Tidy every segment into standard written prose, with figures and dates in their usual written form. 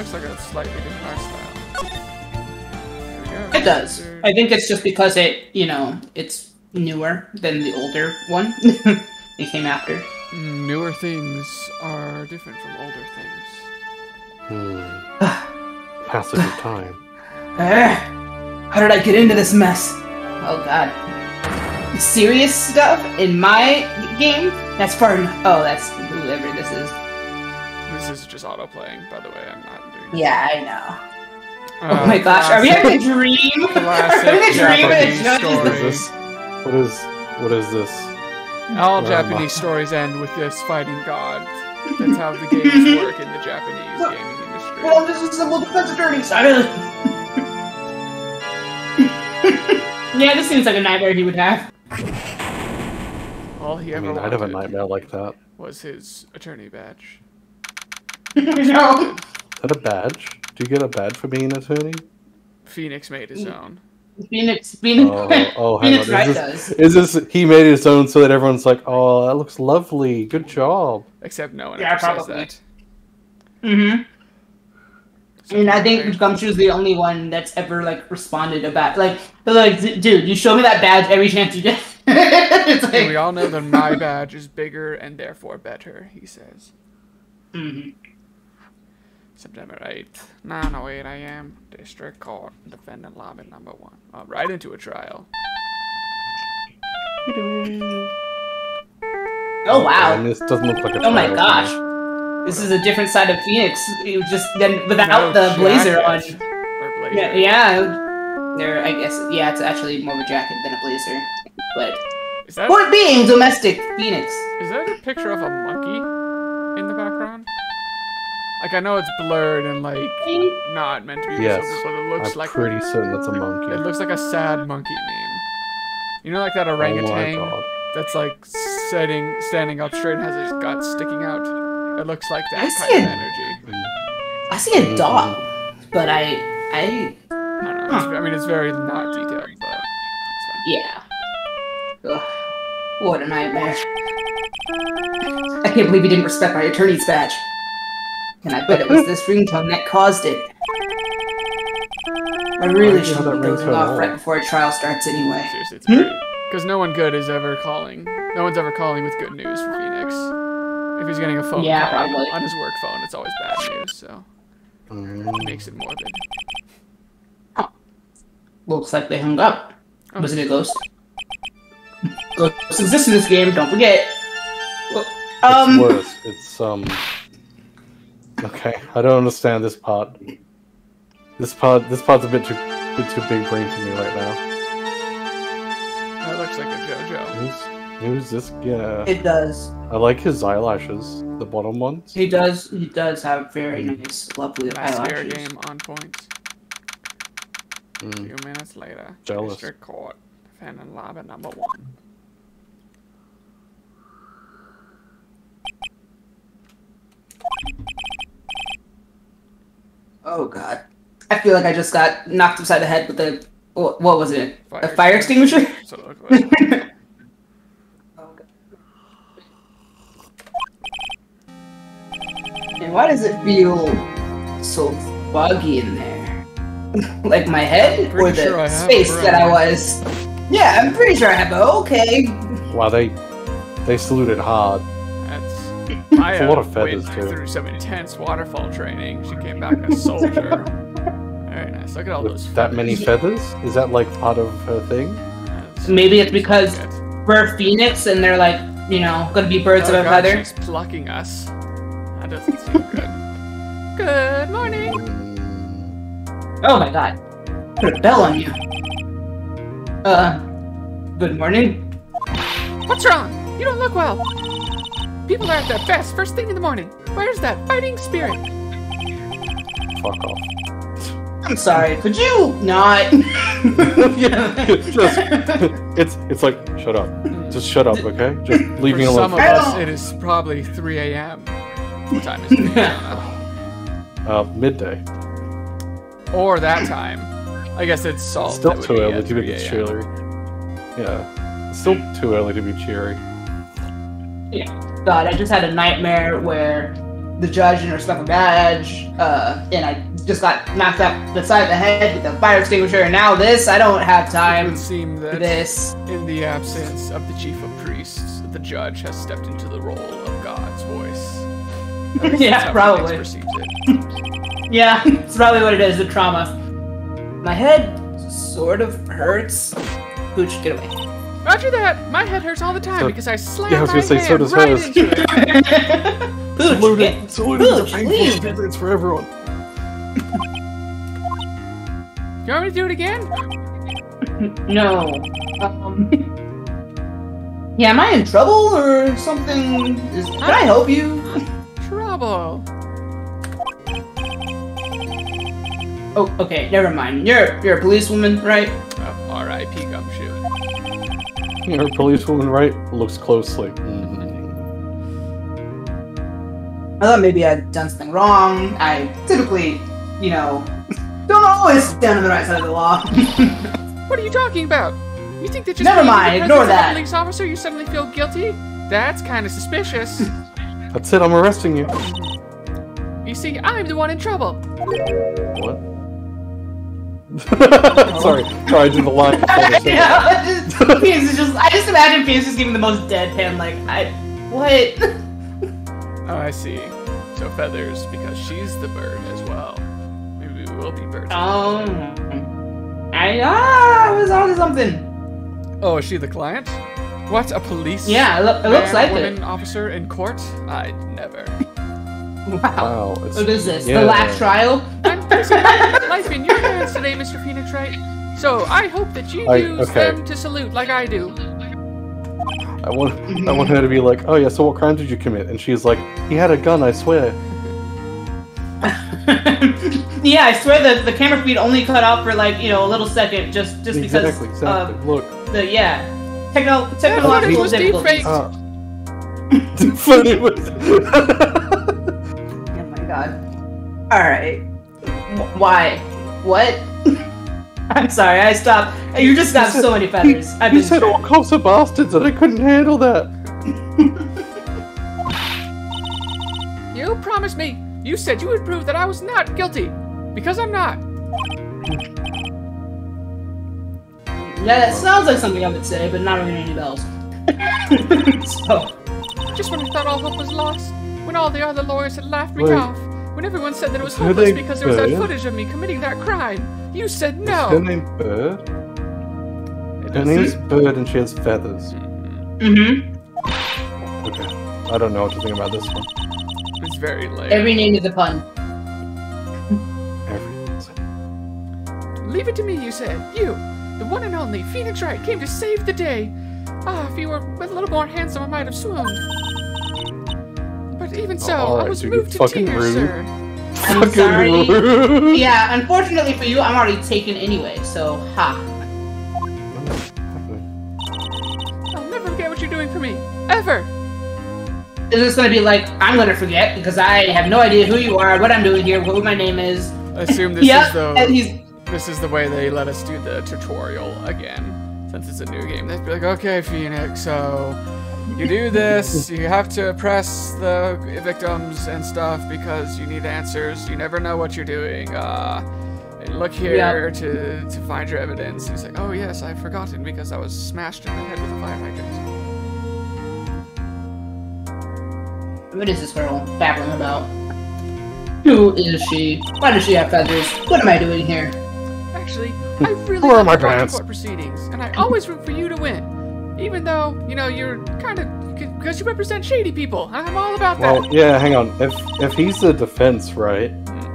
looks like a slightly different art style. It does. I think it's just because it's newer than the older one. It came after. Newer things are different from older things. Passage of time. How did I get into this mess? Oh god. Serious stuff in my game? That's far enough. Oh, that's whoever this is. This is just auto-playing, by the way. I'm not doing Yeah, I know. Oh my gosh, are we having a dream? Classic Are we having a dream and it Japanese judges story. What is this? All Japanese stories end with this fighting god. That's how the games work in the Japanese gaming industry. Well, this is a simple defense attorney. Yeah, this seems like a nightmare he would have. All he ever I'd have a nightmare like that. was his attorney badge. No. Is that a badge? Do you get a badge for being an attorney? Phoenix made his own. Phoenix Hang Phoenix on. Wright Is this he made his own so that everyone's like, oh, that looks lovely, good job. Except no one Yeah, ever says probably. that. Mm-hmm. And I think Gumshoe's the only one that's ever responded about dude, you show me that badge every chance you get. It's like, We all know that my badge is bigger and therefore better, he says. September 8th, 9:08 a.m. District Court, defendant lobby number 1. Right into a trial. oh wow. And this doesn't look like a Oh my trial gosh. to me. This is a different side of Phoenix. You just then without the blazer on. Or blazer. Yeah. There, I guess. Yeah, it's actually more of a jacket than a blazer. But Is that, point being, domestic Phoenix. is that a picture of a monkey in the background? I know it's blurred and not meant to be Yes, visible, but it looks I'm like pretty certain that's a monkey. it looks like a sad monkey meme. You know, like that Oh my orangutan god. that's standing up straight and has his guts sticking out. It looks like that I see kind of it. energy. I see a dog, but I I don't know. It's very not detailed, but it's fine. yeah. Ugh, what a nightmare. I can't believe you didn't respect my attorney's badge. And I bet it was this ringtone that caused it. I really should be dozing off right before a trial starts anyway. Seriously, it's great. Because no one good is ever calling. No one's ever calling with good news for Phoenix. If he's getting a phone Yeah, call probably. on his work phone, it's always bad news, so it makes it morbid. Looks like they hung up. Oh. Was it a ghost? Ghosts exist in this game, don't forget. Well, It's worse. It's okay, I don't understand this part. This part's a bit too big brain for me right now. That looks like a JoJo. Who's this? Yeah. It does. I like his eyelashes, the bottom ones. He does have very nice, lovely Last year eyelashes. game on point. A few minutes later, Jealous. District Court, defendant lobby number 1. Oh god. I feel like I just got knocked upside the head with a... What was it? A Fire fire extinguisher? That's what it looked like. And why does it feel so foggy in there? Like my head? Pretty Or the sure I have space a that I brain. was? Yeah, I'm pretty sure I have, but okay. Wow, they saluted hard. That's It's a lot of went feathers, too. through some intense waterfall training. She came back a soldier. Very nice. Look at all those With that many feathers? Is that like part of her thing? That's- Maybe it's because good. we're Phoenix and they're like, gonna be birds of a God, feather. she's plucking us. That doesn't seem good. Good morning. Oh my god. Put a bell on you. Good morning. What's wrong? You don't look well. People are at their best first thing in the morning. Where's that fighting spirit? Fuck off. I'm sorry, could you not? It's like, shut up. Just shut up, okay? Just leave me For some alone. of us, it is probably 3 a.m. What time is it? I don't know. Midday. Or that time. I guess it's salt. Still that would too be early at to be 3 a.m. cheery. Yeah. Still too early to be cheery. God, I just had a nightmare where the judge and her special badge, and I just got knocked out the side of the head with a fire extinguisher, and now this. I don't have It time would seem for that this. in the absence of the chief of priests, the judge has stepped into the role of God's voice. At least Yeah, that's how probably. Phoenix perceives it. Yeah, it's probably what it is, the trauma. My head sort of hurts. Pooch, get away. Roger that. My head hurts all the time So- because I slammed yeah, I was my gonna say, so hand does right hers. into it. Pooch, Saluting is a Pooch, painful leave. experience for everyone. You want me to do it again? No. Yeah, am I in trouble or something? Can I help you? Trouble. Oh, okay, never mind. You're a policewoman, right? Oh, R.I.P. Gumshoe. Her policewoman, right? Looks closely. Mhm. I thought maybe I'd done something wrong. I typically, don't always stand on the right side of the law. What are you talking about? You think that just Never being the mind, presence ignore of a that. police officer, you suddenly feel guilty? That's kind of suspicious. That's it, I'm arresting you. You see, I'm the one in trouble. What? sorry, I did the line. Yeah, Piers is just. I just imagine Piers just giving the most deadpan, like, what? Oh, I see. So Feathers, because she's the bird as well. Maybe we will be birds. I was on to something. Oh, is she the client? What, a police? Yeah, it looks like woman it. officer in court? I'd never. Wow. Wow. It's, What is this? yeah. The last trial? I'm placing my life in your hands today, Mr. Phoenix Wright. So I hope that you use okay. them to salute like I do. I want her to be like, oh yeah, so what crime did you commit? And she's like, he had a gun, I swear. Yeah, I swear that the camera feed only cut out for like, a little second just because Exactly. Look. the technological footage was difficulties. deep-faked. Funny was. Oh my god. Alright. Why? What? I'm sorry, I stopped. You just got so many feathers. I've He been said all cops are bastards and I couldn't handle that. You promised me. You said you would prove that I was not guilty. Because I'm not. Yeah, that sounds like something I would say, but not ringing any bells. So, Just when I thought all hope was lost. When all the other lawyers had laughed me Wait. off. When everyone said that it was Who hopeless they because there was that bird? footage of me committing that crime. You said Is her no. name Bird? It Her is- name is Bird and she has feathers. Okay. I don't know what to think about this one. It's very late. every name is a pun. Leave it to me, you said. You, the one and only Phoenix Wright, came to save the day. Ah, if you were a little more handsome, I might have swooned. But even so, alright, I was dude, you moved to fucking tears, rude. sir. I'm Fucking sorry. rude. Yeah, unfortunately for you, I'm already taken anyway, so ha. I'll never forget what you're doing for me. Ever. Is this gonna be like, I'm gonna forget because I have no idea who you are, what I'm doing here, what my name is. I assume this Yep, is the and he's this is the way they let us do the tutorial again. Since it's a new game, they'd be like, okay, Phoenix, so you do this, you have to press the victims and stuff because you need answers. You never know what you're doing. And look here to find your evidence. He's like, oh yes, I've forgotten because I was smashed in the head with a fire hydrant. What is this girl babbling about? Who is she? Why does she have feathers? What am I doing here? Actually, I really Where are like my to watch pants? court proceedings, and I always root for you to win. Even though, you're kind of, because you represent shady people. I'm all about that. Well, yeah, hang on. If he's the defense, right?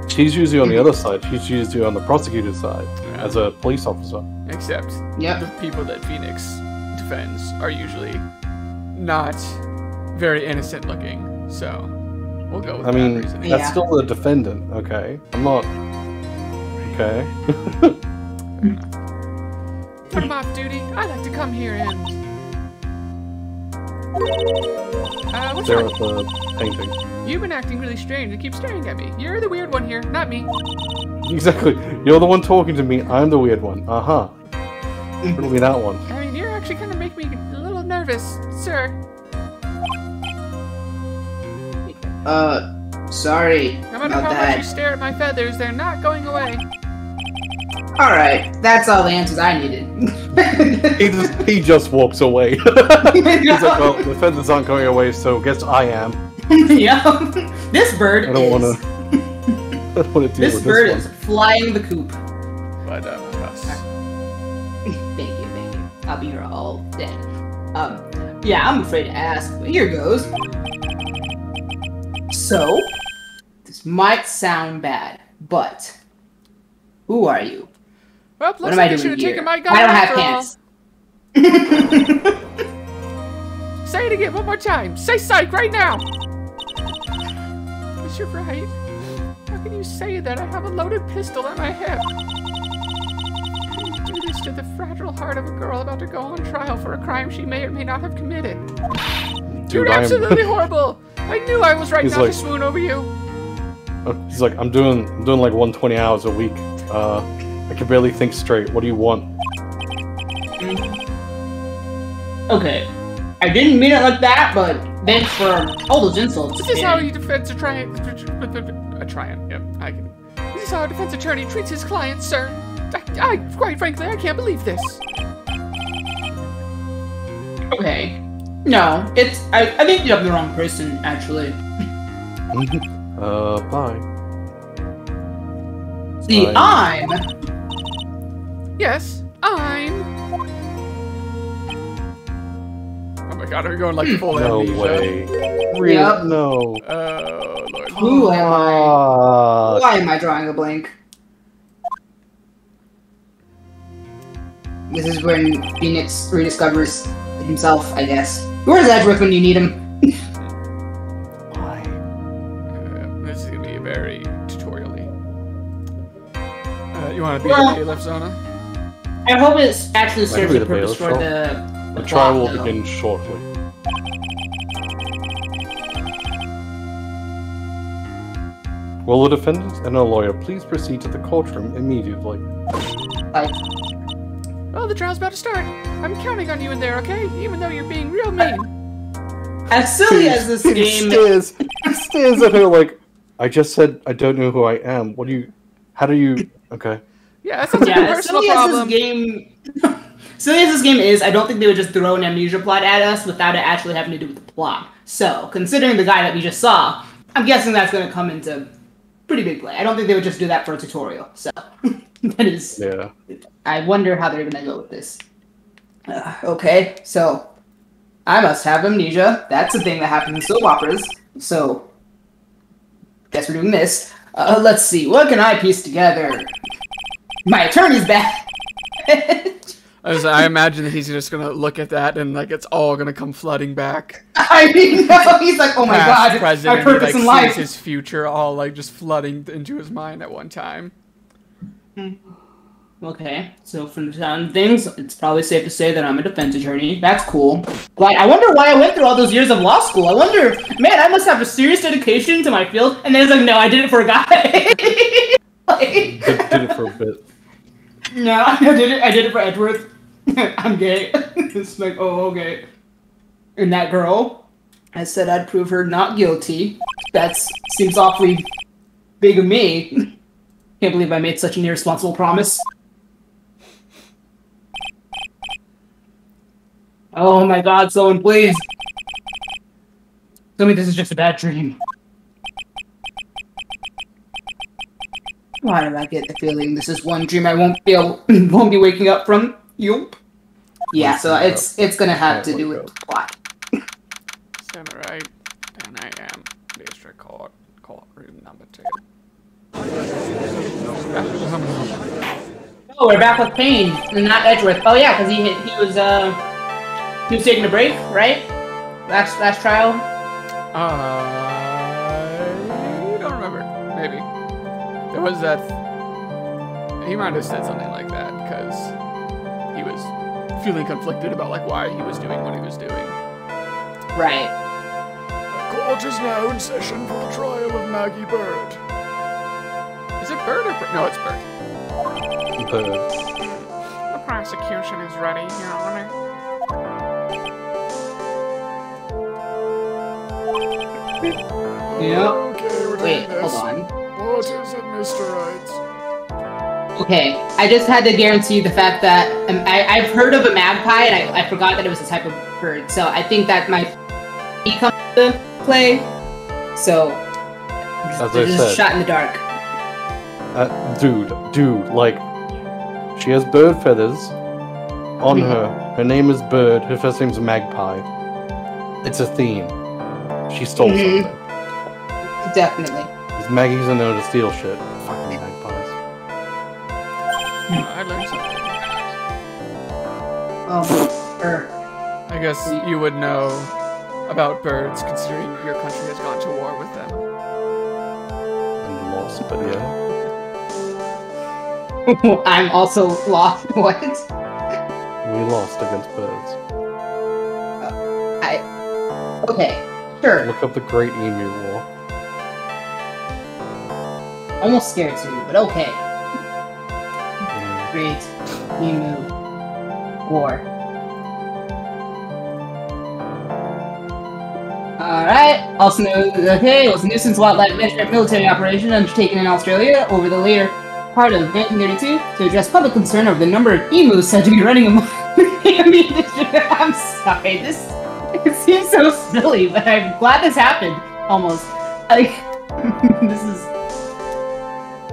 She's usually on the other side. She's usually on the prosecutor's side as a police officer. Except Yep. the people that Phoenix defends are usually not very innocent looking. So we'll go with I that mean, reasoning. that's Yeah. still the defendant, okay? I'm not. Okay. When I'm off duty, I like to come here and. What's Stare wrong? at the painting. You've been acting really strange and keep staring at me. You're the weird one here, not me. Exactly. You're the one talking to me. I'm the weird one. Uh-huh. It'll be that one. I mean, you're actually kind of making me a little nervous, sir. Sorry No matter about how much that. you stare at my feathers, they're not going away. Alright, that's all the answers I needed. He just walks away. He's like, well, the feathers aren't going away, so guess I am. Yeah. This bird I don't want to. I don't want to deal This with bird this is flying the coop. But, us. Thank you. I'll be here all day. Yeah, I'm afraid to ask, but here goes. So, this might sound bad, but who are you? Well, What am I doing should have here? taken my gun I don't have after all. pants. Say it again one more time. Say psych right now. Yes, you're right. How can you say that? I have a loaded pistol at my hip. How can you do this to the fragile heart of a girl about to go on trial for a crime she may or may not have committed? You're Dude, absolutely horrible. I knew I was right He's not like- to swoon over you. He's like, I'm doing like 120 hours a week. I can barely think straight. What do you want? Okay. I didn't mean it like that, but thanks for all those insults. This is how you defense a triumph. Yep, I can. This is how a defense attorney treats his clients, sir. I quite frankly, I can't believe this. Okay. No, it's... I think you have the wrong person, actually. Bye. See, Bye. Yes, I'm. Oh my god, are we going like full No amnesia? way. Really? Yep. No. Oh lord. Who am I? Ah. Why am I drawing a blank? This is when Phoenix rediscovers himself, I guess. Where's Edward when you need him? Why? This is gonna be very tutorial-y. You want to be Well- the bailiff, Zona? I hope it actually can serves be a the purpose bailiff, for sure. the The trial will plot, though. begin shortly. Will the defendant and a lawyer please proceed to the courtroom immediately? Like, Well, the trial's about to start. I'm counting on you in there, okay? Even though you're being real mean. as silly as this He game... stares at her like, I just said I don't know who I am. What do you... How do you... Okay. Yeah, that sounds like a Yeah, as personal silly as problem. this game... silly as this game is, I don't think they would just throw an amnesia plot at us without it actually having to do with the plot. So, considering the guy that we just saw, I'm guessing that's going to come into pretty big play. I don't think they would just do that for a tutorial. So, that is... Yeah. I wonder how they're going to go with this. Okay, so... I must have amnesia. That's a thing that happens in soap operas. So... guess we're doing this. Let's see, what can I piece together? My attorney's back! I imagine that he's just gonna look at that and like it's all gonna come flooding back. I mean, no, he's like, oh my Past, god, present, my purpose he, in like, life. sees his future all like just flooding into his mind at one time. Okay, so from the sound of things, it's probably safe to say that I'm a defense attorney. That's cool. But I wonder why I went through all those years of law school. I wonder, man, I must have a serious dedication to my field. And then it's like, no, I did it for a guy. Like, Did it for a bit. no, I did it for Edward. I'm gay. It's like, oh, okay. And that girl, I said I'd prove her not guilty. That seems awfully big of me. Can't believe I made such an irresponsible promise. Oh my god, someone please. Tell me this is just a bad dream. Why do I get the feeling this is one dream I won't be waking up from? Yup. Yeah, so it's gonna have to do with the plot. Stand right, and I am district courtroom number 2. Oh, we're back with Payne, and not Edgeworth. Oh yeah, because he was taking a break, right? Last trial. I don't remember. Maybe there was that. He might have said something like that because he was feeling conflicted about like why he was doing what he was doing. Right. Court is now in session for the trial of Maggie Bird. Is it Bird or Bird? No, it's Bird. The prosecution is ready, Your Honor. Yep. Okay, we're Wait, this. hold on. What is it, Mr. Right? Okay, I just had to guarantee you the fact that I've heard of a magpie, and I forgot that it was a type of bird. So I think that might come to play. So, As I just said, shot in the dark. dude, like, she has bird feathers on her. Her name is Bird. Her first name's Magpie. It's a theme. She stole something. Definitely. Because Maggies are known to steal shit. Fucking magpies. I learned something. I guess you would know about birds, considering your country has gone to war with them. And lost, but yeah. I'm also lost. What? We lost against birds. Okay, sure. Look up the Great Emu War. Almost scared to, but okay. Yeah. Great Emu War. Alright, also known it was a nuisance wildlife military operation undertaken in Australia over the later part of 1932 to address public concern over the number of emus said to be running among I'm sorry, this seems so silly, but I'm glad this happened, almost. Like, this is...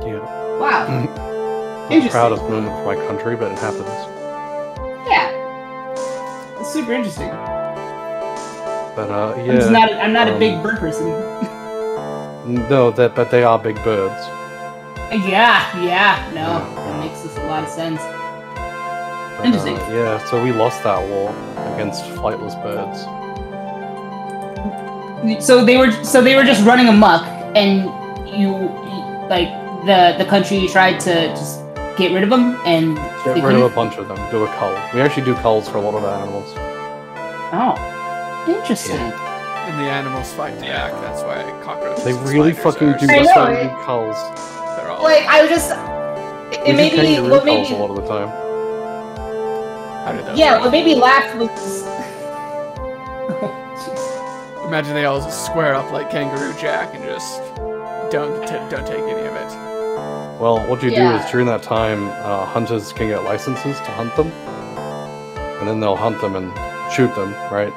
Yeah. Wow. I'm proudest moment for my country, but it happens. Yeah. It's super interesting. But, yeah. I'm not a big bird person. No, but they are big birds. Yeah, no. That makes this a lot of sense. But, Interesting. Yeah, so we lost that war against flightless birds. So they were just running amok, and you like the country tried to just get rid of them and Get rid of a bunch of them. Do a cull. We actually do culls for a lot of animals. Oh, interesting. And the animals fight back. That's why cockroaches. They and really spiders fucking are do. I That's know, why we right? do culls. They're all. Like I was just, We it do made me kangaroo what made culls a me lot of the time. How did that yeah work? what made me laugh was Imagine they all square up like Kangaroo Jack and just don't take any of it. Well, what you do Yeah. is during that time, hunters can get licenses to hunt them, and then they'll hunt them and shoot them, right?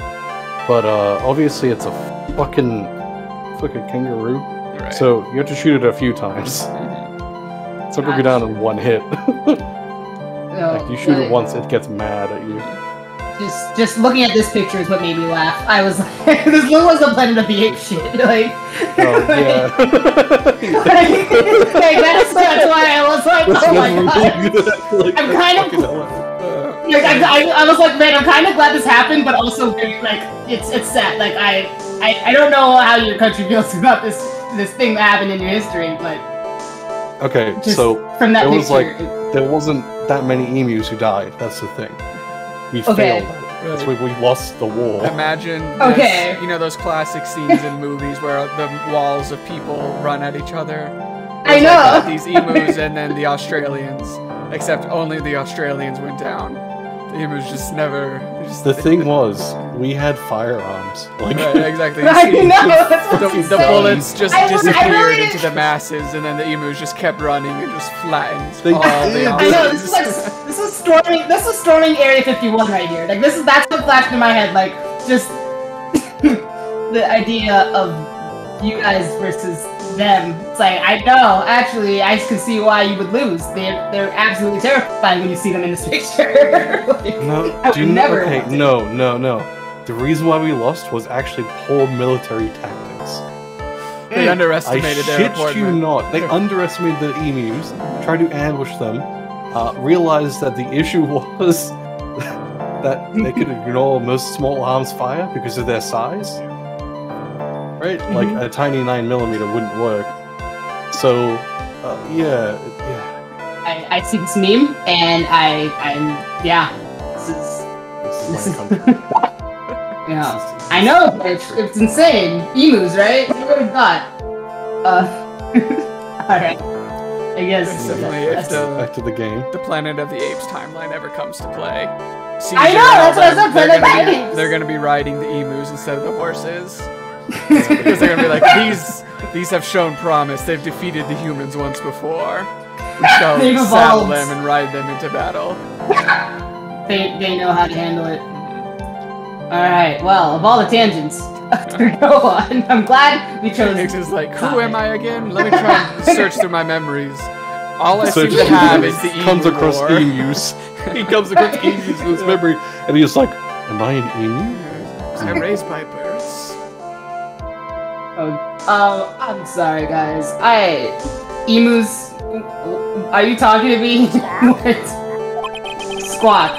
But obviously, it's a fucking kangaroo, Right. so you have to shoot it a few times. It's not gonna go down in one hit. Like you shoot it once, it gets mad at you. just looking at this picture is what made me laugh. I was like, this looks like some Planet of the Apes shit. Like, Oh yeah. like that's why I was like, oh my god. I'm kind of like, I was like, man, I'm kind of glad this happened, but also very, like it's sad. Like I don't know how your country feels about this thing that happened in your history, but Okay, just so from that it was picture, like there wasn't that many emus who died. That's the thing. We Okay. failed. That's why we lost the war. Imagine this, Okay. you know those classic scenes in movies where the walls of people run at each other? I There's know. like these emus and then the Australians. Except only the Australians went down. The emus just never... The thing was, we had firearms. Like, Right, exactly. You I see know. That's what's the insane. bullets just I disappeared really- into the masses, and then the emus just kept running and just flattened They all did. the I know, Aussies. this is storming Area 51 right here. Like that's what flashed in my head. Like just the idea of you guys versus them. It's like I know. Actually, I can see why you would lose. They're absolutely terrifying when you see them in this picture. Like, no, I do would you know? never Okay, want to. no. The reason why we lost was actually poor military tactics. They underestimated I their shit appointment. you not. They underestimated the emus, tried to ambush them, realized that the issue was that they could ignore most small arms fire because of their size. Right? Like a tiny 9mm wouldn't work. So, yeah. I see this meme and I'm yeah. This is my country. Yeah, I know, but it's insane. Emus, right? What would have thought? Alright. I guess. Definitely, if Back to the game. the Planet of the Apes timeline ever comes to play. I know, that's what I said, Planet of the Apes. They're gonna be riding the emus instead of the horses. Because they're gonna be like, These have shown promise. They've defeated the humans once before. We shall They've saddle evolved. them and ride them into battle. They know how to handle it. Alright, well, of all the tangents to go on, I'm glad we chose Phoenix is like, who topic. am I again? Let me try and search through my memories. All I So seem to have is the comes emu across lore. emus. He comes across emus in his memory, and he's like, "Am I an emu?" I'm raised by birds. I'm sorry, guys. Emus. Are you talking to me? What? Squawk.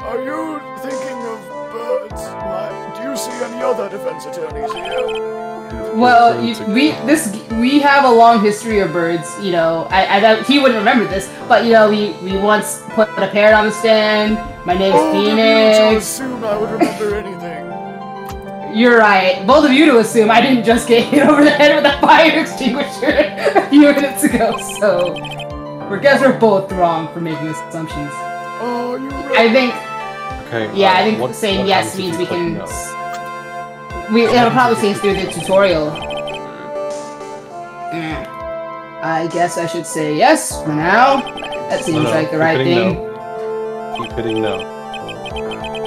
Are you thinking of birds? Why? Do you see any other defense attorneys here? Well, we have a long history of birds. You know, he wouldn't remember this, but you know, we once put a parrot on the stand. My name's Phoenix. To assume I would remember anything. You're right. Both of you to assume I didn't just get hit over the head with a fire extinguisher a few minutes ago, so we're both wrong for making assumptions. Oh, you. I think. Okay. Yeah, I think what saying yes happens if means you we click can. no? It'll probably say through the tutorial. I guess I should say yes for now. That seems No, like the keep right hitting thing. no. Keep hitting no.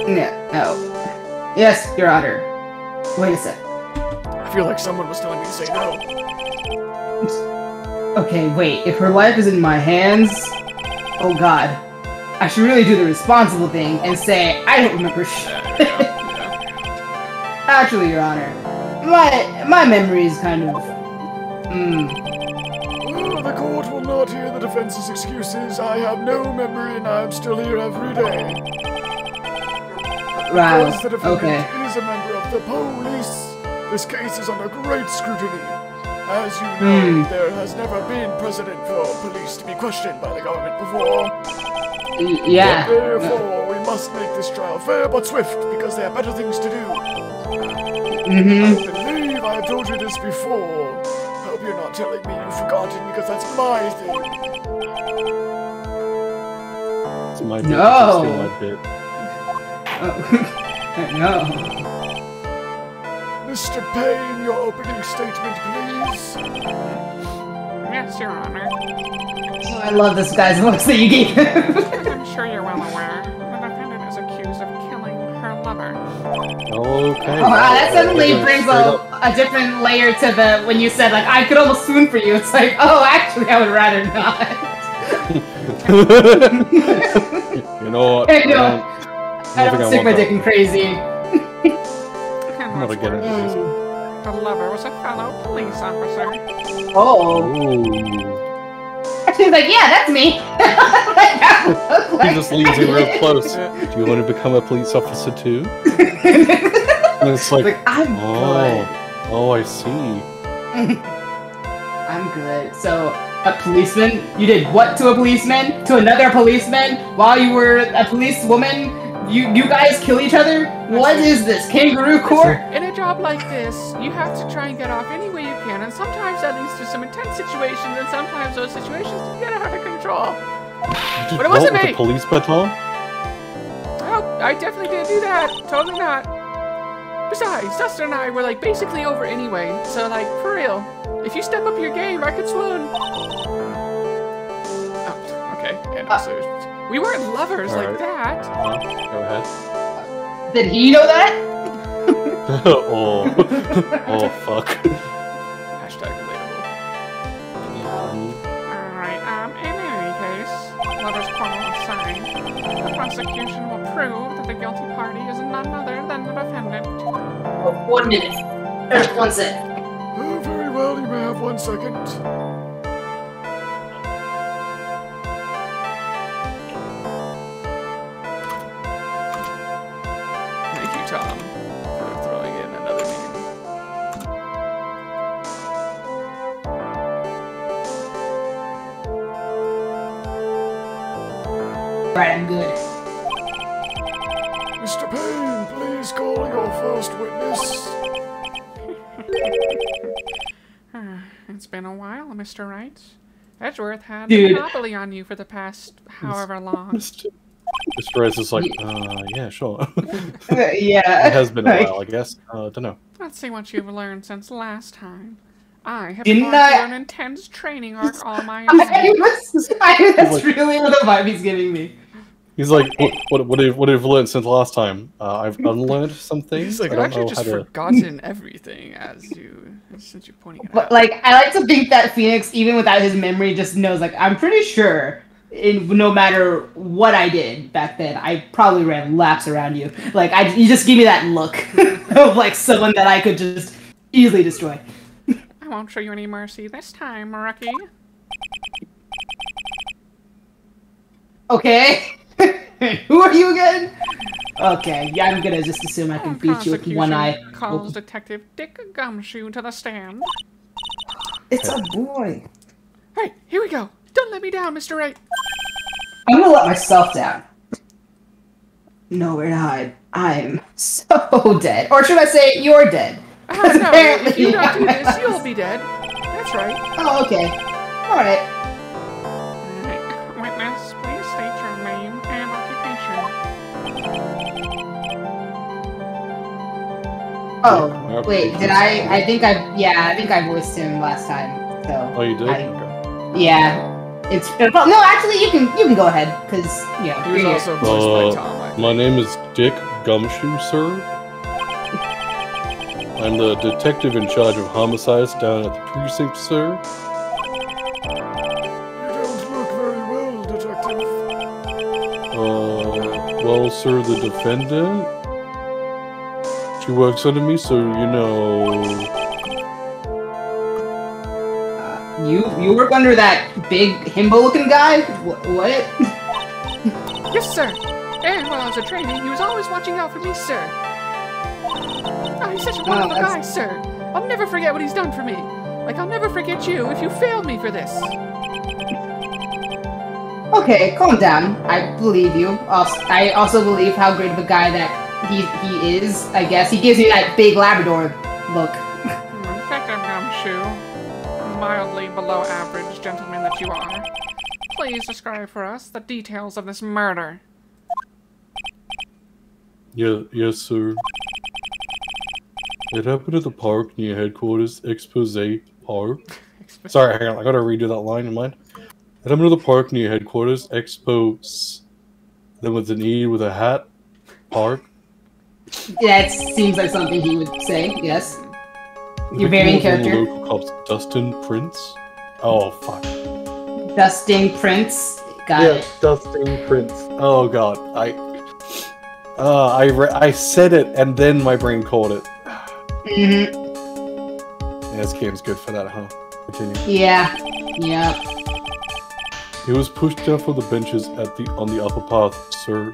No. Yes, Your Honor. Wait a sec. I feel like someone was telling me to say no. Okay, wait. If her life is in my hands, oh God, I should really do the responsible thing and say I don't remember shit. Actually, Your Honor, my memory is kind of. The court will not hear the defense's excuses. I have no memory and I'm still here every day. Right. Because the defendant Okay. is a member of the police. This case is under great scrutiny. As you know, there has never been precedent for police to be questioned by the government before. Yeah. Therefore, we must make this trial fair but swift, because there are better things to do. Mm-hmm. I believe I have told you this before. Hope you're not telling me you've forgotten, because that's my thing. It's my bit. No. It's still my bit. No. Mr. Payne, your opening statement, please. Yes, Your Honor. Oh, I love this guy's voice that you gave him. As I'm sure you're well aware, the defendant is accused of killing her lover. Okay. Oh, wow, that suddenly Straight brings up. a different layer to the when you said like I could almost swoon for you. It's like, oh, actually, I would rather not. You know what? I know. I don't stick my dick in crazy. And I'm gonna what's get worse, into this. the lover was a fellow police officer. Oh. Ooh. She's like, yeah, that's me. He just leans in real close. Do you want to become a police officer too? And it's like, I'm good. oh, I see. I'm good. So, a policeman? You did what to a policeman? To another policeman? While you were a policewoman? You guys kill each other? What is this? Kangaroo court? In a job like this, you have to try and get off any way you can, and sometimes that leads to some intense situations, and sometimes those situations get out of control. You just But it wasn't dealt with me. the police baton? Oh, I definitely didn't do that. Totally not. Besides, Dustin and I were like basically over anyway, so like for real, if you step up your game, I could swoon. Oh, okay. And also, we weren't lovers All like right. that. Go ahead. Did he know that? Oh fuck. Hashtag relatable. Alright, in any case, lovers quarrel aside, the prosecution will prove that the guilty party is none other than the defendant. 1 minute. 1 sec. Oh, very well, you may have 1 second. Thank you, Tom, for throwing in another meme. Right, I'm good. Mr. Payne, please call your first witness. It's been a while, Mr. Wright. Edgeworth had Dude. a monopoly on you for the past however long. Mr. Rez is like, yeah, sure. Yeah. It has been a while, I guess. Don't know. Let's see what you've learned since last time. I have Didn't gone I- through an intense training arc all my That's Like- really what the vibe he's giving me. He's like, what have you learned since last time? I've unlearned some things. He's like, I I've don't actually know just how to. forgotten everything since you're pointing it But out. like, I like to think that Phoenix, even without his memory, just knows. Like, I'm pretty sure, no matter what I did back then, I probably ran laps around you. Like, you just give me that look of like someone that I could just easily destroy. I won't show you any mercy this time, rookie. Okay. Who are you again? Okay, yeah, I'm gonna just assume I can beat you with one eye. Calls Detective Dick Gumshoe to the stand. It's a boy. Hey, here we go. Don't let me down, Mr. Right. I'm gonna let myself down. Nowhere to hide. I'm so dead. Or should I say, you're dead? No, if you don't do this, you'll be dead. That's right. Oh, okay. Alright. Witness, please state your name and occupation. Oh, wait, did I think I voiced him last time, so. Oh, you did? Okay. Yeah. It's, well, no, actually, you can go ahead, because, yeah. He was you're- also voiced by Tom, I think. My name is Dick Gumshoe, sir. I'm the detective in charge of homicides down at the precinct, sir. You don't look very well, detective. Well, sir, the defendant. She works under me, so you know. You work under that big himbo-looking guy? What? Yes, sir. And while I was at training, he was always watching out for me, sir. Oh, he's such a wonderful guy, sir. I'll never forget what he's done for me. Like, I'll never forget you if you failed me for this. Okay, calm down. I believe you. I also believe how great of a guy that he is, I guess. He gives me that big Labrador look. Detective Gumshoe, mildly below average gentleman that you are, please describe for us the details of this murder. Yes, sir. It happened at the park near headquarters, Expose Park. Sorry, hang on, I gotta redo that line in mind. It happened at the park near headquarters, Expose. Then with an E with a hat, Park. That seems like something he would say, yes. The You're victim very in was one of the character. local cops, Dustin Prince. Oh, fuck. Dusting Prince. Got it. Dustin Prince. Oh, God. I said it, and then my brain caught it. Mm-hmm. Yeah, this game's good for that, huh? Continue. Yeah. Yeah. He was pushed down from the benches on the upper path, sir.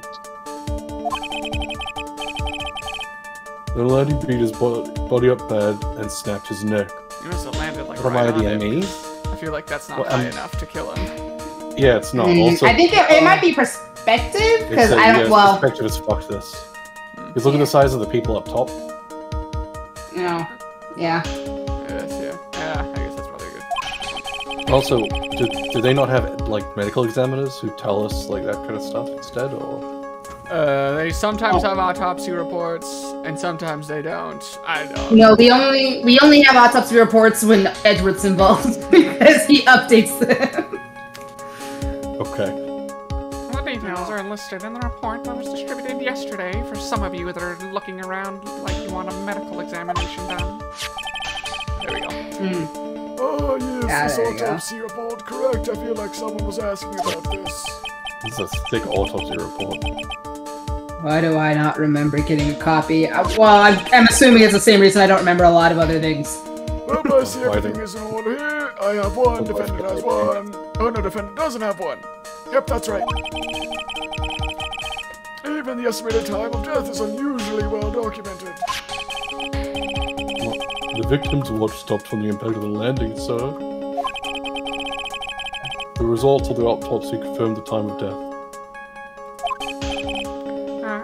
The laddie beat his body up bad and snapped his neck. He must have landed like What am right I, on the him. enemy? I feel like that's not Well, high enough to kill him. Yeah, it's not. Also, I think it might be perspective, because I don't, yeah, well, perspective is fuck this. Because look at the size of the people up top. you know, yeah. Yeah, I guess that's probably good. Also, do they not have like medical examiners who tell us like that kind of stuff instead, or? They sometimes have autopsy reports, and sometimes they don't. I don't. No, we only have autopsy reports when Edward's involved, because he updates them. Okay. The details are listed in the report that was distributed yesterday for some of you that are looking around like you want a medical examination done. There we go. Hmm. Oh, Yeah, yes, there this you go. autopsy report. Correct. I feel like someone was asking about this. This is a thick autopsy report. Why do I not remember getting a copy? Well, I'm assuming it's the same reason I don't remember a lot of other things. Well, I see everything is in order here. I have one. Defendant has one. Oh, no, defendant doesn't have one. Yep, that's right. Even the estimated time of death is unusually well documented. The victim's watch stopped from the impact of the landing, sir. The results of the autopsy confirmed the time of death.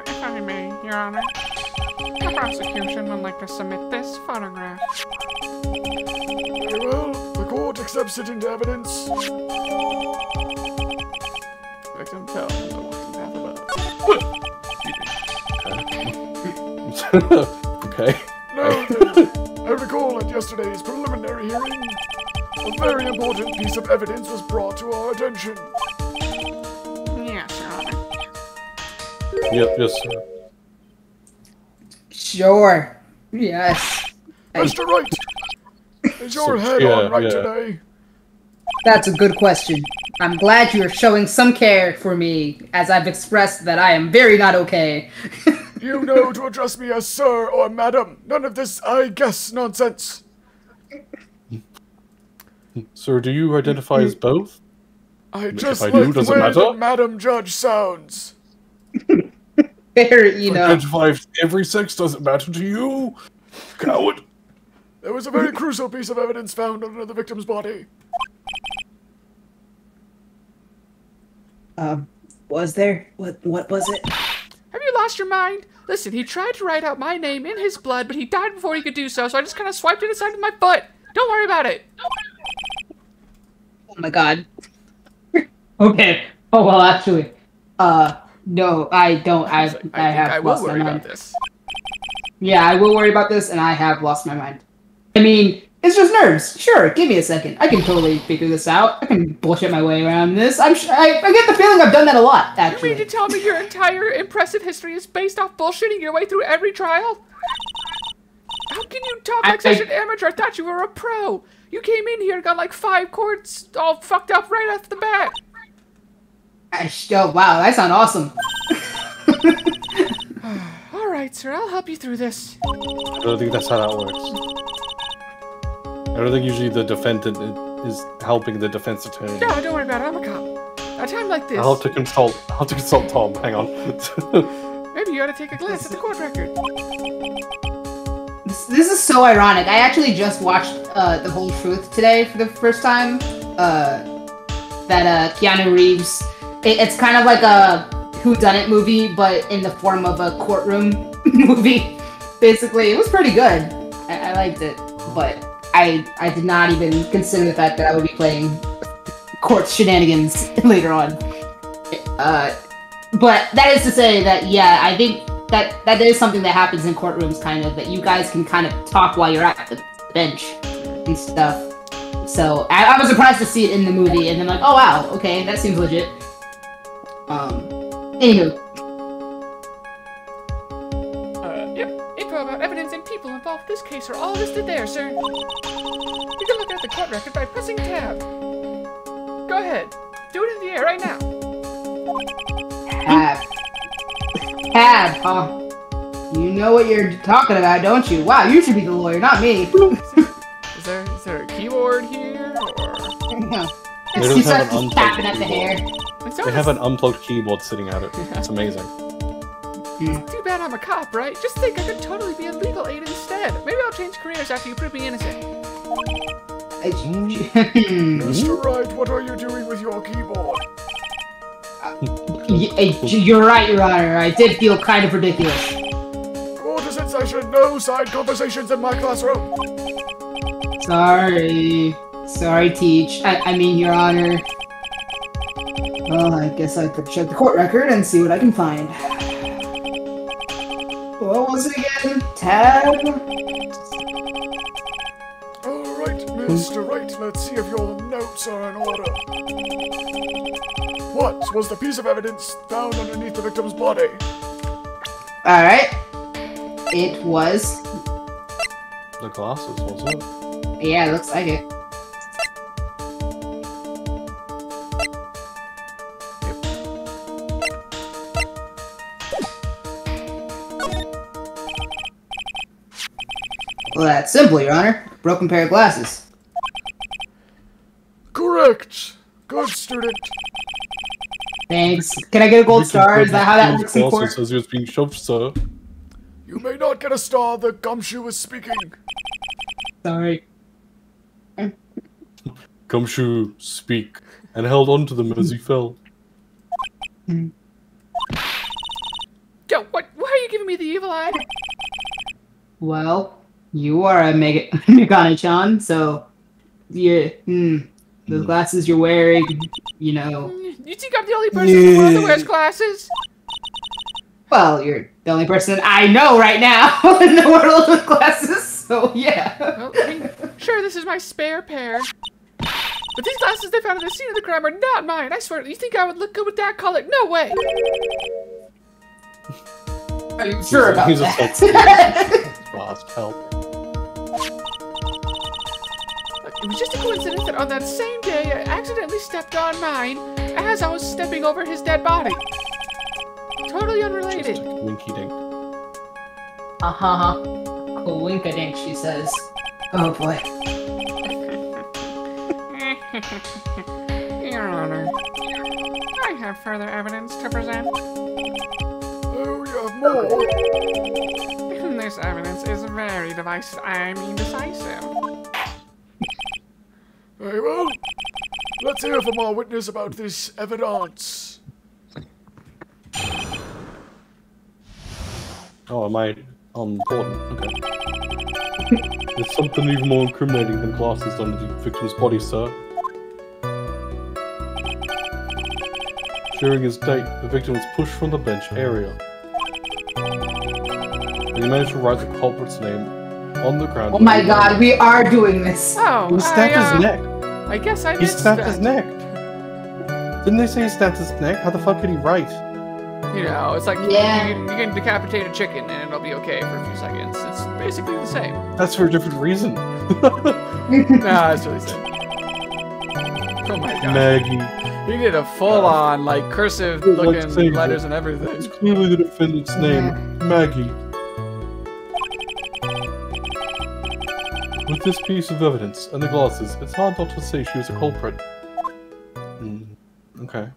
If I may, Your Honor, the prosecution would like to submit this photograph. Very well. The court accepts it into evidence. Victim fell from the walking path above. Okay. No, I recall it, yesterday's preliminary hearing, a very important piece of evidence was brought to our attention. Yes, Your Honor. Yes, sir. Sure. Yes. Mr. Wright, is your head on right today? That's a good question. I'm glad you are showing some care for me, as I've expressed that I am very not okay. You know to address me as sir or madam. None of this I guess nonsense. Sir, do you identify as both? I just I like do, the does it way matter? that Madam Judge sounds. Very, you know. Identify every sex doesn't matter to you? Coward. There was a very crucial piece of evidence found under the victim's body. Was there? What was it? Have you lost your mind? Listen, he tried to write out my name in his blood, but he died before he could do so, so I just kind of swiped it aside with my foot. Don't worry about it. Oh my god. Okay. Oh, well, actually. No, I don't. I have will lost my worry mind. about this. Yeah, I will worry about this, and I have lost my mind. I mean, it's just nerves. Sure, give me a second. I can totally figure this out. I can bullshit my way around this. I get the feeling I've done that a lot, You actually. mean to tell me your entire impressive history is based off bullshitting your way through every trial? How can you talk like such an amateur? I thought you were a pro. You came in here and got like 5 courts all fucked up right off the bat. Oh, wow, that sounds awesome. All right, sir, I'll help you through this. I don't think that's how that works. I don't think usually the defendant is helping the defense attorney. No, don't worry about it. I'm a cop. At a time like this, I'll have to consult Tom. Hang on. maybe you ought to take a glance at the court record. This is so ironic. I actually just watched The Whole Truth today for the first time. That Keanu Reeves. It's kind of like a whodunit movie, but in the form of a courtroom movie. Basically, it was pretty good. I liked it, but I did not even consider the fact that I would be playing court shenanigans later on. But that is to say that, yeah, I think that is something that happens in courtrooms, kind of, that you guys can kind of talk while you're at the bench and stuff. So I was surprised to see it in the movie, and then like, oh wow, okay, that seems legit. Anywho. Yep. Info about evidence and people involved in this case are all listed there, sir. You can look at the court record by pressing tab. Go ahead. Do it in the air right now. Tab, huh? You know what you're talking about, don't you? Wow, you should be the lawyer, not me. Is there a keyboard here, or? He starts just tapping at the hair. They have an unplugged keyboard sitting at it. It's amazing. Too bad I'm a cop, right? Just think I could totally be a legal aid instead. Maybe I'll change careers after you prove me innocent. Mr. Wright, what are you doing with your keyboard? You're right, Your Honor. I did feel kind of ridiculous. Court is in session. No side conversations in my classroom. Sorry, Teach. I mean, Your Honor. Well, I guess I could check the court record and see what I can find. What was it again? Tab? Alright, Mr. Wright, let's see if your notes are in order. What was the piece of evidence found underneath the victim's body? Alright. It was... The glasses, wasn't it? Yeah, it looks like it. Well, that's simple, Your Honor. Broken pair of glasses. Correct. Good student. Thanks. Can I get a gold star? Is that how that works in court? As he was being shoved, sir. You may not get a star. The gumshoe is speaking. Sorry. Gumshoe, speak, and held on to them as he fell. Yo, what? Why are you giving me the evil eye? Well, you are a Megane-chan, so... Yeah, those glasses you're wearing, you know... You think I'm the only person in the world that wears glasses? Well, you're the only person I know right now in the world with glasses. So, yeah. Well, I mean, sure, this is my spare pair. But these glasses they found at the scene of the crime are not mine. I swear, you think I would look good with that color? No way. Are you sure about He's that? Lost help. It was just a coincidence that on that same day, I accidentally stepped on mine as I was stepping over his dead body. Totally unrelated. Winky dink. Uh-huh. Coinkadink, she says. Oh boy. Your Honor, I have further evidence to present. Oh, we have more. This evidence is very decisive. Very well. Let's hear from our witness about this evidence. Oh, am I important? Okay. There's something even more incriminating than glasses on the victim's body, sir. During his date, the victim was pushed from the bench area. And he managed to write the culprit's name on the ground. Oh my god, we are doing this. Oh, He snapped his neck. I guess I He missed snapped that. his neck. Didn't they say he snapped his neck? How the fuck could he write? You know, it's like Yeah. you can decapitate a chicken and it'll be okay for a few seconds. It's basically the same. That's for a different reason. Nah, it's really same. Oh my god. Maggie. He did a full-on, like, cursive-looking saying letters that. and everything. It's clearly the defendant's name, Maggie. With this piece of evidence and the glasses, it's hard not to say she was a culprit. Okay.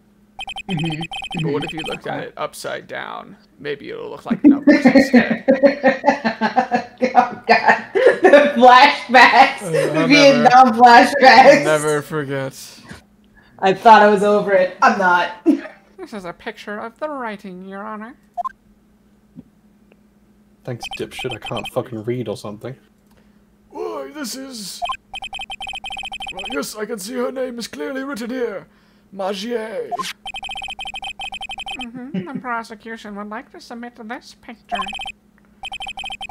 But what if you looked at it upside down? Maybe it'll look like numbers instead. Oh god. The flashbacks. I'll The never- Vietnam flashbacks. Never forget. I thought I was over it. I'm not. This is a picture of the writing, Your Honor. Thanks, dipshit. I can't fucking read or something. Why, this is... Well, yes, I can see her name is clearly written here. Magier. The prosecution would like to submit this picture.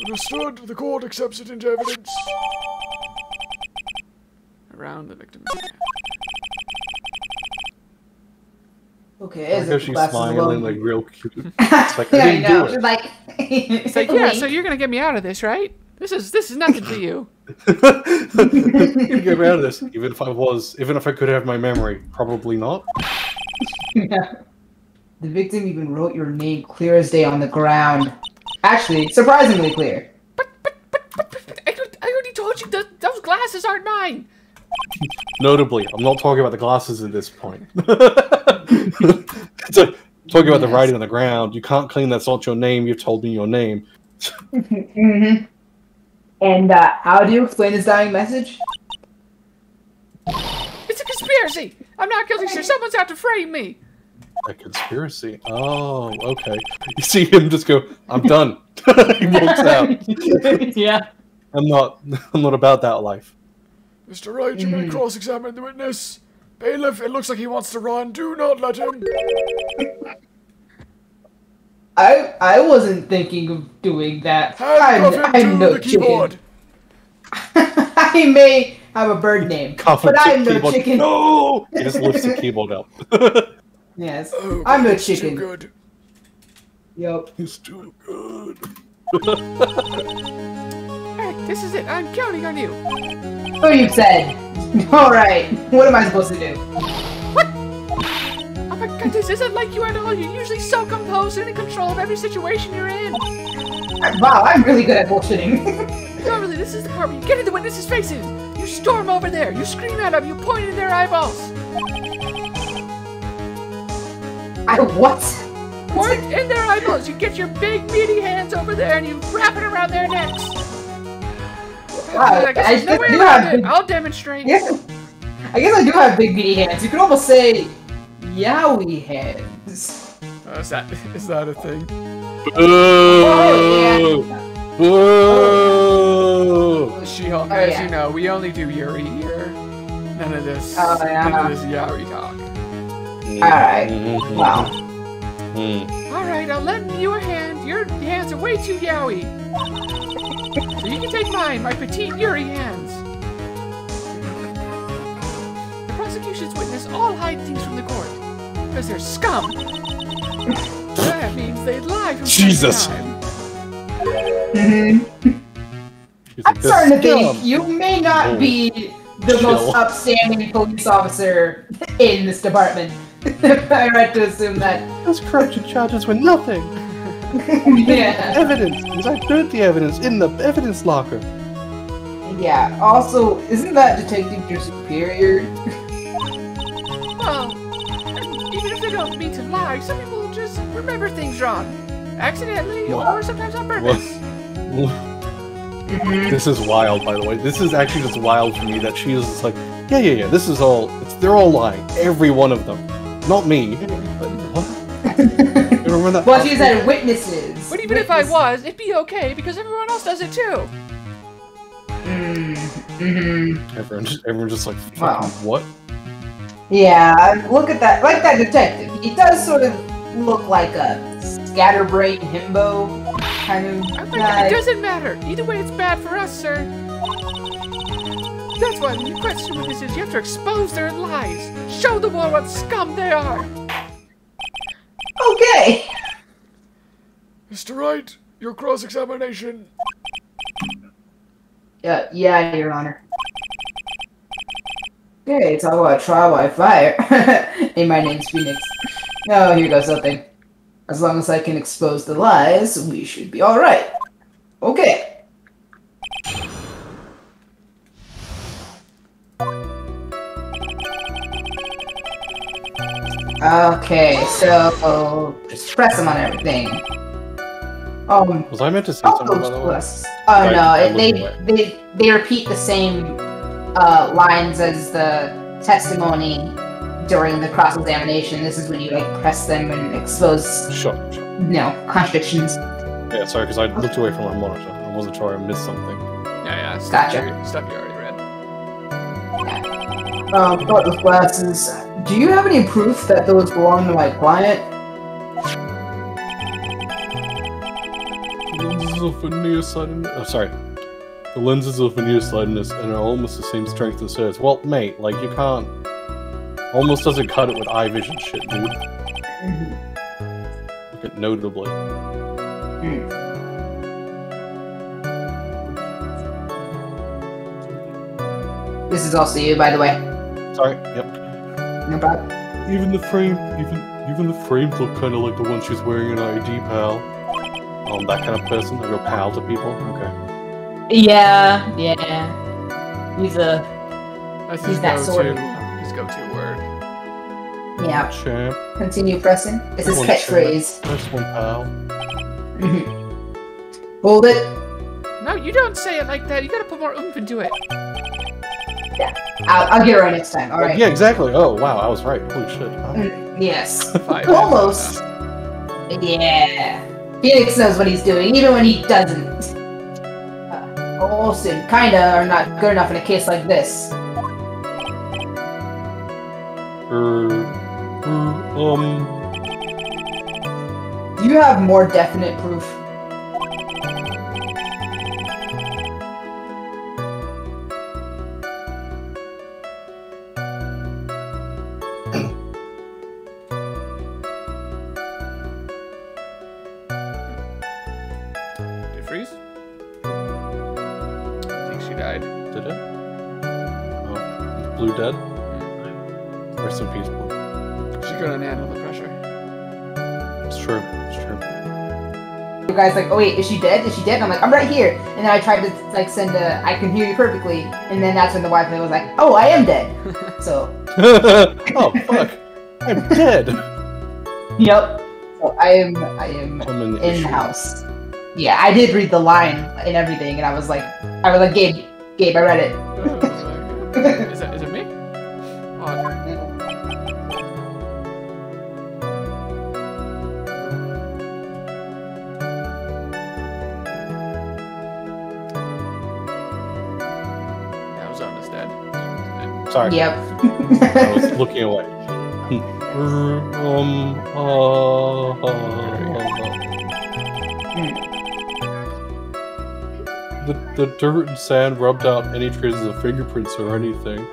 Understood. The court accepts it into evidence. Around the victim's head. Okay, I is guess it she's glasses smiling alone? like real cute. It's like, I Yeah, I didn't know. do She's it. like, It's like, yeah, so you're gonna get me out of this, right? This is nothing to you. You can get me out of this. Even if I could have my memory, probably not. Yeah. The victim even wrote your name clear as day on the ground. Actually, surprisingly clear. But I already told you that those glasses aren't mine. Notably, I'm not talking about the glasses at this point. So, talking about the writing on the ground. You can't claim that's not your name. You've told me your name. Mm-hmm. And how do you explain this dying message? It's a conspiracy. I'm not guilty, sir. Someone's out to frame me. A conspiracy. Oh, okay. You see him just go, I'm done. He walks out. Yeah. I'm not about that life. Mr. Wright, you may cross-examine the witness. Bailiff, it looks like he wants to run. Do not let him. I wasn't thinking of doing that. Handcuff him I'm to no the keyboard. chicken. I may have a bird name, Cuff him but to I'm the no keyboard. chicken. No! He just lifts the keyboard up. Yes, Oh, I'm no it's too chicken. good. Yup. He's too good. Hey, this is it. I'm counting on you. Who you said? Alright, what am I supposed to do? Oh my god, this isn't like you at all. You're usually so composed and in control of every situation you're in. Wow, I'm really good at bullshitting. Not really, this is the part where you get in the witnesses' faces. You storm over there. You scream at them. You point in their eyeballs. I what? Point in their eyeballs. You get your big meaty hands over there and you wrap it around their necks. Wow, I guess there's no way do around have it. big, I'll demonstrate. I guess I do have big meaty hands. You could almost say yowie hands. Is that a thing? Whoa! Whoa! She-Hulk, Oh, as yeah. you know, we only do Yuri here. None of this. Oh, yeah. None of this Yuri talk. Alright, wow. All right, I'll lend you a hand. Your hands are way too yowie. So you can take mine, my petite Yuri hands. The prosecution's witness all hide things from the court. Because they're scum. That means they'd lie from Jesus. time to Mhm. She's I'm like, starting to "This think scum." you may not be the Chill. most upstanding police officer in this department. I right to assume that. Those corruption charges were nothing. Yeah. Evidence, because I put the evidence in the evidence locker. Yeah. Also, isn't that detective your superior? Well, even if they don't mean to lie, some people just remember things wrong. Accidentally, or sometimes on purpose. This is wild, by the way. This is actually just wild for me that she is just like, yeah. This is all. They're all lying. Every one of them. Not me. But what? You remember that? Well, she said witnesses. But even if I was, it'd be okay because everyone else does it too. Everyone just like, Wow. what? Yeah, look at that. Like that detective. He does sort of look like a scatterbrain himbo kind of guy. It doesn't matter. Either way, it's bad for us, sir. That's why when you question witnesses, you have to expose their lies. Show the world what scum they are. Okay. Mr. Wright, your cross-examination. Yeah, Your Honor. Okay, talk about trial by fire. Hey, my name's Phoenix. Oh, here goes something. As long as I can expose the lies, we should be alright. Okay. Okay, so just press them on everything. Was I meant to say all something, by those the way? plus. Oh I no, looked they repeat the same lines as the testimony during the cross-examination. This is when you like press them and expose, Sure. contradictions. Yeah, sorry, because I looked away from my monitor. I wasn't sure I missed something. Yeah. Gotcha. Stuff you already read. About those glasses. Do you have any proof that those belong to my client? The lenses of nearsightedness. Oh, sorry. The lenses of nearsightedness and are almost the same strength as hers. Well, mate, like you can't. Almost doesn't cut it with eye vision shit, dude. Look at notably. This is also you, by the way. Sorry. Yep. No problem. Even the frames look kind of like the one she's wearing in ID, pal. That kind of person. I go pal to people. Okay. Yeah. He's That's He's that sort of- his go-to word. yeah. Champ. Continue pressing. It's his One catchphrase. Nice one, pal. Hold it. No, you don't say it like that. You gotta put more oomph into it. I'll get it right next time. All right. Yeah, exactly. Oh, wow, I was right. Holy shit. Huh? Yes. 5 Almost. Yeah. Phoenix knows what he's doing, even when he doesn't. Almost and kinda are not good enough in a case like this. Do you have more definite proof? Did it freeze? I think she died. Did it? Oh, Blue dead? Rest in peace, Blue. She couldn't handle the pressure. It's true. It's true. You guys like, oh wait, is she dead? Is she dead? And I'm like, I'm right here. And then I tried to like send a, I can hear you perfectly. And then that's when the Wi-Fi was like, oh, I am dead. So. Oh, fuck. I'm dead. Yep. So I am Common in issue. the house. Yeah, I did read the line and everything, and I was like, Gabe, I read it. Oh, is it me? Oh, yeah, Ozone is dead. Sorry. Yep. I was looking away. the dirt and sand rubbed out any traces of fingerprints or anything.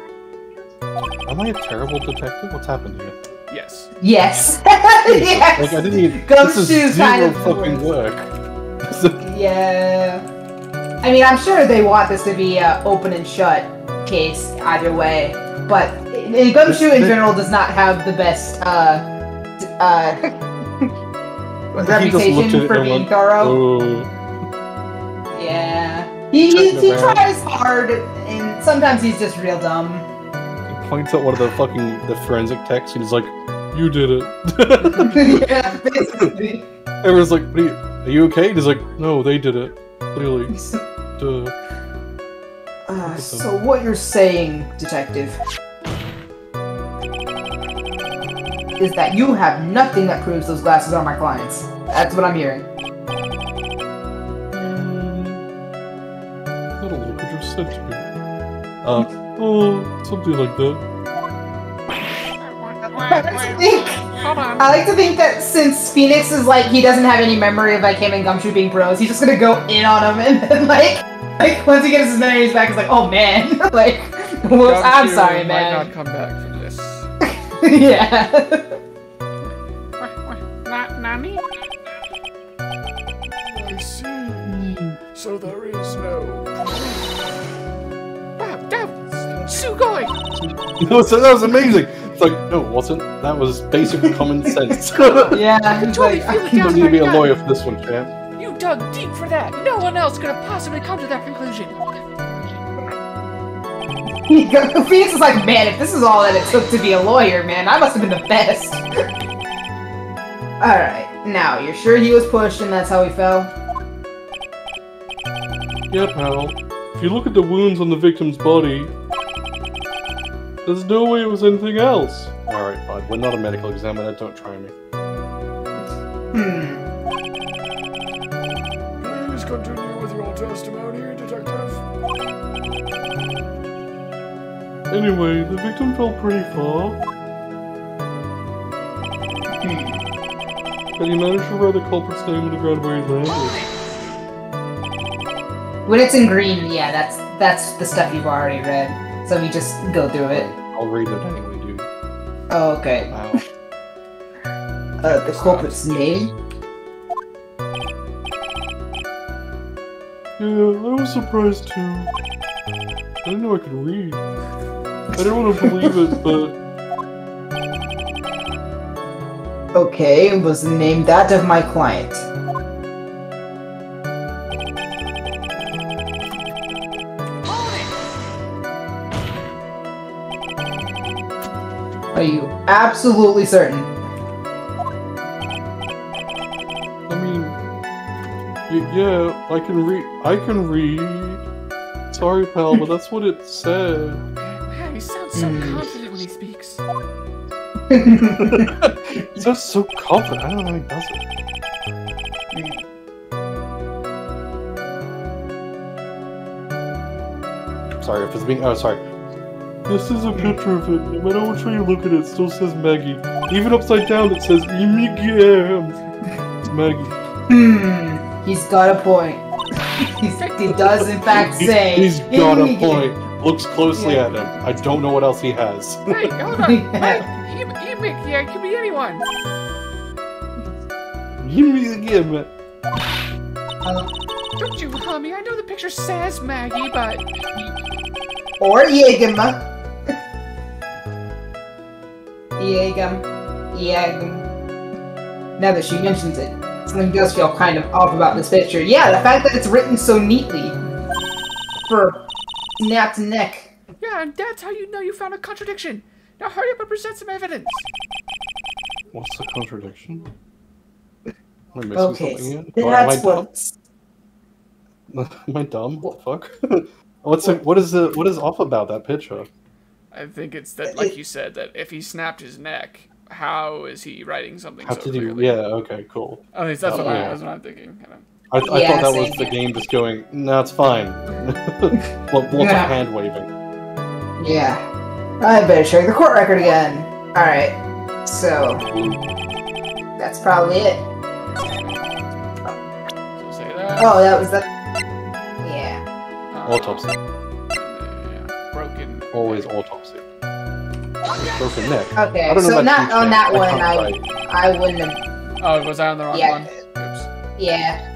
Am I a terrible detective? What's happened here? Yes. Yes. Yes. Like, I didn't even. Gumshoe's This is kind zero of fucking work. Yeah. I mean, I'm sure they want this to be an open and shut case either way, but Gumshoe in general does not have the best reputation for being thorough. Oh. Yeah. He tries hard, and sometimes he's just real dumb. He points out one of the forensic texts, and he's like, "You did it." Yeah, basically. Everyone's like, "Are you okay?" And he's like, "No, they did it. Clearly." Duh. So what you're saying, detective, is that you have nothing that proves those glasses are my clients. That's what I'm hearing. I don't know what you said to me. Something like that. I like to think that since Phoenix is like, he doesn't have any memory of like him and Gumshoe being bros, he's just gonna go in on him and then like once he gets his memories back, he's like, oh man, like, whoops, I'm sorry, man. Might not come back from this. Yeah. Nani? I see. So there is no. Wow, that was Sugoi! That was amazing! It's like, no, it wasn't. That was basic common sense. Yeah, he's Totally like, feel it You down don't need to be a my gut. lawyer for this one, champ. You dug deep for that. No one else could have possibly come to that conclusion. Phoenix is like, man, if this is all that it took to be a lawyer, man, I must have been the best. Alright, now, you're sure he was pushed and that's how he fell? Yeah, pal. If you look at the wounds on the victim's body, there's no way it was anything else. Alright, bud. We're not a medical examiner. Don't try me. Please continue with your testimony, detective. Anyway, the victim fell pretty far. But he managed to write the culprit's name on the ground where he landed. When it's in green, yeah, that's the stuff you've already read. So we just go through it. I'll read it anyway, dude. Oh, okay. Wow. The culprit's name? Yeah, I was surprised too. I didn't know I could read. I didn't want to believe it, but... Okay, was the name that of my client? Are you absolutely certain? I mean... yeah, I can read. Sorry, pal, but that's what it said. Man, he sounds so confident when he speaks. He's just so confident. I don't know how he does it. Sorry if it's being. Oh, sorry. This is a picture of it. No matter which way you look at it, it still says Maggie. Even upside down, it says Imigam. It's Maggie. He's got a point. He does, in fact, say. He's got a point. Looks closely at him. I don't know what else he has. Hey, hold on. Hey, yeah, it could be anyone. Imigam. Don't you, homie? I know the picture says Maggie, but... Or Yegama. Yegam. Now that she mentions it, something does feel kind of off about this picture. Yeah, the fact that it's written so neatly. For snap to neck. Yeah, and that's how you know you found a contradiction. Now hurry up and present some evidence. What's the contradiction? Am I missing Okay, something yet? that's what's... Am I dumb? What the fuck? What is off about that picture? I think it's that, like you said, that if he snapped his neck, how is he writing something so clearly? Yeah, okay, cool. At least that's, that's what I'm thinking. I thought that was the game just going, no, it's fine. Lots of hand waving. Yeah. I better check the court record again. Alright. So... that's probably it. So say that. Oh, that was the... yeah. Autopsy. Yeah, broken. Always autopsy. Broken neck. Okay, I don't know so about not on that I one. can't write. I wouldn't have. Oh, was I on the wrong Yeah. one? Oops. Yeah.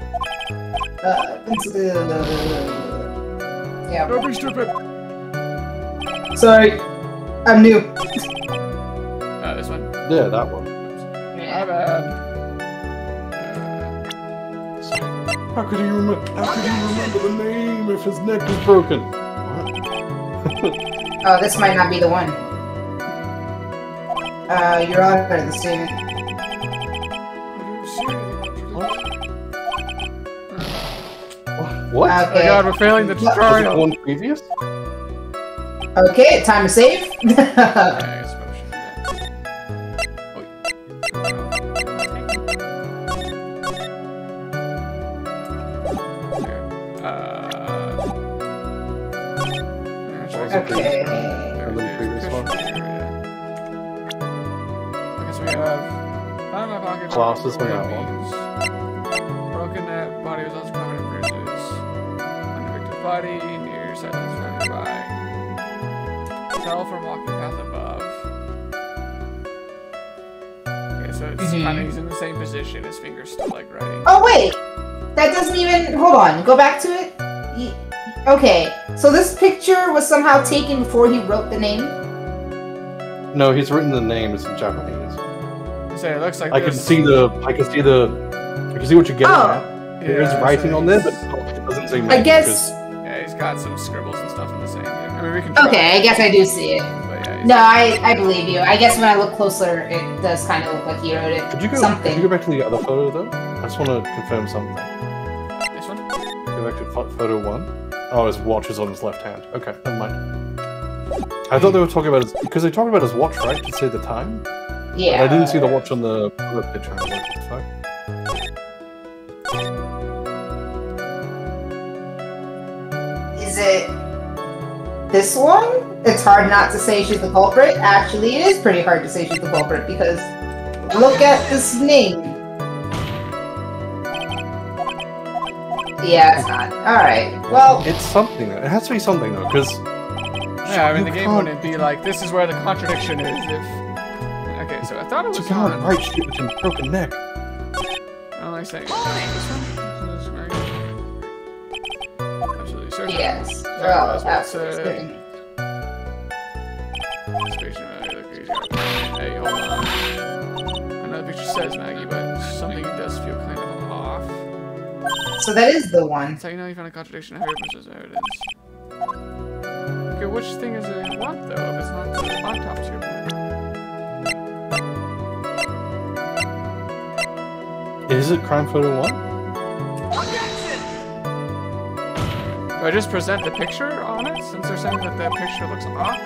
Yeah. Don't be stupid. Sorry, I'm new. This one. Yeah, that one. My Yeah. bad. How could he remember the name if his neck is broken? Oh, this might not be the one. You're on the statement. I didn't see anything. What? Oh Okay. god, we're failing the Was it the tutorial. one previous? Okay, time to save. Okay, I guess probably shouldn't do that. Okay. Or the previous one? Okay, so we have found my pocket. Glasses on that means broken net, body was also covered in bruises. Unconvicted body, near silence surrounded by. Fell from walking path above. Okay, so it's kind of he's in the same position, his fingers still like writing. Oh wait, that doesn't even. Hold on, go back to it. Okay, so this picture was somehow taken before he wrote the name. No, he's written the names in Japanese. So it looks like I can this. see what you're getting Oh. at. There is Yeah, writing so on there, he's- but it doesn't say I name guess. Yeah, he's got some scribbles and stuff in the same thing. I mean, we can try. Okay, I guess I do see it. But yeah, he's- No, I believe you. I guess when I look closer, it does kind of look like he wrote it. Could you go back to the other photo though? I just want to confirm something. This one? Go back to photo 1. Oh, his watch is on his left hand. Okay, never mind. I thought they were talking about because they talked about his watch, right? To say the time. Yeah. But I didn't see the watch on the other picture. I was like, what the fuck? Is it this one? It's hard not to say she's the culprit. Actually, it is pretty hard to say she's the culprit because look at this name. Yeah, it's not. Alright, well, It's something. It has to be something though, because Yeah, I mean, the you game can't- wouldn't be like, this is where the contradiction is if... Okay, so I thought it you was can't on... write shit with a broken neck. I don't like saying this one. Absolutely certain. yes. Sorry, Well, that's that's what's, good. Hey, hold on. I know the picture says Maggie, but something does feel kind of off. So that is the one. That's how you know you found a contradiction. How versus there it is. Okay, which thing is it want though? If it's not the autopsy report. Is it crime photo 1? Do I just present the picture on it since they're saying that the picture looks off?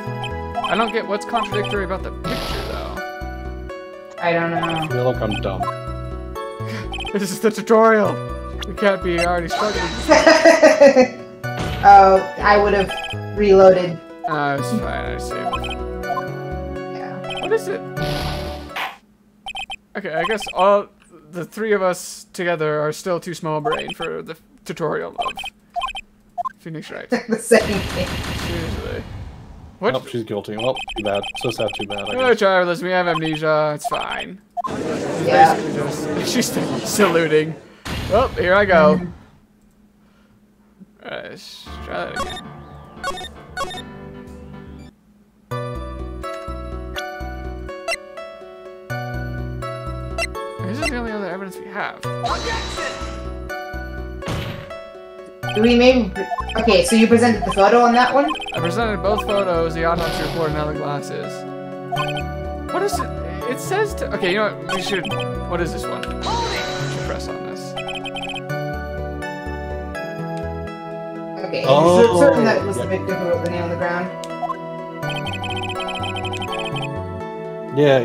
I don't get what's contradictory about the picture though. I don't I know. feel like I'm dumb. This is the tutorial. We can't be already struggling. Oh, I would have reloaded. It's fine. I saved. Yeah. What is it? Okay, I guess all the three of us together are still too small brain for the tutorial of Phoenix Wright. The same thing. Seriously. What? Oh, she's guilty. Well, too bad. So sad, too bad. I Oh, guess. Charles, we have amnesia. It's fine. Yeah. She's saluting. Well, here I go. Alright, let's try that again. This is the only other evidence we have. Do we maybe... Okay, so you presented the photo on that one? I presented both photos, the autopsy report, and now the glasses. What is it? It says to... Okay, you know what? We should... What is this one? We should press on this. Okay, Oh, is it certain that it was the yeah. victim who wrote the name on the ground? Yeah,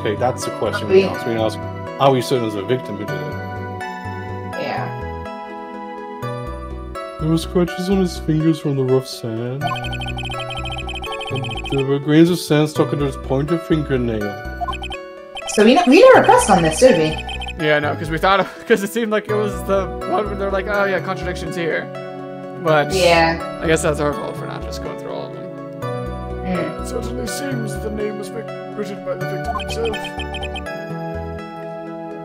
okay. That's the question we asked. We asked, are we certain as a victim who did it? Yeah. There were scratches on his fingers from the rough sand. And there were grains of sand stuck into his pointer fingernail. So we never pressed on this, did we? Yeah, no, because we thought... Because it seemed like it was the one where they're like, oh yeah, contradictions here. But Yeah. I guess that's our fault for not just going through all of them. It certainly seems the name was written by the victim himself.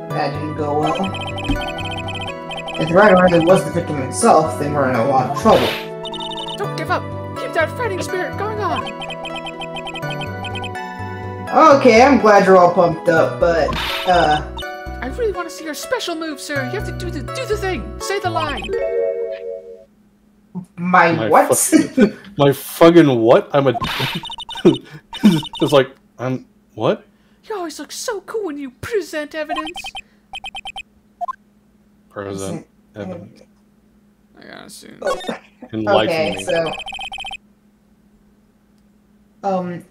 That didn't go well. If the writer really was the victim himself, then we're in a lot of trouble. Don't give up. Keep that fighting spirit going on. Okay, I'm glad you're all pumped up, but, I really want to see your special move, sir. You have to do the thing. Say the line. my what? My fucking what? I'm a. It's like I'm what? You always look so cool when you present evidence. Present evidence. I gotta assume. Enlighten Okay, me. so...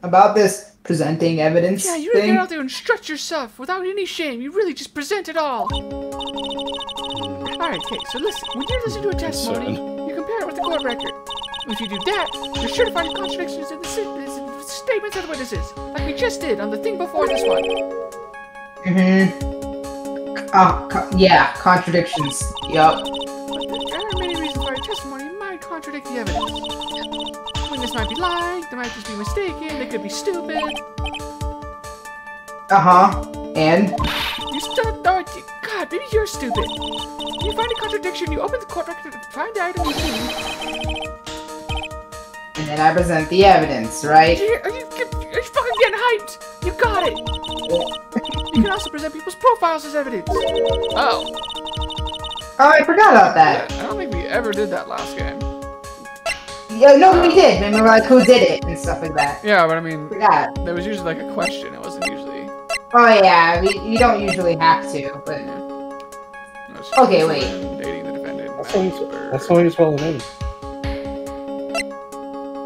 about this presenting evidence Yeah, you really thing... get out there and stretch yourself without any shame. You really just present it all. Alright, okay, so listen. When you listen to a testimony, you compare it with the court record. If you do that, you're sure to find contradictions in the statements of the witnesses, like we just did on the thing before this one. yeah, contradictions. Yup. But there are many reasons why a testimony might contradict the evidence. The witness might be lying, they might just be mistaken, they could be stupid. And? You still don't. God, maybe you're stupid. When you find a contradiction, you open the court record and find the item you need. And then I present the evidence, right? Are you fucking getting hyped? You got it. You can also present people's profiles as evidence. Oh. Oh, I forgot about that. I don't think we ever did that last game. Yeah, no, we did. Remember, like, who did it and stuff like that. Yeah, but I mean, Forgot. there was usually like a question. It wasn't usually. Oh, yeah, we don't usually have to, but... Okay, wait. Dating the defendant. That's how you spell the name.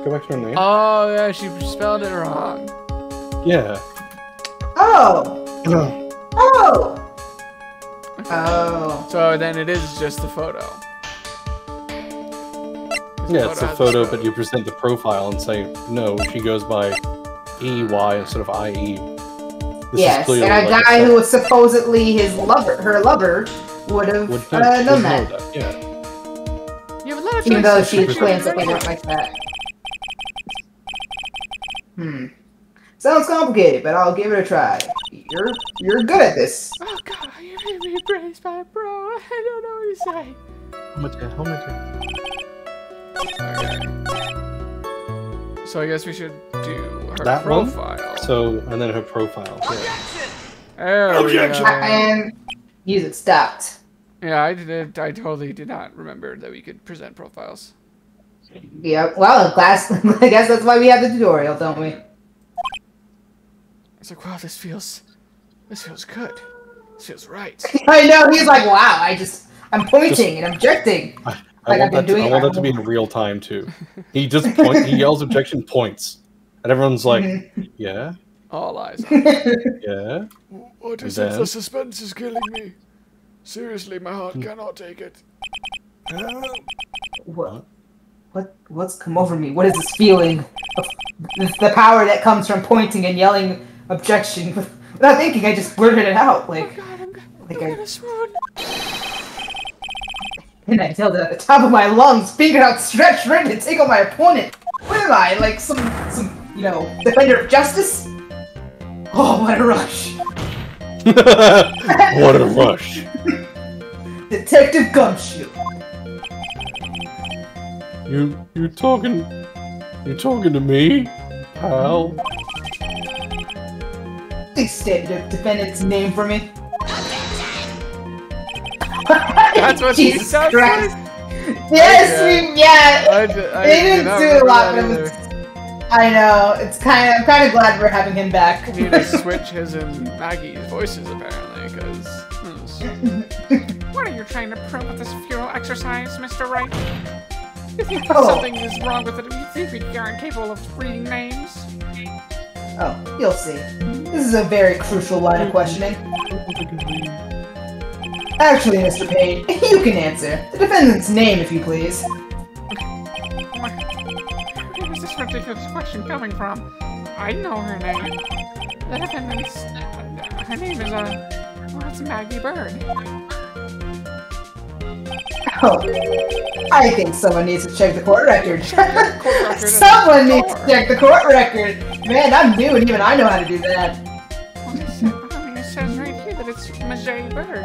Go back to her name. Oh yeah, she spelled it wrong. Yeah. Oh! Oh! Oh. So then it is just the photo. Yeah, it's a has photo, the but you present the profile and say, no, she goes by EY instead of IE. This Yes, is clearly and a like guy who was supposedly her lover, would have known that. Yeah. You have a lot of Even though choices. she claims that they don't like that. Sounds complicated, but I'll give it a try. You're good at this. Oh god, you made me praised by a bro. I don't know what to say. How much? Okay. So I guess we should do her That one? profile. So, and then her profile. Yeah. There we go. And music stopped. Yeah, I totally did not remember that we could present profiles. Yeah, well, class. I guess that's why we have the tutorial, don't we? It's like, wow, this feels good. This feels right. I know. He's like, wow. I'm pointing and objecting. I Like want I've been that to be in real time too. He just he yells objection, points, and everyone's like, yeah, All eyes on it. yeah. What is And it? then? The suspense is killing me. Seriously, my heart cannot take it. What's come over me? What is this feeling of the power that comes from pointing and yelling objection without thinking? I just blurted it out Oh god, I'm I gonna swoon. and I yelled at the top of my lungs, finger outstretched, ready to take on my opponent. What am I, like some defender of justice? Oh, what a rush! What a rush! Detective Gumshoe. You're talking to me, pal? Please state the defendant's name for me. That's what she Jesus sounds Christ. like? Yes, I they didn't not do a remember lot, that but it either. was, I know, I'm kind of glad we're having him back. We need to switch his and Maggie's voices apparently, because. What are you trying to prove with this futile exercise, Mr. Wright? You think Oh. something is wrong with it? You think we aren't capable of reading names? Oh, you'll see. This is a very crucial line of questioning. Actually, Mr. Payne, you can answer. The defendant's name, if you please. Where is this ridiculous question coming from? I know her name. The defendant's... her name is, it's Maggie Bird. Oh, I think someone needs to check the court record. Court record. Someone needs to check the court record. Man, I'm new and even I know how to do that. Well, it says right here that it's Majay Bird.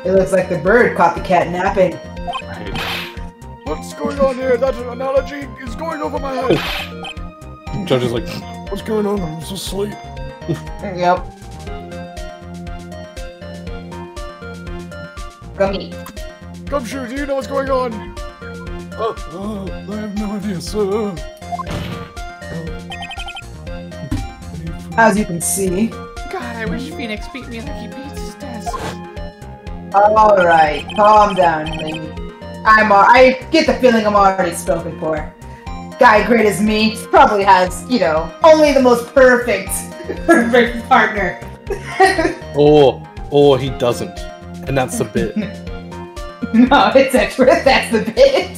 It looks like the bird caught the cat napping. What's going on here? That analogy is going over my head. Judge is like, What's going on? I'm just asleep. Yep. Gummy. Gumshoe, do you know what's going on? I have no idea, sir. As you can see. God, I wish Phoenix beat me like he beats his desk. Alright, calm down, lady. I get the feeling I'm already spoken for. Guy great as me probably has, you know, only the most perfect partner. Or he doesn't. And that's the bit. No, it's extra. That's the bit.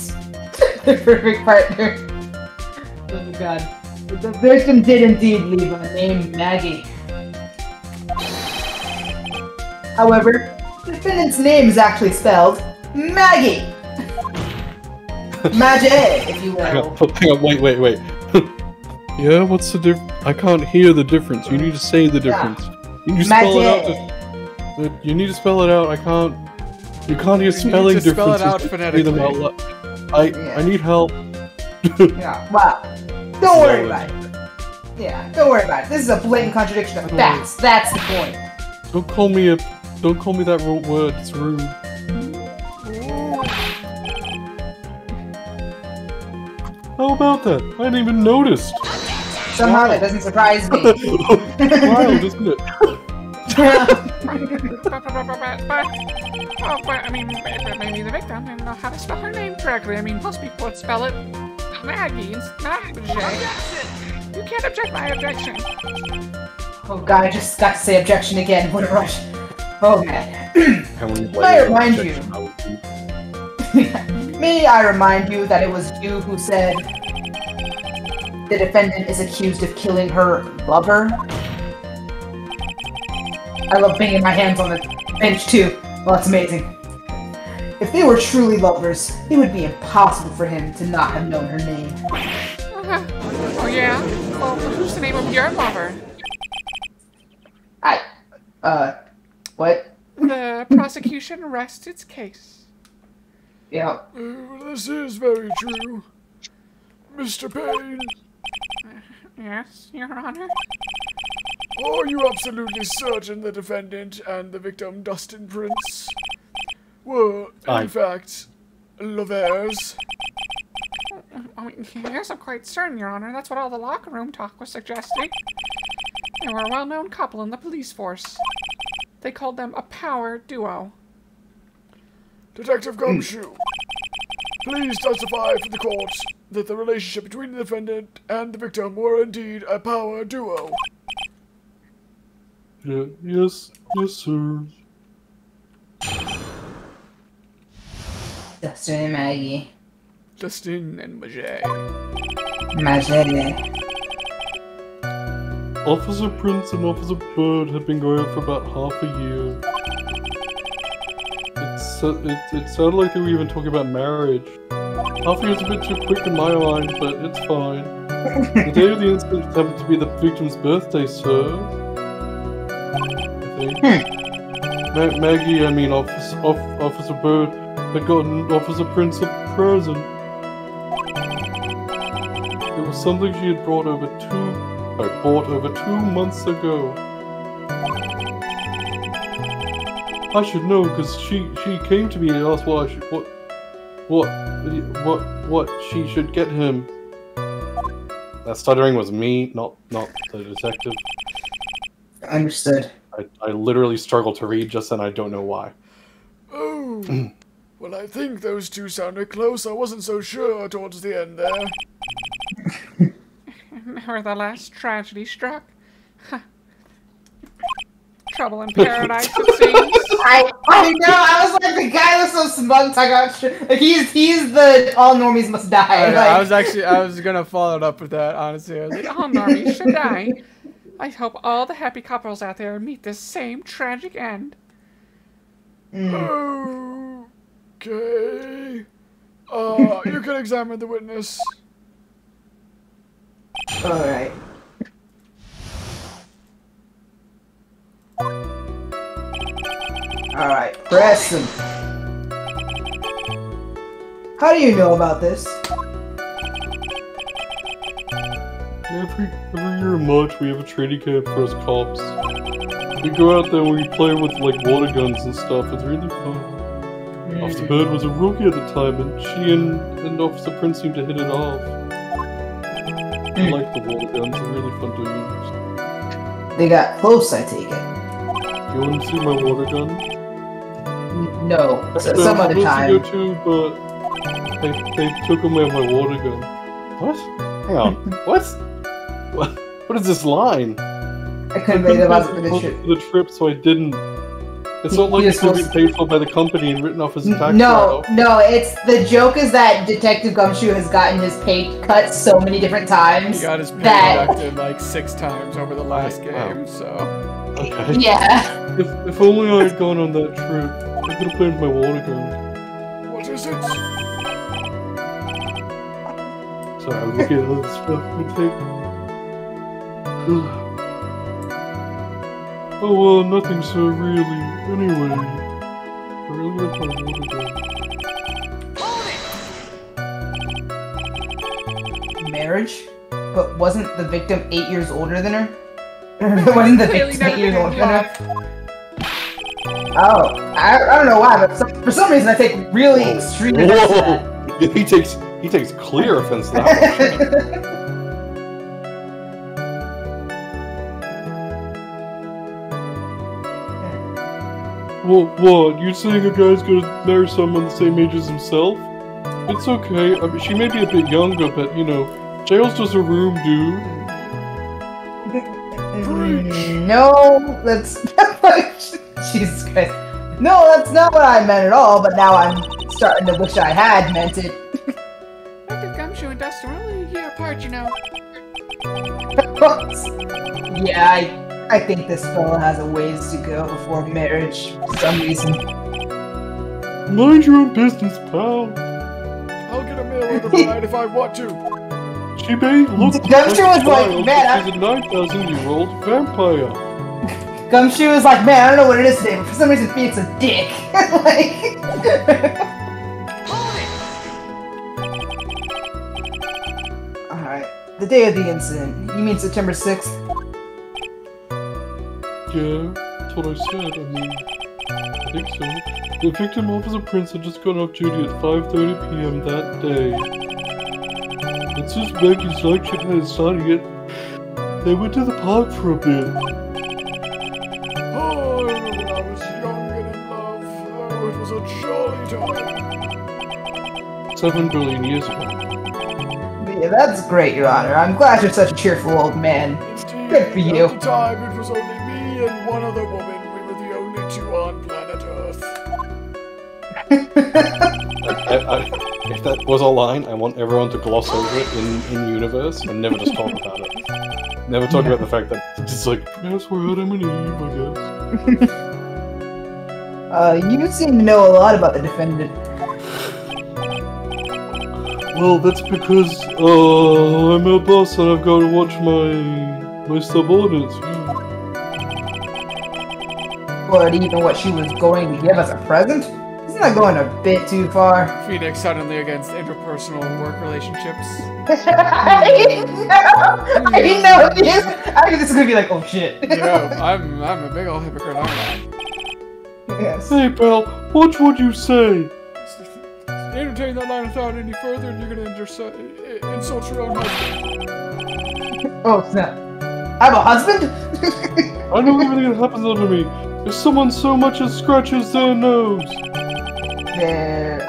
The perfect partner. Oh god. The victim did indeed leave a name Maggie. However, the defendant's name is actually spelled Maggie. Maggie, if you will. Hang on, wait. Yeah, what's the difference? I can't hear the difference. You need to say the difference. You need to spell it out. You need to spell it out. I can't. You can't hear spelling differences. Spell it out phonetically. I need help. Yeah, well, don't worry about it. Yeah, don't worry about it. This is a blatant contradiction of facts. That's the point. Don't call me that word. It's rude. How about that? I didn't even notice. Somehow that doesn't surprise me. Wild, isn't it? But I mean, maybe the victim didn't know how to spell her name correctly. I mean, most people would spell it Maggie, it's not Jay. You can't object my objection. Oh god, I just got to say objection again. What a rush. Oh man. May I remind you? May I remind you that it was you who said the defendant is accused of killing her lover? I love banging my hands on the bench too. Well, it's amazing. If they were truly lovers, it would be impossible for him to not have known her name. Oh yeah? Well, who's the name of your lover? What? The prosecution rests its case. Yeah. This is very true. Mr. Payne. Yes, Your Honor? Are you absolutely certain the defendant and the victim, Dustin Prince, were, in fact, lovers? I mean, yes, I'm quite certain, Your Honor. That's what all the locker room talk was suggesting. They were a well-known couple in the police force. They called them a power duo. Detective Gumshoe, please testify for the court that the relationship between the defendant and the victim were indeed a power duo. Yeah, yes, sir. Dustin and Maggie. Dustin and Majay. Maggie. Officer Prince and Officer Bird have been going for about half a year. It sounded like they were even talking about marriage. Half a year's a bit too quick in my mind, but it's fine. The day of the incident happened to be the victim's birthday, sir. Maggie, I mean Officer Bird, had gotten Officer Prince a present. It was something she had bought over 2 months ago. I should know because she came to me and asked what she should get him. That stuttering was me, not the detective. Understood. I literally struggled to read just then. I don't know why. Oh, well, I think those two sounded close. I wasn't so sure towards the end there. Nevertheless, tragedy struck. Trouble in paradise, it seems. I know. I was like, the guy was so smug. Talking about like he's the all normies must die. Oh, like, I was gonna follow it up with that. Honestly, I was like, All normies should die. I hope all the happy couples out there meet this same tragic end. Okay. You can examine the witness. Alright. Alright, press him. How do you know about this? Every year in March, we have a training camp for us cops. We go out there and we play with, like, water guns and stuff. It's really fun. Officer Bird was a rookie at the time, and she and Officer Prince seemed to hit it off. I like the water guns, they're really fun to use. They got close, I take it. Do you want to see my water gun? No, some other time. To go to, but they took away my water gun. What? Hang on. What is this line? I couldn't believe it wasn't for the trip. The trip, so I didn't. It's not like it's going to be paid for by the company and written off as a tax No, it's the joke is that Detective Gumshoe has gotten his pay cut so many different times. He got his pay deducted like 6 times over the last game, wow. so. Okay. Yeah. If only I had gone on that trip, I could have played with my water gun. What is it? Sorry, I'm looking at all the stuff I take. Oh, nothing, sir, really. Anyway, I really like my water gun. Marriage? But wasn't the victim 8 years older than her? Wasn't the victim 8 years older than her? Oh, I don't know why, but for some reason I take really extreme offense to that. He takes clear offense to that one. Well, what? You saying a guy's gonna marry someone the same age as himself? It's okay. I mean, she may be a bit younger, but, you know, jail's just a room, dude. No, that's... Jesus Christ. No, that's not what I meant at all, but now I'm starting to wish I had meant it. Detective Gumshoe and Dustin are only a year apart, you know. Yeah, I think this fella has a ways to go before marriage, for some reason. Mind your own business, pal. I'll get a mail order tonight if I want to. She may look Gumshoe was like, man, she's a 9,000-year-old vampire. Gumshoe was like, man, I don't know what it is today, but for some reason Phoenix a dick. Like... Alright, the day of the incident. You mean September 6th? Yeah, that's what I said. I mean, I think so. The victim, Officer Prince, had just got off duty at 5:30 p.m. that day. And since Maggie's night shift hadn't started yet, they went to the park for a bit. Oh, when I was young and in love. Oh, it was a jolly time. 7 billion years ago. Yeah, that's great, Your Honor. I'm glad you're such a cheerful old man. Indeed, Good for you. At the time, it was only me and one other woman. We were the only 2 on planet Earth. If that was a line, I want everyone to gloss over it in universe and never just talk about it. Never talk about the fact that it's like, yes, we're Adam and Eve, I guess. You seem to know a lot about the defendant. Well, that's because, I'm a boss and I've got to watch my subordinates, yeah. But even what she was going to give as a present? Isn't that going a bit too far? Phoenix suddenly against interpersonal work relationships. I know this. I think this is gonna be like, oh shit. Yeah, I'm a big old hypocrite, aren't I? Yes. Hey, pal, watch what you say. Entertain that line of thought any further, and you're gonna insult your own husband. Oh snap! I have a husband. I know everything that happens under me. If someone so much as scratches their nose.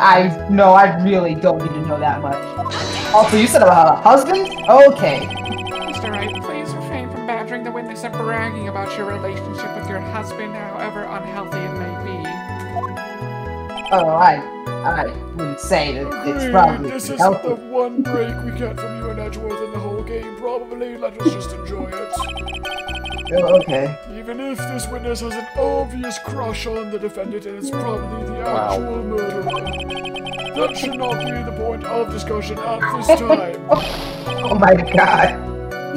I really don't need to know that much. Also, you said about a husband? Okay. Mr. Wright, please refrain from badgering the witness and bragging about your relationship with your husband, however unhealthy it may be. Oh, I wouldn't say that it's probably This isn't healthy. the one break we get from you and Edgeworth in the whole game, probably. Let us just enjoy it. Oh, okay. You even if this witness has an obvious crush on the defendant and is probably the actual murderer, that should not be the point of discussion at this time. Oh my god.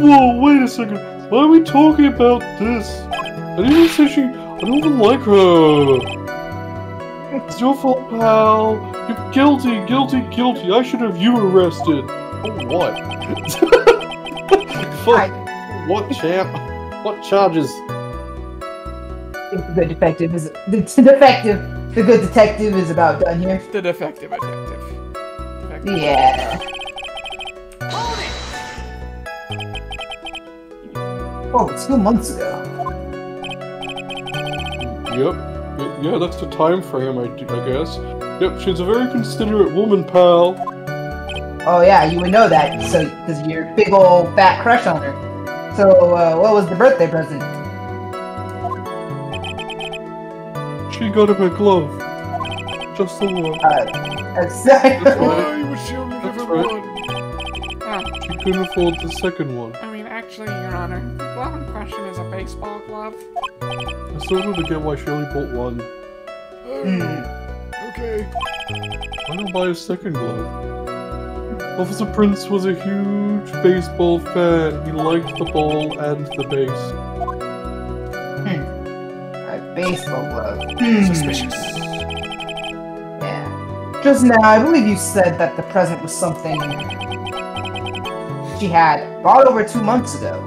Whoa, wait a second. Why are we talking about this? I didn't even say I don't even like her. It's your fault, pal. You're guilty, guilty, guilty. I should have you arrested. Oh, what? Fuck. What, champ? What charges? The good detective is the good detective is about done here. The defective detective. Yeah. Oh, it's 2 months ago. Yep. Yeah, that's the time frame, I guess. Yep, she's a very considerate woman, pal. Oh yeah, you would know that, so because of your big old fat crush on her. So, what was the birthday present? She got him a glove. Just the one. Exactly. Why would she only give him one? She couldn't afford the second one. I mean, actually, Your Honor, the glove in question is a baseball glove. I still don't get why she only bought one. Okay. Why not buy a second glove? Officer Prince was a huge baseball fan. He liked the ball and the base. A baseball glove. Suspicious. Yeah. Just now, I believe you said that the present was something she had bought over 2 months ago.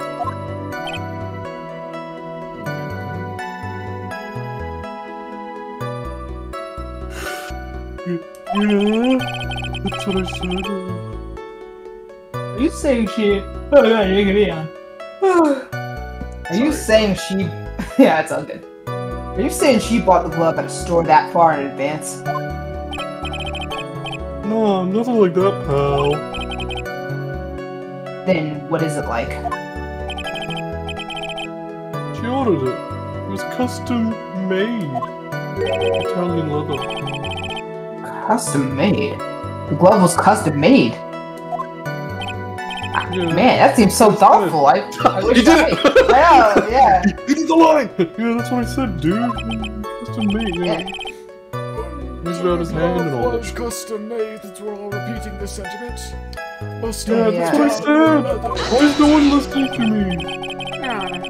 Yeah, that's what I said. Are you saying she... Oh yeah, you're gonna be on. Are you saying she... Yeah, it's all good. Are you saying she bought the glove at a store that far in advance? No, nothing like that, pal. Then what is it like? She ordered it. It was custom made. Italian leather. Custom made? The glove was custom made? Yeah. Man, that seems so thoughtful. I wish You did it! Yeah, yeah. You did the line! Yeah, that's what I said, dude. Custom made, yeah. He's got his hand and all was that. custom made, since we're all repeating this sentiment. Must Yeah, that's what I said! Why is no one listening to me? Your Honor,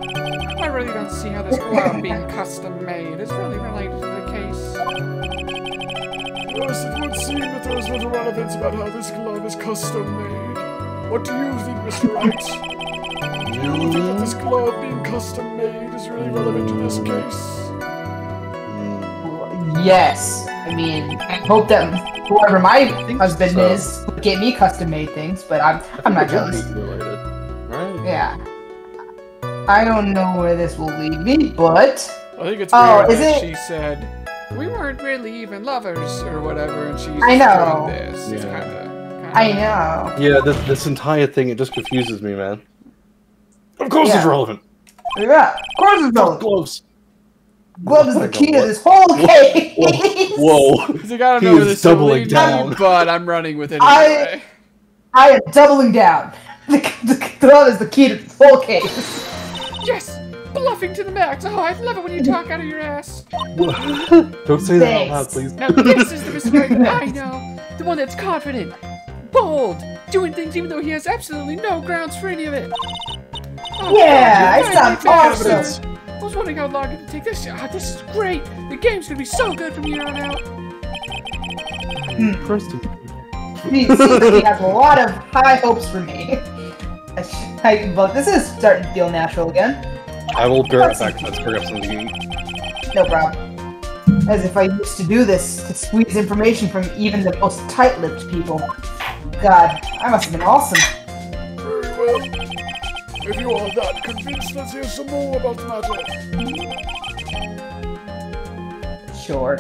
I really don't see how this glove being custom made is really related to the case. Yes, it would seem that there is little relevance about how this glove is custom made. What do you think, Mr. Wright? Do you think that this glove being custom made is really relevant to this case? Yes. I mean, I hope that whoever my husband is would get me custom made things, but I'm not jealous. Related, right? Yeah. I don't know where this will lead me, but... I think it's weird is that it- she said, we weren't really even lovers or whatever, and she's I know. doing this. It's Yeah. kinda I know. Yeah, this entire thing, it just confuses me, man. Of course Yeah. it's relevant. Yeah, of course it's relevant. Gloves. Glove is Oh the my key God, to this whole case. Whoa. He's like, I don't He know where is this will doubling lead down. me, but I'm running with it I- anyway. I am doubling down. The glove is the key to this whole case. Yes! Bluffing to the max! Oh, I love it when you talk out of your ass! Don't say that out loud, Thanks. please. Now this is the Mr. Right I know! The one that's confident, bold, doing things even though he has absolutely no grounds for any of it! Oh, Yeah, God, it sounds awesome. I was wondering how long it would take this. This is great! The game's gonna be so good from here on out! Preston. He has a lot of high hopes for me. But this is starting to feel natural again. I will be right back. Let's bring up some tea. No problem. As if I used to do this to squeeze information from even the most tight-lipped people. God, I must have been awesome. Very well. If you are that convinced, let's hear some more about the matter. Sure.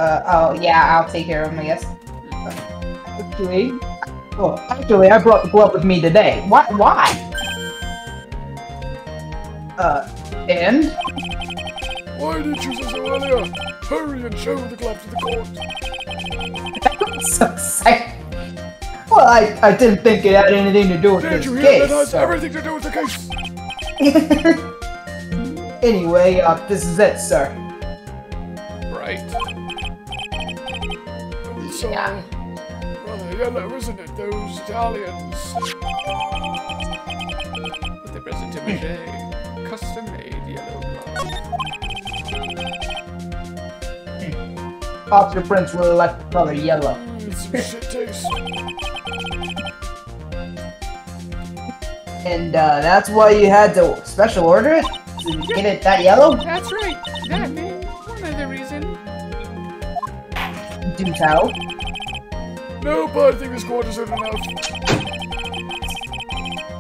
Oh yeah, I'll take care of him, I guess. Actually, I brought the glove with me today. Why? And? Why didn't you say so earlier? Hurry and show the glove to the court. I'm so excited. Well, I didn't think it had anything to do with Did this you hear case. that has so- everything to do with the case? Anyway, this is it, sir. Right. It's rather yellow, isn't it? Those Italians. With the present image, custom-made yellow glove. Officer Prince really liked the color yellow. It's some shit taste. And that's why you had to special order it? To get it that yellow? That's right. That being one of the reasons. Do tell. Nope, I think this court isn't enough.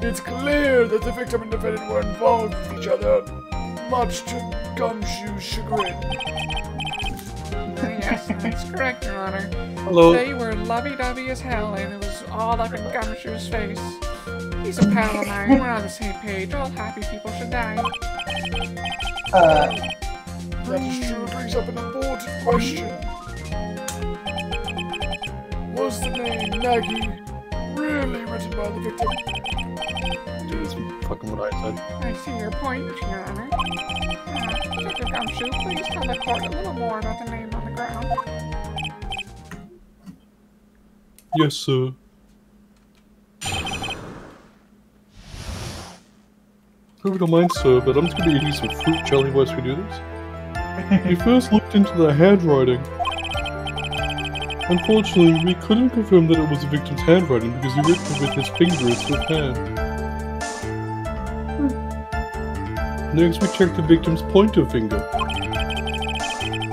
It's clear that the victim and defendant were involved with each other, much to Gumshoe's chagrin. Yes, that's correct, Your Honor. Hello. They were lovey-dovey as hell, and it was all up in Gumshoe's face. He's a pal of mine. We're on the same page. All happy people should die. That is true, brings up an important question. Was the name Nagy really written by the victim? Dude, it's fucking what I said. I see your point, Your Honor. Detective Gumshoe, please tell the court a little more about the name on the ground. Yes, sir. Hope you don't mind, sir, but I'm just gonna eat some fruit jelly whilst we do this. We first looked into the handwriting. Unfortunately, we couldn't confirm that it was the victim's handwriting because he wrote it with his finger instead of hand. Next, we checked the victim's pointer finger.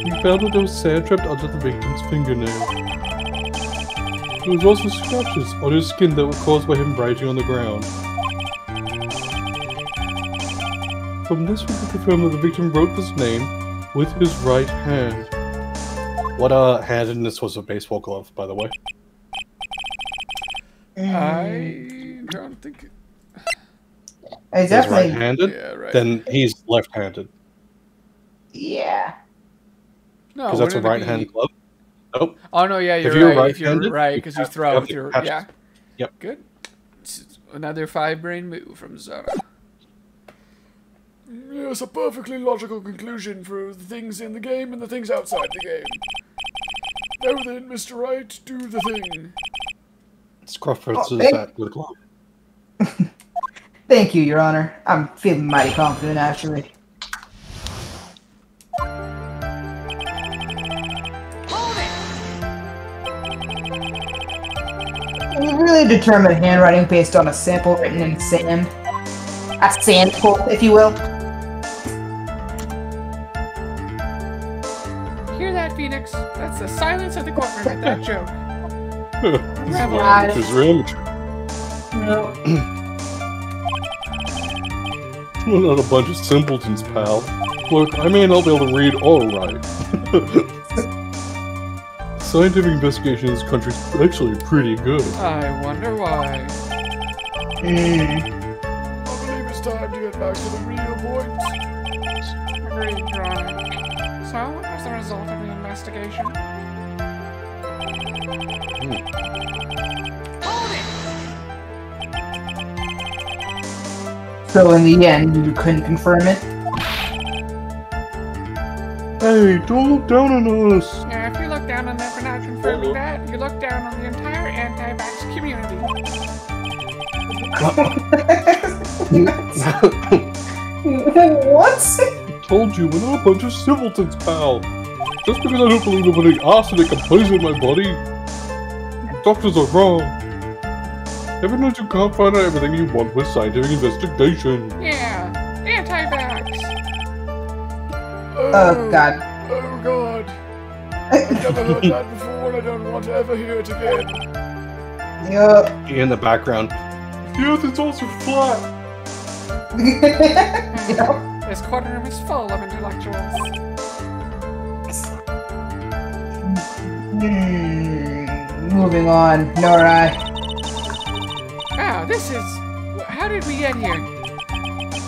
We found that there was sand trapped under the victim's fingernail. There was also scratches on his skin that were caused by him writing on the ground. From this, we can confirm that the victim wrote this name with his right hand. What hand in this was a baseball glove, by the way? I don't think. It's He's definitely. right-handed? Yeah, right. Then he's left-handed. Yeah. No, Because that's a wouldn't it right-hand be- glove. Nope. Oh no, yeah, If you're you're right. If you're right-handed, right, you because you have to throw have with the your catch. yeah. Yep. Good. Another 5-brain move from Zara. Yes, a perfectly logical conclusion for the things in the game and the things outside the game. Now then, Mr. Wright, do the thing. Scruff versus thank- that with a glove. Thank you, Your Honor. I'm feeling mighty confident, actually. We really determined handwriting based on a sample written in sand. A sample, if you will. Hear that, Phoenix? That's the silence of the courtroom at that joke. Got it. Because we're amateur. No. We're not a bunch of simpletons, pal. Look, I may not be able to read or write. Scientific investigation in this country is actually pretty good. I wonder why. I believe it's time to get back to the real point. Agreed, Your Honor. So, what was the result of the investigation? So in the end, you couldn't confirm it? Hey, don't look down on us! Yeah, if you look down on them for not confirming that, you look down on the entire anti-vax community. What? I told you, we're not a bunch of simpletons, pal. Just because I don't believe in putting arsenic and poison in my body, doctors are wrong. Never knows you can't find out everything you want with scientific investigation. Yeah, anti-vax. Oh, God. Oh, God. I've never heard that before, and I don't want to ever hear it again. Yup. In the background, the Earth is also flat. Yup. This courtroom is full of intellectuals. Moving on. Nora. Wow, this is... How did we get here?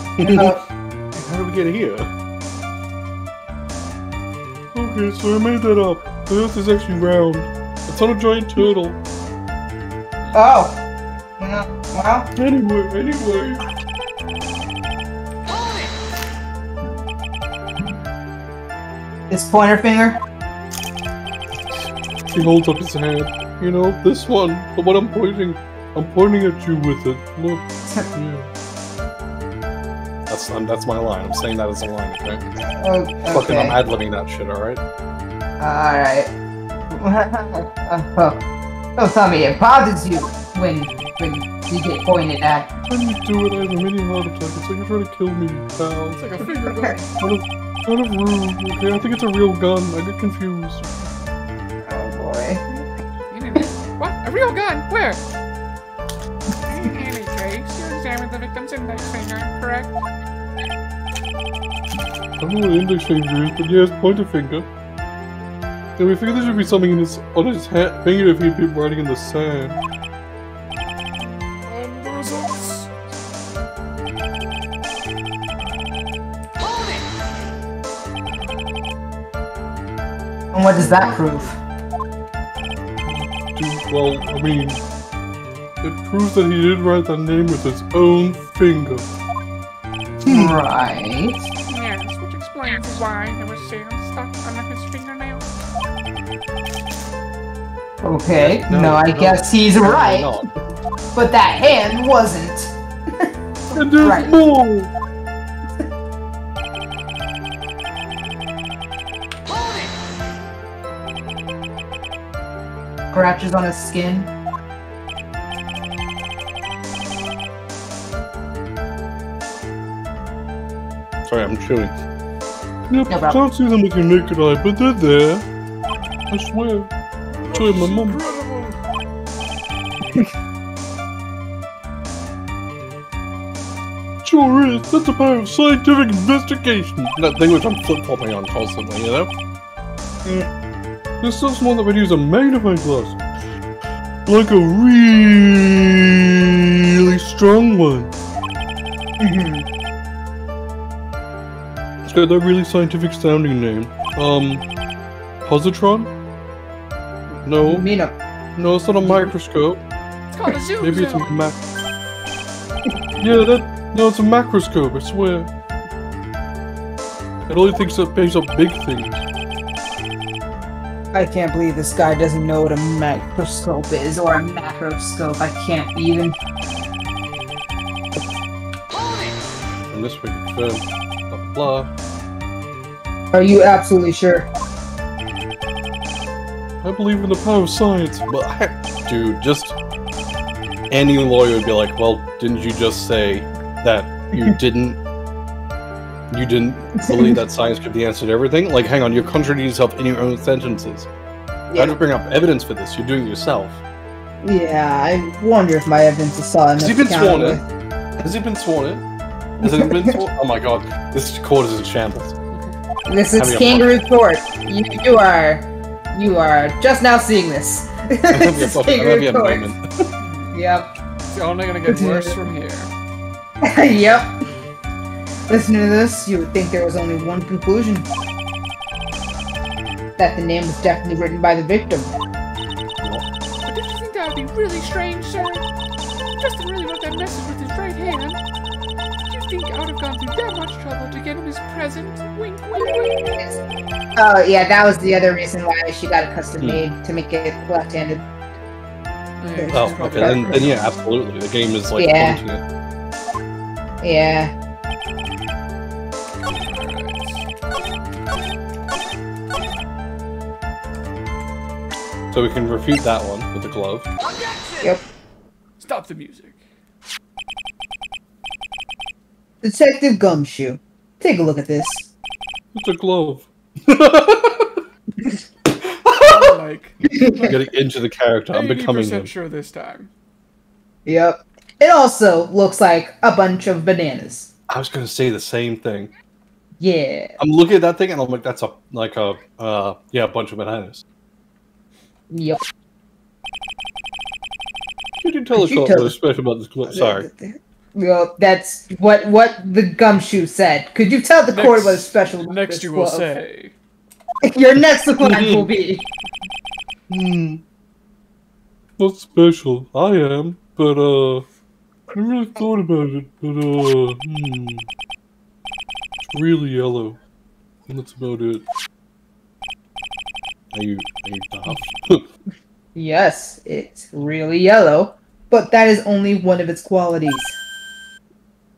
How did we get here? Okay, so I made that up. The Earth is actually round. It's on a giant turtle. Oh. No, well. Anyway. This pointer finger? He holds up his hand. You know, this one, the one I'm pointing at you with it. Look. Yeah. That's my line. I'm saying that as a line, okay? Okay. Fucking, I'm ad-libbing that shit, alright? Alright. Don't tell me it bothers you when you get pointed at. When you do it, I have a mini heart attack. It's like you're trying to kill me, pal. It's like a finger gun. Kind of rude, okay? I think it's a real gun. I get confused. Oh boy. What? A real gun? Where? In any case, you examined the victim's index finger, correct? I don't know what index finger is, but yeah, it's pointer finger. And we figured there should be something on his finger if he'd been writing in the sand. And the results. And what does that prove? Well, I mean, it proves that he did write that name with his own finger. Right. Yes, which explains why there was sand stuck under his fingernail. Okay. No, I guess he's right. But that hand wasn't. And there's Right. more! Scratches on his skin. Sorry, I'm chewing. Yep, No you problem. can't see them with your naked eye, but they're there. I swear. Show my mum. Sure is. That's a part of scientific investigation. That thing which I'm flip-flopping on constantly, you know? There's so small that we'd use a magnifying glass. Like a really strong one. It's got that really scientific sounding name. Positron? No. Mina. No, it's not a microscope. It's called a zoom Maybe it's a zoom. No, it's a macroscope, I swear. It only picks up big things. I can't believe this guy doesn't know what a microscope is or a macroscope. I can't even. And this we confirm. Blah blah. Are you absolutely sure? I believe in the power of science, but dude, just any lawyer would be like, well, didn't you just say that you didn't believe that science could be the answer to everything? Like, hang on, you're contradicting yourself in your own sentences. You have to bring up evidence for this. You're doing it yourself. Yeah, I wonder if my evidence is solid. Has he been sworn in? Has he been sworn in? Has it been sworn? Oh my god, this court is in shambles. This is Kangaroo Court. You are just now seeing this. This is Kangaroo Court. Yep. It's only gonna get worse from here. Yep. Listening to this, you would think there was only one conclusion. That the name was definitely written by the victim. But did you think that would be really strange, sir? Justin really wrote that message with his right hand. Do you think I would have gone through that much trouble to get him his present? Wink, wink, wink. Oh, yeah, that was the other reason why she got it custom made, to make it left-handed. Oh, okay, then yeah, absolutely. The game is like pointing it. Yeah. So we can refute that one with the glove. Yep. Stop the music. Detective Gumshoe, take a look at this. It's a glove. Like, Getting into the character, I'm becoming 80% him. sure this time. Yep. It also looks like a bunch of bananas. I was gonna say the same thing. Yeah. I'm looking at that thing and I'm like, that's a bunch of bananas. Yep. Could you tell us what was special about this glove? Sorry. Well, that's what the Gumshoe said. Could you tell the court what is special about Next this you will glove? say. Your next line will be. not special. I am, but I really thought about it, but it's really yellow. And that's about it. Are you daft? Yes, it's really yellow, but that is only one of its qualities.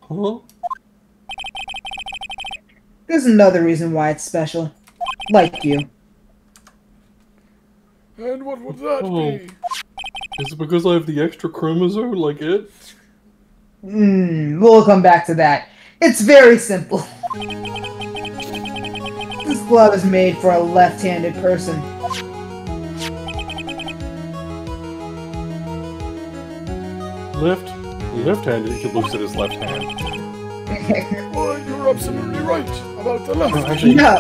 Huh? There's another reason why it's special. Like you. And what would that be? Is it because I have the extra chromosome like it? We'll come back to that. It's very simple. This glove is made for a left-handed person. Left-handed, he looks at his left hand. Well, you're absolutely right about the left. Actually, No.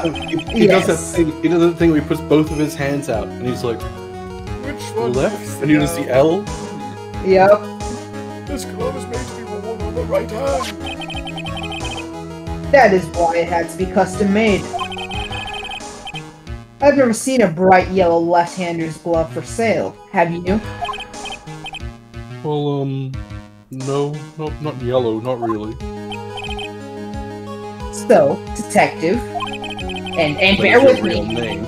he does that thing. He does that thing where he puts both of his hands out, and he's like, Which one? left, and you just see L. Yep. This glove is made to be worn on the right hand. That is why it had to be custom made. I've never seen a bright yellow left-hander's glove for sale. Have you? Well, no, not yellow, not really. So, detective, and But bear it's with your real me. name.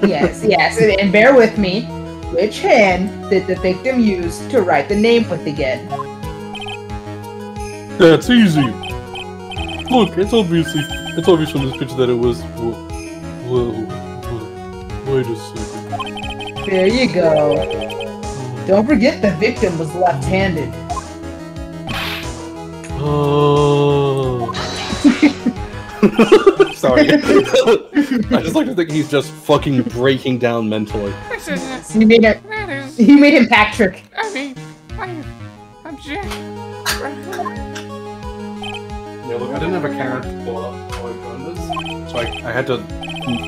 Yes, and bear with me. Which hand did the victim use to write the name with again? That's easy. Look, it's obvious from this picture that it was. Wait a second. There you go. Don't forget the victim was left-handed. Oh. Sorry. I just like to think he's just fucking breaking down mentally. This isn't. He made it. That is. He made him Patrick. I mean, I'm Jack. Yeah, look, I didn't have a character pull up while I've done this, so I had to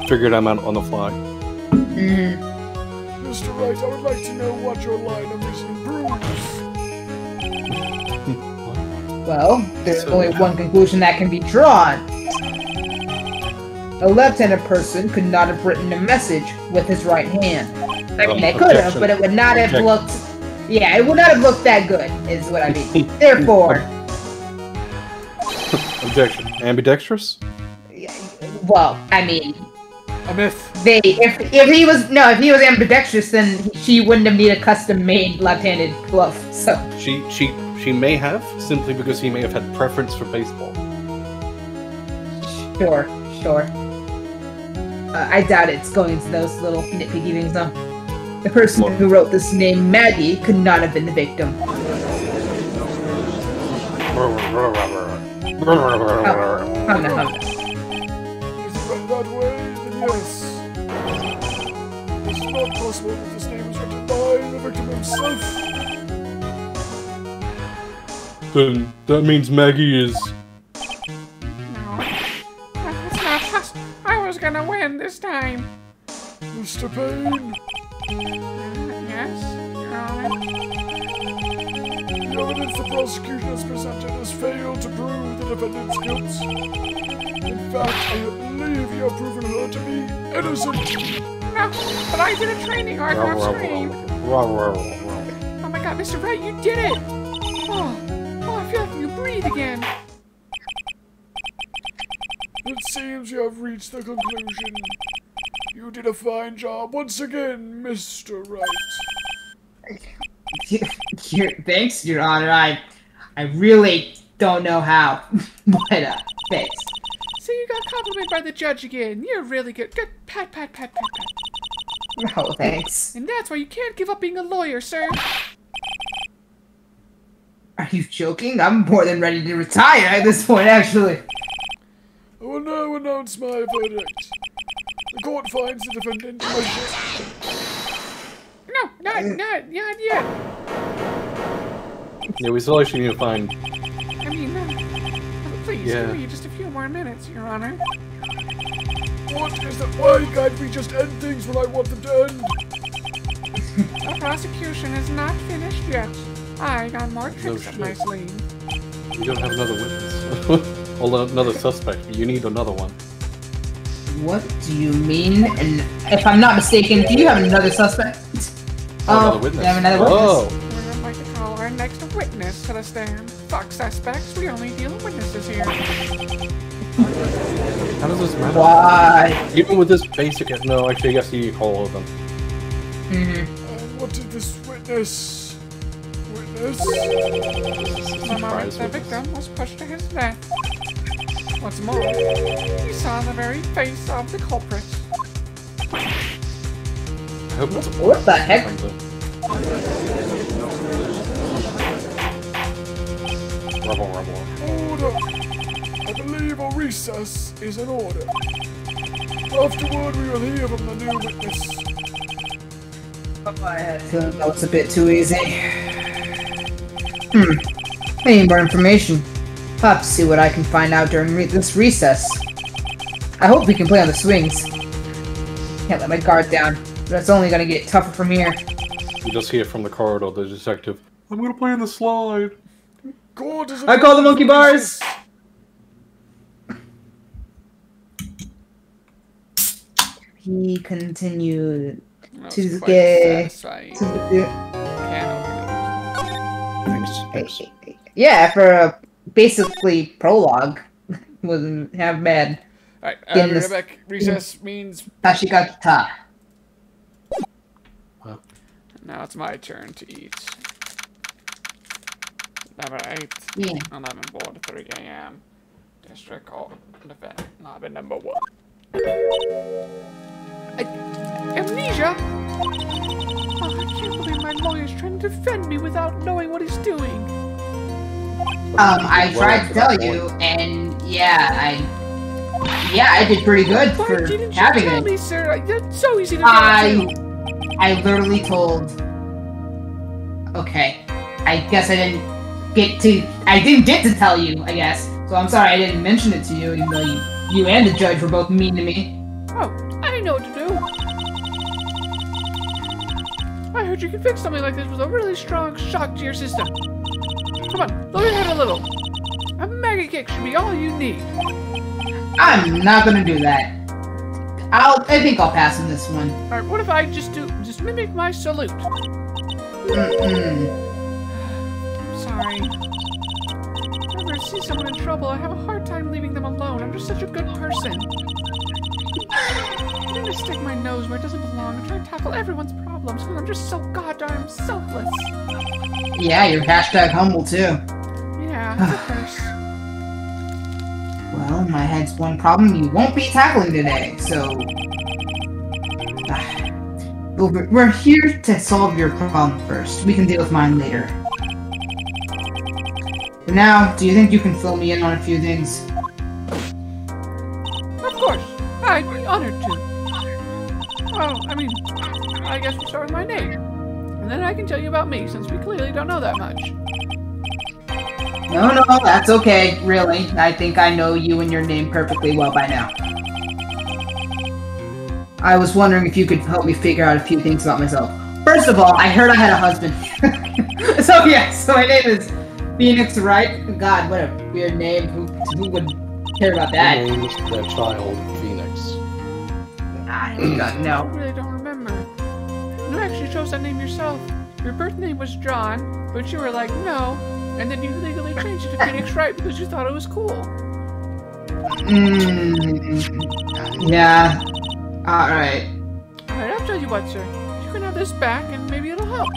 figure it out on the fly. Mr. Wright, I would like to know what your line of reasoning proves. Well, there's only one conclusion that can be drawn. A left-handed person could not have written a message with his right hand. I mean, they could have, but it would not have looked... Yeah, it would not have looked that good, is what I mean. Therefore... Objection. Ambidextrous? Well, I mean... A myth. If he was ambidextrous, then she wouldn't have needed a custom-made left-handed glove, so... She may have, simply because he may have had preference for baseball. Sure. I doubt it's going into those little nitpicky things, though. The person who wrote this name, Maggie, could not have been the victim. Is it read that way? Then yes. It's not possible that this name was written by the victim himself. Then that means Maggie is... No. That's not possible. I was gonna win this time. Mr. Payne, Yes, Your Honor. the evidence the prosecution has presented has failed to prove the defendant's guilt. In fact, I believe you have proven her to be innocent. No, but I did a training arc off screen. Oh my god, Mr. Wright, you did it! Oh, I feel like I can breathe again. It seems you have reached the conclusion. You did a fine job once again, Mr. Wright. Thanks, Your Honor. I really don't know how, but thanks. So you got complimented by the judge again. You're really good. Good. Pat. Oh, thanks. And that's why you can't give up being a lawyer, sir. Are you joking? I'm more than ready to retire at this point, actually. I will now announce my verdict. The court finds the defendant guilty. No, not yet. Yeah, we still actually need to find... I mean, please, Yeah. give me just a few more minutes, Your Honor. What is that? Why can't we just end things when I want them to end? The prosecution is not finished yet. I got more tricks up my shit. sleeve. You don't have another witness. Well, another suspect, but you need another one. What do you mean? And if I'm not mistaken, do you have another suspect? another witness. we have another witness. Oh, We're going to call our next witness to the stand. Fuck suspects, we only deal with witnesses here. how does this matter? Why? Even with this basic, no, actually, I guess you call all of them. What did this witness? The moment the victim was pushed to his death. What's more, he saw the very face of the culprit. I hope that's a What the heck? Rubble. Order! I believe a recess is in order. Afterward, we will hear from the new witness. I had a feeling that was a bit too easy. I need more information. I'll have to see what I can find out during this recess. I hope we can play on the swings. Can't let my guard down, but it's only gonna get tougher from here. You just hear from the corridor, the detective. I'm gonna play on the slide. God is I call the monkey bars! He continued to get... Yeah, for a basically prologue. Wasn't half bad. Alright, Getting this- Rebecca, recess means Tashikata. now it's my turn to eat. Number 8, Yeah. 11 4 to 3 a.m. District Court Defendant Lobby number 1. Amnesia? Oh, I can't believe my lawyer's trying to defend me without knowing what he's doing. I tried to tell you, and I did pretty good Why for didn't you having tell it. me, sir? That's so easy to do. I literally told. Okay, I guess I didn't get to tell you. I guess so. I'm sorry I didn't mention it to you, even though you and the judge were both mean to me. Oh, I didn't know what to do. I heard you could fix something like this with a really strong shock to your system. Come on, lower your head a little. A Maggie kick should be all you need. I'm not gonna do that. I think I'll pass on this one. Alright, what if I just mimic my salute? Mm-mm. I'm sorry. Whenever I see someone in trouble, I have a hard time leaving them alone. I'm just such a good person. I'm gonna stick my nose where it doesn't belong and try to tackle everyone's problems because I'm just so goddamn selfless. Yeah, you're hashtag humble too. Yeah, it's a curse. Well, my head's one problem you won't be tackling today, so... We're here to solve your problem first. We can deal with mine later. For now, do you think you can fill me in on a few things? Of course, I'd be honored to. Well, I mean, I guess we'll start with my name. And then I can tell you about me, since we clearly don't know that much. No, that's okay, really. I think I know you and your name perfectly well by now. I was wondering if you could help me figure out a few things about myself. First of all, I heard I had a husband. So my name is Phoenix, right? God, what a weird name. Who would care about that? Who named their child Phoenix? I I no. really don't remember. You actually chose that name yourself. Your birth name was John, but you were like, no. And then you legally changed it to Phoenix Wright because you thought it was cool. Yeah. Alright. Alright, I'll tell you what, sir. You can have this back and maybe it'll help.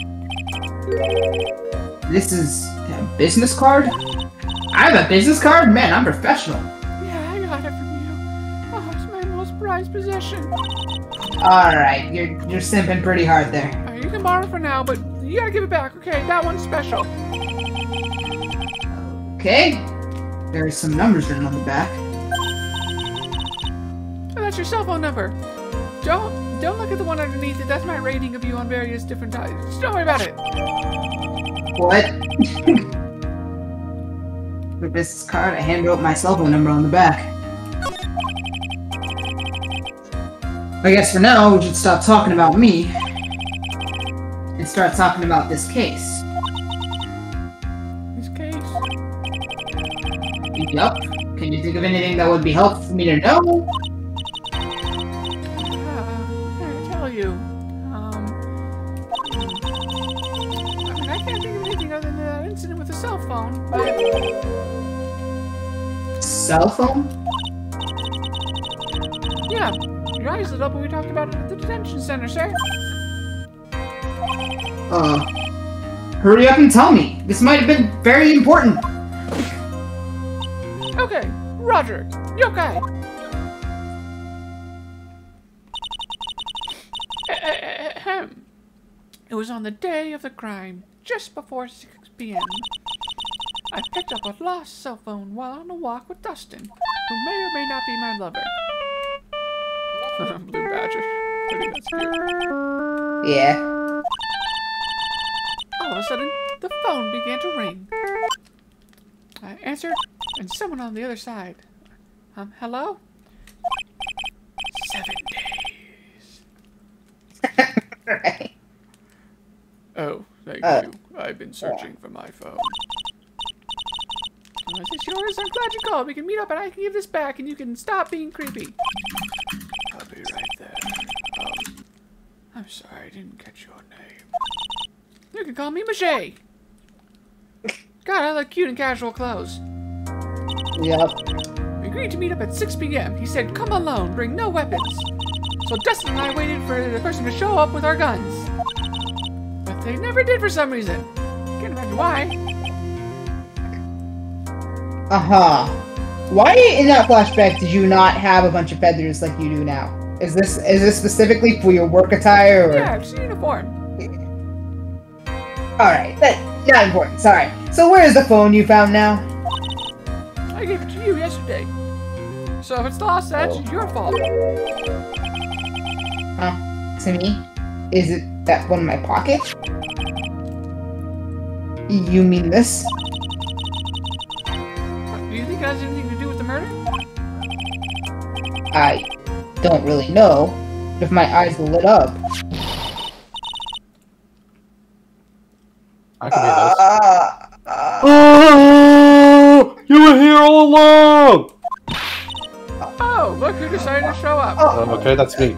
This is a business card? I have a business card? Man, I'm professional. Yeah, I got it from you. Oh, it's my most prized possession. Alright, you're simping pretty hard there. Alright, you can borrow for now, but you gotta give it back, okay? That one's special. Okay. There's some numbers written on the back. Oh, that's your cell phone number. Don't look at the one underneath it. That's my rating of you on various different types. Just don't worry about it. What? The business card, I hand wrote my cell phone number on the back. I guess for now, we should stop talking about me and start talking about this case. This case. Yup. Can you think of anything that would be helpful for me to know? What can I tell you? incident with a cell phone. Cell phone? Yeah, your eyes lit up when we talked about it at the detention center, sir. Hurry up and tell me. This might have been very important. Okay, Roger. Yokai. Ahem. It was on the day of the crime, just before 6 p.m. I picked up a lost cell phone while on a walk with Dustin, who may or may not be my lover. Blue Badger. I think that's cute. Yeah. All of a sudden, the phone began to ring. I answered, and someone on the other side. Hello? 7 days. Right. Oh, thank you. I've been searching for my phone. Is this yours? I'm glad you called. We can meet up and I can give this back and you can stop being creepy. I'll be right there. I'm sorry, I didn't catch your name. You can call me Mache. God, I like cute and casual clothes. Yep. We agreed to meet up at 6 p.m. He said, come alone, bring no weapons. So Dustin and I waited for the person to show up with our guns. But they never did for some reason. Can't imagine why. Uh-huh. Why in that flashback did you not have a bunch of feathers like you do now? Is this specifically for your work attire or? Yeah, it's a uniform. Alright, that's not important, sorry. So where is the phone you found now? I gave it to you yesterday. So if it's lost, that's your fault. To me? Is it that one in my pocket? You mean this? Do you think it has anything to do with the murder? I don't really know, but if my eyes lit up. I can be this. Oh, you were here all along! Oh, look who decided to show up. Okay, that's me.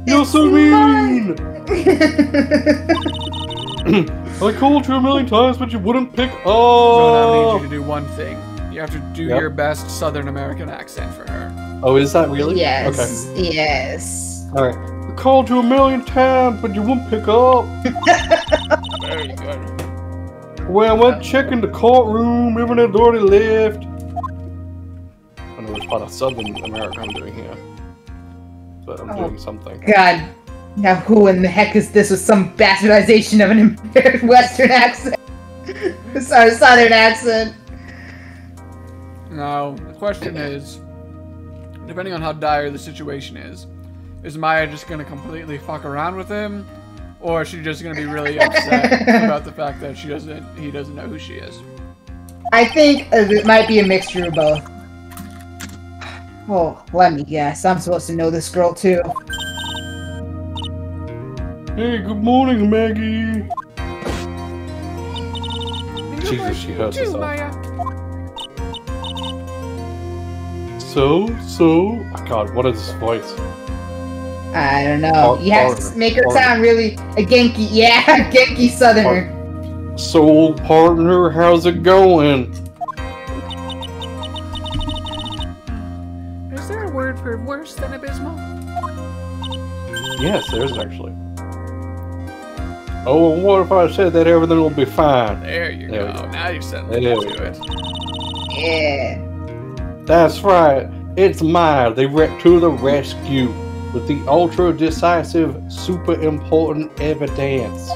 You're so mean! I called you a million times, but you wouldn't pick up! So now I need you to do one thing. You have to do your best Southern American accent for her. Oh, is that really? Yes. Okay. Yes. Alright. I called you a million times, but you wouldn't pick up. Very good. When I went checking the courtroom, everyone had already left. I don't know which part of Southern America I'm doing here. But I'm doing something. God. Now who in the heck is this with some bastardization of an impaired Western accent? Sorry, Southern accent. Now, the question is, depending on how dire the situation is Maya just gonna completely fuck around with him? Or is she just gonna be really upset about the fact that he doesn't know who she is? I think it might be a mixture of both. Oh, let me guess. I'm supposed to know this girl too. Hey, good morning, Maggie. Jesus, she hurts Too, herself. Maya. So, God, what is this voice? I don't know. You have to make her sound really a Genki. Yeah, Genki Southerner. Soul partner, how's it going? Is there a word for worse than abysmal? Yes, there's actually. Oh, what if I said that everything will be fine? There you There we go. go. Now you're setting There into we go. it. Yeah. That's right. It's Maya, the to the rescue with the ultra decisive, super important evidence.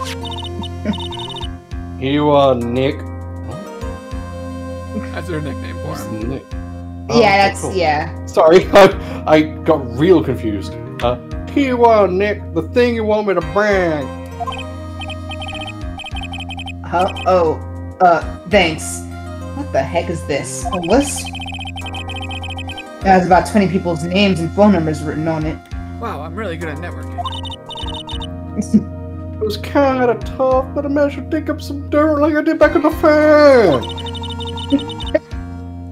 Here you are, Nick. That's her nickname for him. Nick. Yeah, that's cool. yeah. Sorry, I got real confused. Here you are, Nick. The thing you want me to bring. Thanks. What the heck is this? A list? It has about 20 people's names and phone numbers written on it. Wow, I'm really good at networking. It was kind of tough, but I managed to dig up some dirt like I did back in the fan.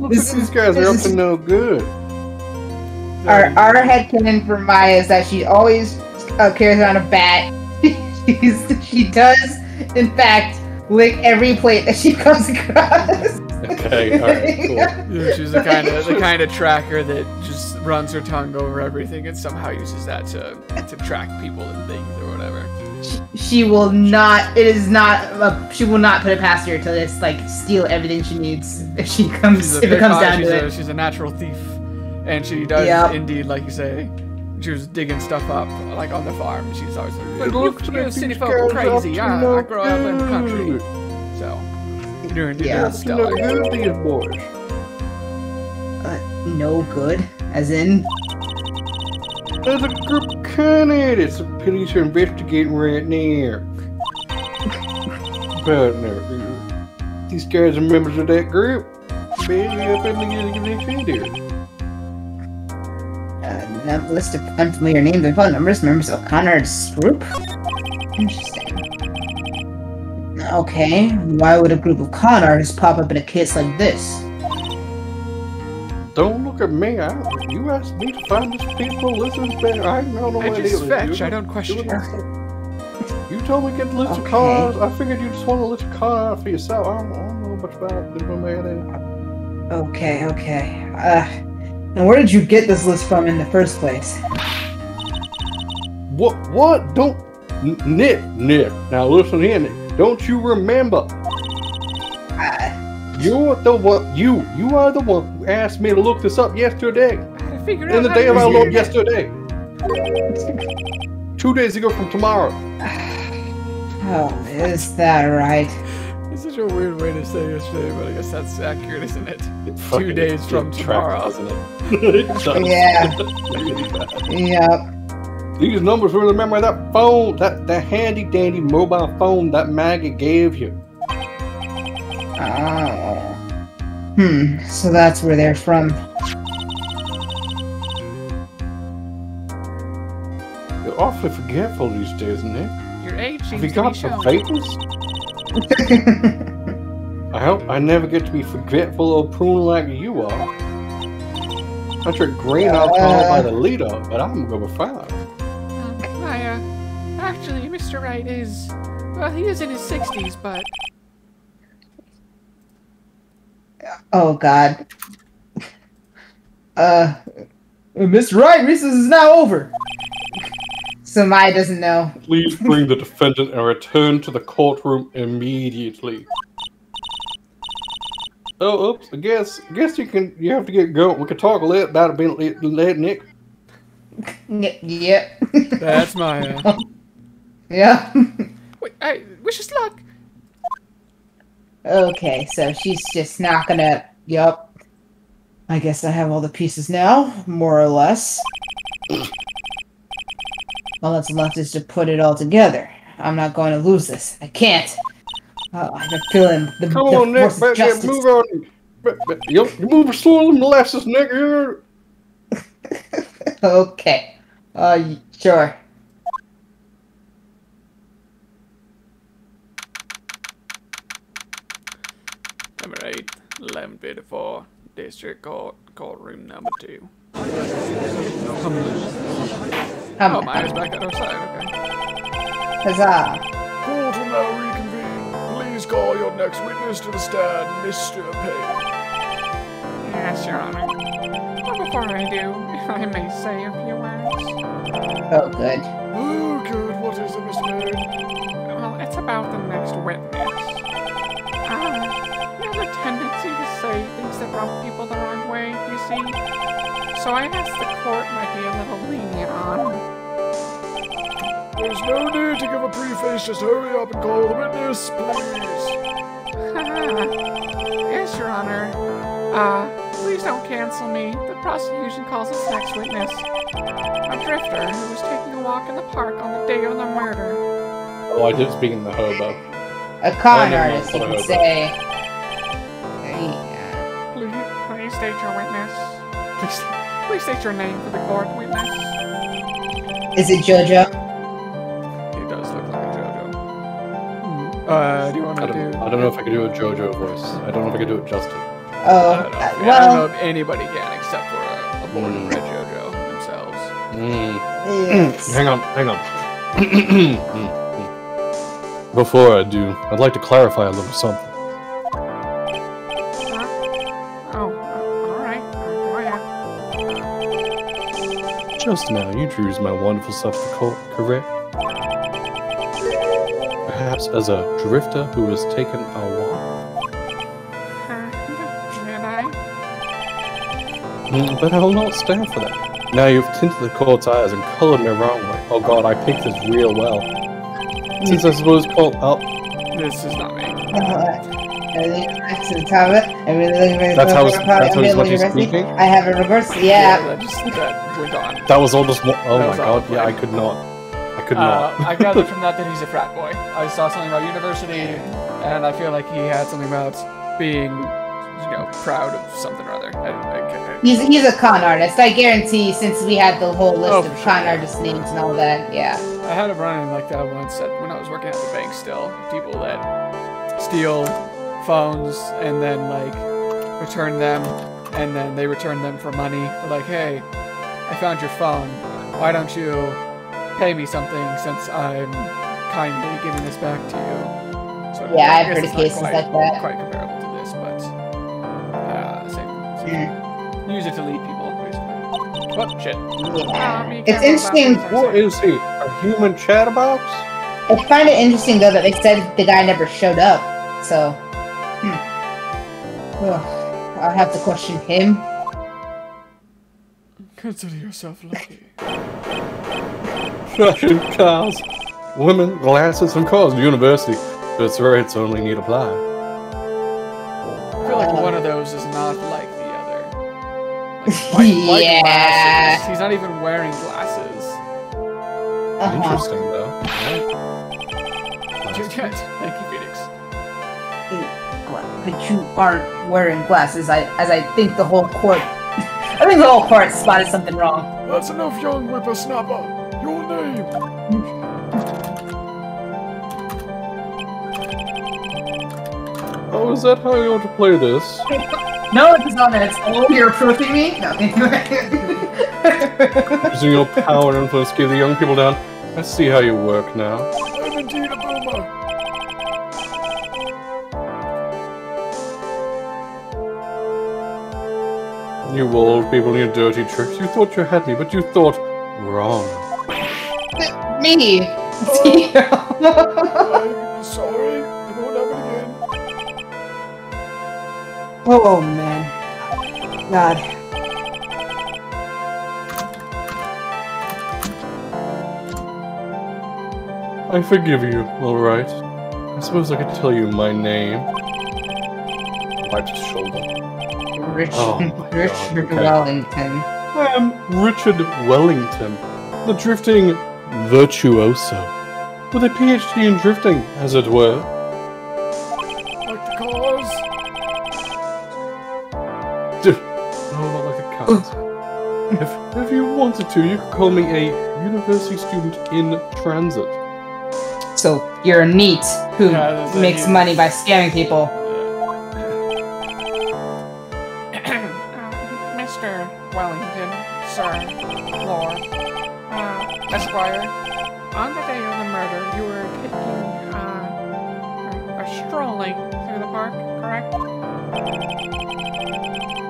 Look at these guys, they're up to no good. Our headcanon for Maya is that she always carries around a bat. She does, in fact, lick every plate that she comes across. Okay, alright, cool. Yeah, she's the kind of tracker that just runs her tongue over everything and somehow uses that to track people and things or whatever. She will not. It is not. She will not put it past her to just like steal everything she needs if she comes. If it comes down to it. She's a natural thief, and she does indeed, like you say. She was digging stuff up, like on the farm. She's always like, "You city folk are crazy. I grow up in the country." So, you're doing stellar. Good these boys. No good, as in. There's a group of candidates the police are investigating right now. But no, these guys are members of that group. Maybe up in the Not a list of unfamiliar names and phone numbers. Members of Conrad's group. Interesting. Okay, why would a group of con artists pop up in a case like this? Don't look at me. You asked me to find these people. Listen, I don't know what it is. I just fetch. I don't question. You told me to get the list of cars. I figured you just want a list of cars for yourself. I don't know much about it. Okay. And where did you get this list from in the first place? What? Don't... Nick. Now listen here, Nick. Don't you remember? You're the one. You are the one who asked me to look this up yesterday. In the day of our Lord yesterday. 2 days ago from tomorrow. Oh, is that right? It's such a weird way to say yesterday, but I guess that's accurate, isn't it? It 2 days from tomorrow, isn't it? Yeah. Really bad. Yep. These numbers were in the memory of that phone, that handy dandy mobile phone that Maggie gave you. Oh. So that's where they're from. You're awfully forgetful these days, Nick. Your age seems Have you to got be some shown. papers? I hope I never get to be forgetful or prune like you are. I drink green alcohol by the liter, but I'm gonna be fine. Actually, Mr. Wright is, well, he is in his 60s, but... Oh, God. Mr. Wright, recess is now over. So Maya doesn't know. Please bring the defendant and return to the courtroom immediately. Oh, oops! I guess you have to get going. We can talk a little about it being late, Nick. Yep. That's Maya. Yeah. Wait, wish us luck. Okay, so she's just not gonna. Yup. I guess I have all the pieces now, more or less. All that's left is to put it all together. I'm not going to lose this. I can't. I have a feeling the Come on, Nick, force of justice. move on. You move slow and molasses, Nick. Okay. Sure. Number 8, 1154, District Court, courtroom number 2. Oh, Maya's back at our side, okay. Huzzah. Court will now reconvene. Please call your next witness to the stand, Mr. Payne. Yes, Your Honor. But before I do, if I may say a few words. Oh, good. Oh, good. What is it, Mr. Payne? Well, it's about the next witness. He has a tendency to say things that rub people the wrong way, you see. So I asked the court might be a little lenient on him. There's no need to give a preface. Just hurry up and call the witness, please. Yes, Your Honor. Please don't cancel me. The prosecution calls its next witness a drifter who was taking a walk in the park on the day of the murder. Oh, I did speak in the hobo. A con I artist, you never could thought say. Please state your witness. Please state your name for the court, witness. Is it JoJo? He does look like a JoJo. Do you want to do... I don't know if I can do a JoJo voice. I don't know if I can do it justice. I don't know if anybody can except for a born and bred JoJo themselves. Yes. Hang on. Before I do, I'd like to clarify a little something. Alright. Go ahead. Just now, you drew my wonderful self to court, correct? Perhaps as a drifter who has taken a walk? Did I? But I'll not stand for that. Now you've tinted the court's eyes and colored me wrong way. Oh god, I picked this real well. Since I suppose called up. This is not me. That's how he's speaking? I have a reverse, That went on. That was all just. Oh That my was all god, the yeah, way. I could not. I could not. I gathered from that he's a frat boy. I saw something about university, and I feel like he had something about being, proud of something or other. He's a con artist. I guarantee, since we had the whole list of for con sure. artist names and all that, yeah. I had a run-in like that once when I was working at the bank still. People that steal phones and then, return them, and then they return them for money. They're like, hey, I found your phone. Why don't you pay me something since I'm kindly giving this back to you? So Yeah, I I've guess heard it's of not cases like that. Quite comparable to this, but same. Use it to lead people, basically. What? Shit. Yeah. Be It's careful interesting. about What is he? A human chatterbox? I find it interesting though that they said the guy never showed up. So, Ugh, I'll have to question him. Consider yourself lucky. Fashion, cars, women, glasses, and cars, university. That's right, it's only need apply. I feel like one of those is not like the other. Like Yeah. glasses. He's not even wearing glasses. Interesting, though. Thank you, Phoenix. But you aren't wearing glasses. I think the whole court. I think the whole court spotted something wrong. That's enough, young whippersnapper. Your name? Oh, is that how you want to play this? No, it's not that. It's oh, you're approaching me. No. Using your power and influence to keep the young people down. Let's see how you work now. I'm indeed a boomer. You old people and your dirty tricks. You thought you had me, but you thought wrong. Me. I'm sorry. It won't happen again. Oh man. God. I forgive you, alright. I suppose I could tell you my name. Wiped his shoulder. Richard Oh my God, okay. Wellington. I am Richard Wellington, the drifting virtuoso, with a PhD in drifting, as it were. Like the cars? No, not like a cat. If you wanted to, you could call me a university student in transit. So you're a neat who Yeah, that's makes a- money by scamming people. Mr. Wellington, sir, Lord, Esquire, on the day of the murder, you were taking, strolling through the park, correct?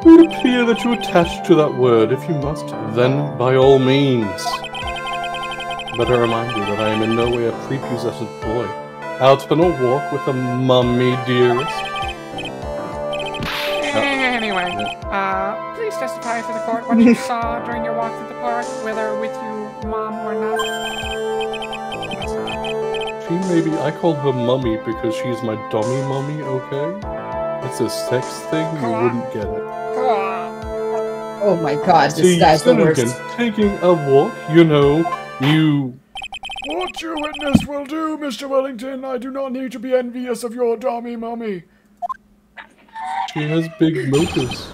It would appear that you attach to that word. If you must, then by all means. But I remind you that I am in no way a prepossessed boy. Out on a walk with a mummy, dearest. Anyway, please testify for the court what you saw during your walk through the park, whether with you, Mom, or not. She maybe I call her mummy because she's my dummy mummy, okay? It's a sex thing, you wouldn't get it. Oh my god, this See, guy's the then again, worst. taking a walk, you know, you... What you witnessed will do, Mr. Wellington. I do not need to be envious of your dummy mummy. She has big motives.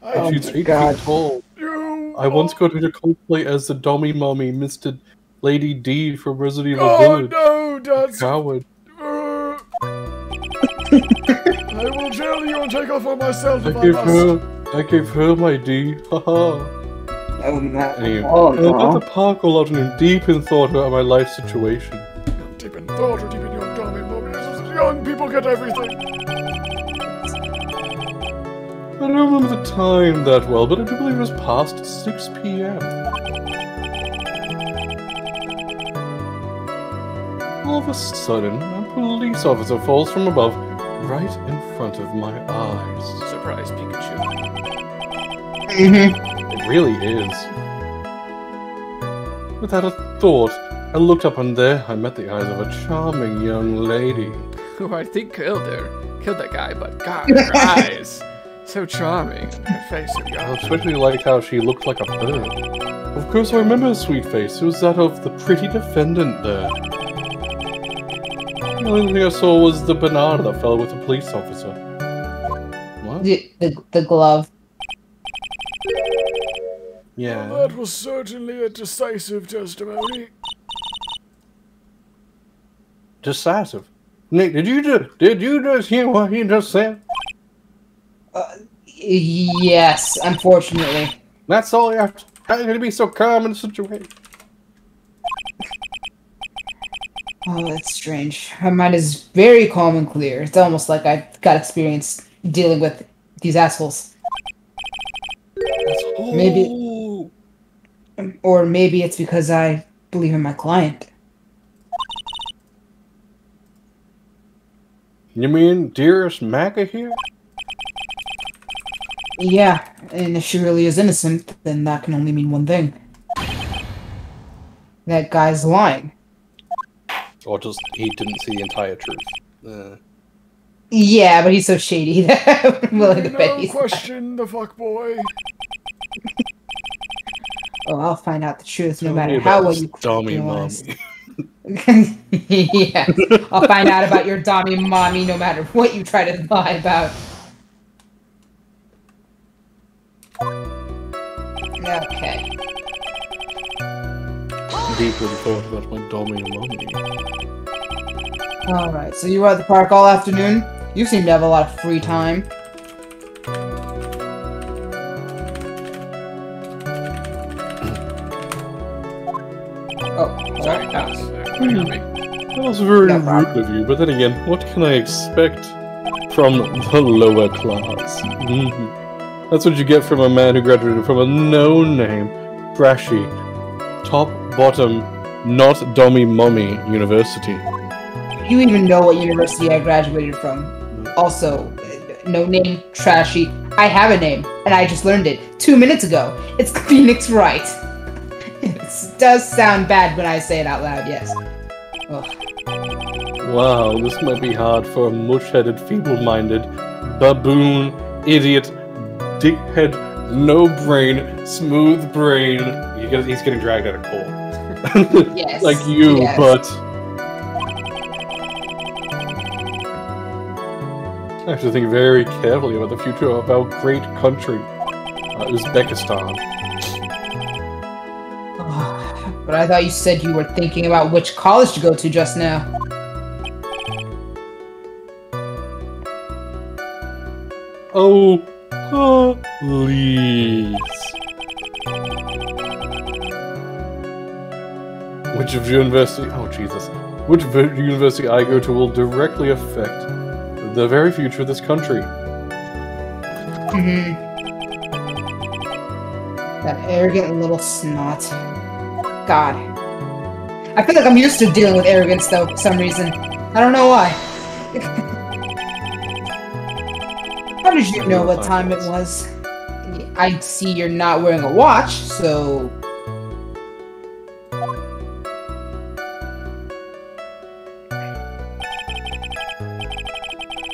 Oh She's my 8 God. feet tall. You... I once got her to cosplay as the dummy mummy, Mr. Lady D from Resident Evil Oh Village. no, that's... Coward. I will jail you and take off on myself if I must. I gave her my D. Haha. Oh no. Anyway, Oh I was no. at the park a lot and deep in thought about my life situation. Deep in thought or deep in your dummy forget everything. I don't remember the time that well, but I do believe it was past 6 p.m. All of a sudden, a police officer falls from above, right in front of my eyes. Surprise, Pikachu. It really is. Without a thought, I looked up and there I met the eyes of a charming young lady. Who I think killed that guy, but God, her eyes. So charming. Her face, I gosh. especially liked how she looked like a bird. Of course, I remember her sweet face. It was that of the pretty defendant there. The only thing I saw was the banana that fell with the police officer. What? The glove. Yeah. Well, that was certainly a decisive testimony. Decisive. Nick, did you just hear what he just said? Yes, unfortunately. That's all you have to. How are you gonna be so calm in such a way? Oh, that's strange. My mind is very calm and clear. It's almost like I've got experience dealing with these assholes. Maybe, or maybe it's because I believe in my client. You mean dearest Maca here? Yeah, and if she really is innocent, then that can only mean one thing. That guy's lying. Or just he didn't see the entire truth. Yeah, but he's so shady that I'm willing to bet No he's question, the fuckboy. Oh, I'll find out the truth no Tell matter me how about well this you dummy realize. mommy. Yeah, I'll find out about your dummy mommy no matter what you try to lie about. Okay. Deeply thought about my dummy mommy. Alright, so you were at the park all afternoon? You seem to have a lot of free time. Oh, Sorry, that was That was very No rude problem. of you, but then again, what can I expect from the lower class? That's what you get from a man who graduated from a no-name, trashy, top-bottom, not dummy mommy university. you even know what university I graduated from. Also, no name, trashy. I have a name, and I just learned it 2 minutes ago. It's Phoenix Wright. It does sound bad when I say it out loud, yes. Ugh. Wow, this might be hard for a mush-headed, feeble-minded, baboon, idiot, dickhead, no-brain, smooth brain. He's getting dragged out of court. Yes. Like you, yes. but... I have to think very carefully about the future of our great country, Uzbekistan. But I thought you said you were thinking about which college to go to just now. Oh, please. Which of university? Oh Jesus! Which university I go to will directly affect the very future of this country. That arrogant little snot. God. I feel like I'm used to dealing with arrogance, though, for some reason. I don't know why. How did you know what time it was? I see you're not wearing a watch, so...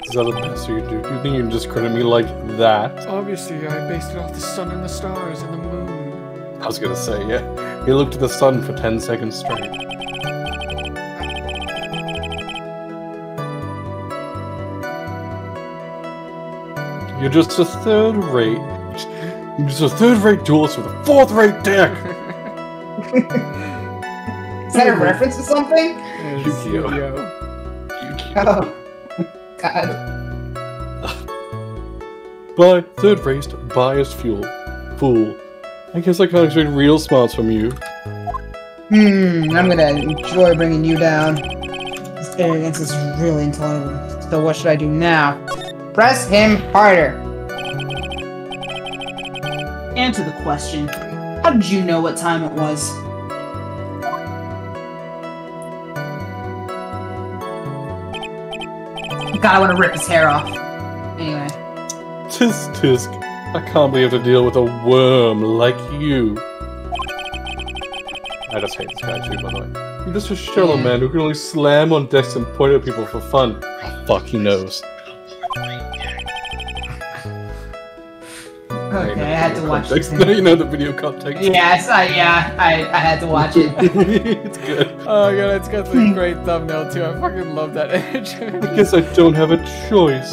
Is that the best you can do? Do you think you can discredit me like that? Obviously, I based it off the sun and the stars and the moon. I was gonna say, yeah. He looked at the sun for 10 seconds straight. You're just a third-rate... You're just a third-rate duelist with a fourth-rate dick! Is that a reference to something? Yu-Gi-Oh. Oh. God. By third-rate, biased fuel. Fool. I guess I can't expect real smarts from you. I'm gonna enjoy bringing you down. This arrogance is really intolerable. So what should I do now? Press him harder. Answer the question. How did you know what time it was? God, I want to rip his hair off. Anyway. Tisk. I can't believe I have to deal with a worm like you. I just hate this guy too, by the way. You're just a shallow man who can only slam on desks and point at people for fun. Fuck, he knows. Okay, I had to watch it. Now you know the video context. Yes, I had to watch it. It's good. Oh god, it's got the great thumbnail too. I fucking love that image. I guess I don't have a choice.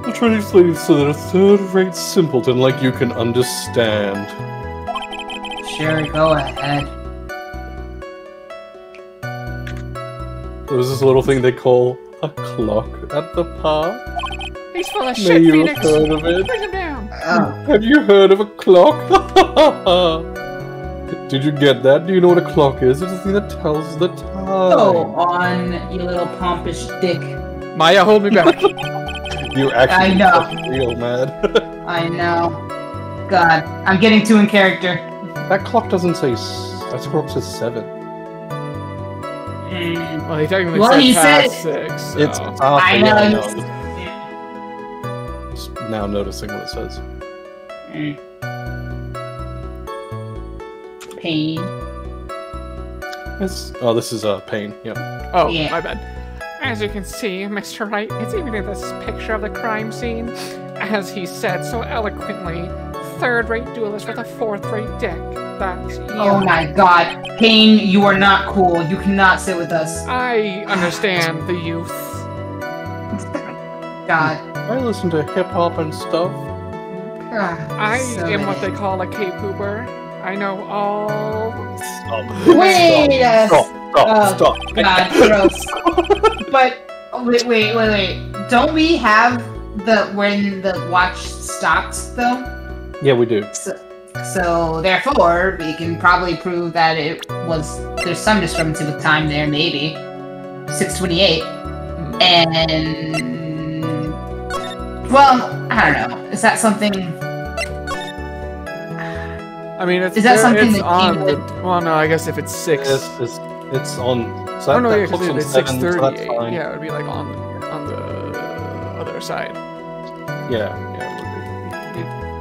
I'll try to explain it so that a third-rate simpleton like you can understand. Sure, go ahead. There's this little thing they call a clock at the park. He's full of May shit, you Phoenix. have heard of it? Bring him down. Oh. Have you heard of a clock? Did you get that? Do you know what a clock is? It's the thing that tells the time. Go on, you little pompous dick. Maya, hold me back. You're actually I know. fucking real, man. I know. God, I'm getting too in character. That clock doesn't say... That clock says 7. Well, he technically Well, said he past said- 6. So. It's I know. Just now noticing what it says. Pain. Oh, this is Pain. Yep. Oh, Yeah. my bad. As you can see, Mr. Wright, it's even in this picture of the crime scene. As he said so eloquently, third-rate duelist with a fourth-rate dick. That's you. Oh my god. Pain, you are not cool. You cannot sit with us. I understand the youth. God. I listen to hip-hop and stuff. I So am what many. they call a K-pooper. I know all... Stop. Wait a Stop. Oh, Stop. God, gross. But wait. Don't we have the when the watch stops though? Yeah, we do. So therefore, we can probably prove that there's some discrepancy with time there, maybe 6:28, and well, I don't know. Is that something? I mean, it's, Is that something it's that on you the... would- Well, no, I guess if it's 6... It's on... So Oh, no, that yeah, clock's on because it's 7, so that's 6:38. fine. Yeah, it would be like on the other side. Yeah, it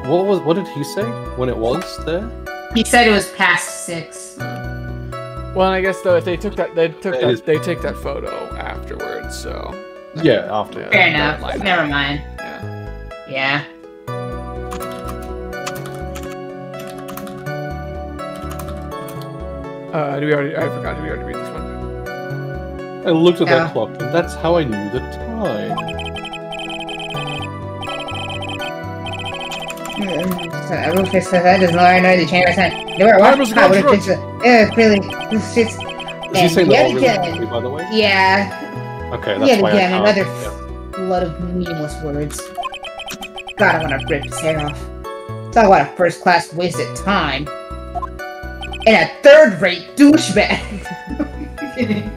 would be. What did he say when it was there? He said it was past 6. Well, I guess though, if they took that, they take that photo afterwards. So Yeah, after. Yeah. Fair enough. Line up. Never mind. yeah. Yeah. Do we already? I forgot. Did we already read this one? I looked at Yeah. that clock, and that's how I knew the time. I will fix that. Does not know the chamber time. No, Time is I would not fix it. Really, this shit's. Is he And saying that yet all really again. quickly, by the way? Yeah, Okay, that's yet why again, I another can't. Yeah. flood of meaningless words. God, I want to rip his hair off. Talk about a first-class waste of time. And a third-rate douchebag. In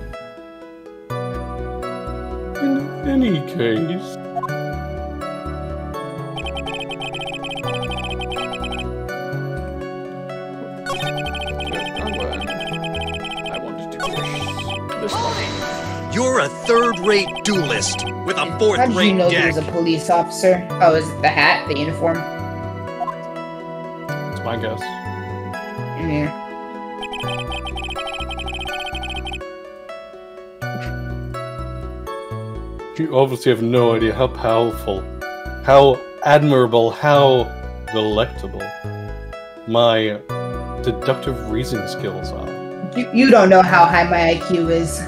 any case, I wanted to push this one. You're a third-rate duelist with a How did you fourth-rate know he deck. was a police officer? Oh, is it the hat, the uniform? that's my guess. Yeah. You obviously have no idea how powerful, how admirable, how delectable my deductive reasoning skills are. You don't know how high my IQ is.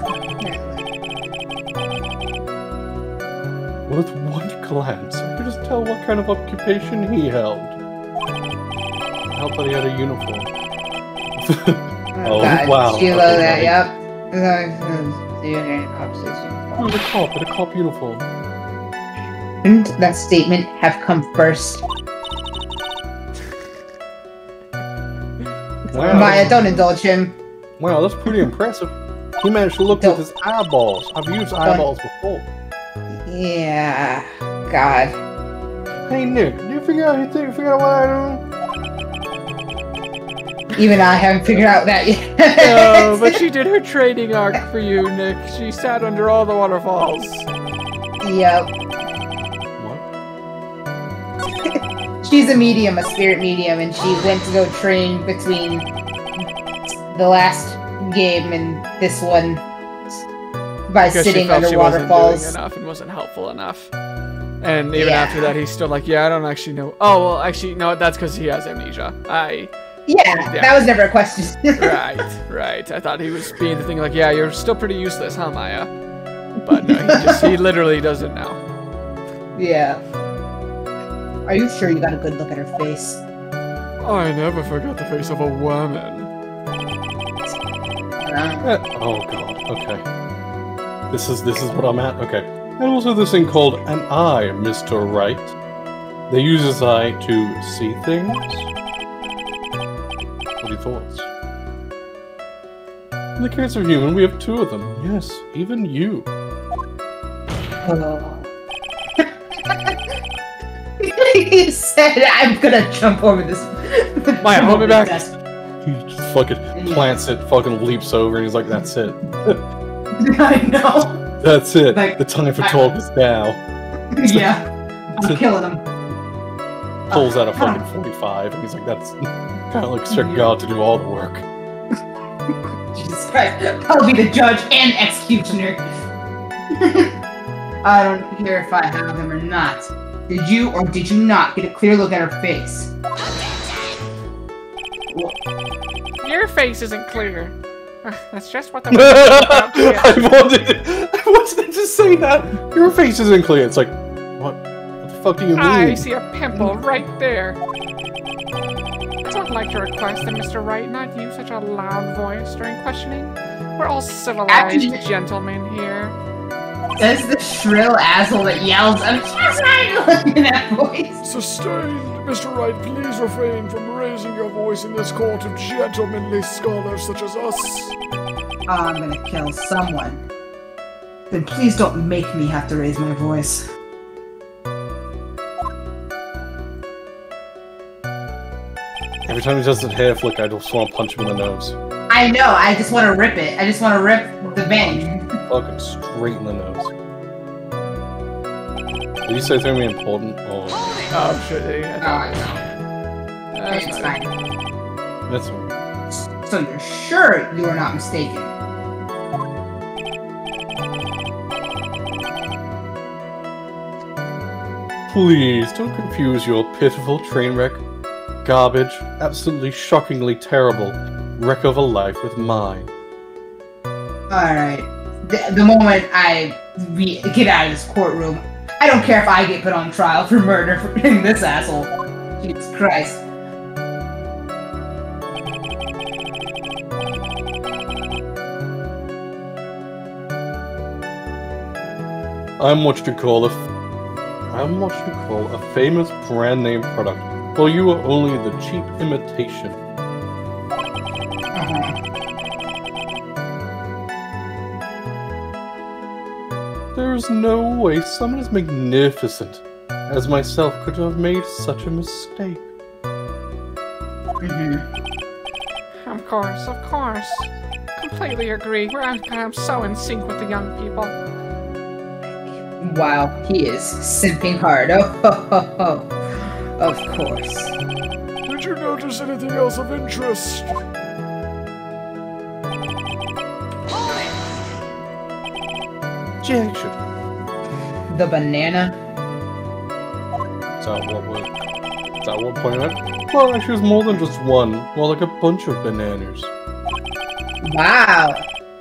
With one glance, I could just tell what kind of occupation he held. How that he had a uniform. Oh, God, wow. You know Okay, that, right. yep. You're hearing conversation. Oh, the cop uniform. Shouldn't that statement have come first? Wow. Maya, don't indulge him. Wow, that's pretty impressive. He managed to look with his eyeballs. I've used eyeballs before. Yeah. God. Hey Nick, do you figure out what I do? Even I haven't figured out that yet. No, but she did her training arc for you, Nick. She sat under all the waterfalls. Yep. What? She's a medium, a spirit medium, and she went to go train between the last game and this one by Because sitting she felt under she wasn't waterfalls. doing enough and wasn't helpful enough. And even after that, he's still like, yeah, I don't actually know. Oh, well, actually, no, that's because he has amnesia. Yeah, that was never a question. Right. I thought he was being the thing like, yeah, you're still pretty useless, huh, Maya? But no, he literally doesn't know. Yeah. Are you sure you got a good look at her face? I never forget the face of a woman. Oh god, okay. This is what I'm at? Okay. And also this thing called an eye, Mr. Wright. They use his eye to see things. What are your thoughts? In the case of human, we have two of them. Yes, even you. Oh. He said, I'm gonna jump over this. Maya, hold me back. Desk. He just fucking plants it, fucking leaps over, and he's like, that's it. I know. That's it. Like, the time for talk is now. Yeah. I'm killing him. Pulls out a fucking 45, and he's like, that's kind of like expect God to do all the work. Jesus Christ. I'll be the judge and executioner. I don't care if I have him or not. Did you or did you not get a clear look at her face? Your face isn't clear. That's just what the I wanted to say that. Your face isn't clear. It's like, what the fuck do you mean? I see a pimple right there. I'd like to request that Mr. Wright not use such a loud voice during questioning. We're all civilized gentlemen here. That's the shrill asshole that yells, I'm just not in that voice. Sustained. Mr. Wright, please refrain from raising your voice in this court of gentlemanly scholars such as us. I'm gonna kill someone. Then please don't make me have to raise my voice. Every time he does that hair flick, I just want to punch him in the nose. I know, I just want to rip it. I just want to rip the vein. Fucking straight in the nose. Did you say something important? Or... Oh, shit. Yeah, It's fine. That's fine. So you're sure you are not mistaken? Please, don't confuse your pitiful train wreck, garbage, absolutely shockingly terrible wreck of a life with mine. Alright. The moment I get out of this courtroom, I don't care if I get put on trial for murder for this asshole. Jesus Christ. I'm what you call a famous brand name product, while you are only the cheap imitation. There is no way someone as magnificent as myself could have made such a mistake. Of course. Completely agree. I'm so in sync with the young people. Wow, he is simping hard. Oh, of course. Did you notice anything else of interest? Objection. The banana? Is that what point at? Well, actually, it's more than just one. More like a bunch of bananas. Wow.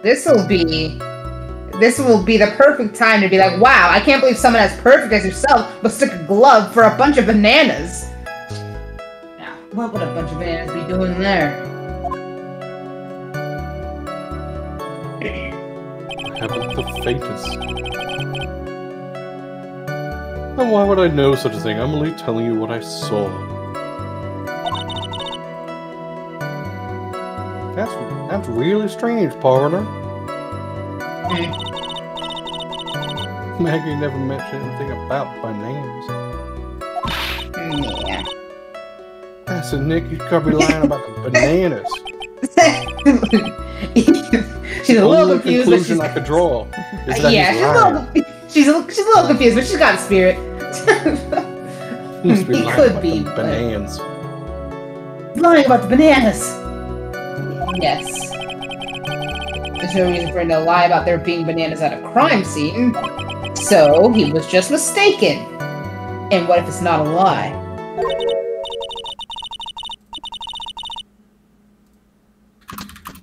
This will be the perfect time to be like, wow, I can't believe someone as perfect as yourself will stick a glove for a bunch of bananas. Now, what would a bunch of bananas be doing there? I haven't the faintest. And why would I know such a thing? I'm only telling you what I saw. That's really strange, partner. Maggie never mentioned anything about bananas. Yeah. I said, Nick, you could be lying about the bananas. She's a little Only confused. conclusion I could draw is that Yeah, she's a little confused, but she's got a spirit. He could be bananas. Lying about the bananas. Yes. There's no reason for him to lie about there being bananas at a crime scene. So he was just mistaken. And what if it's not a lie?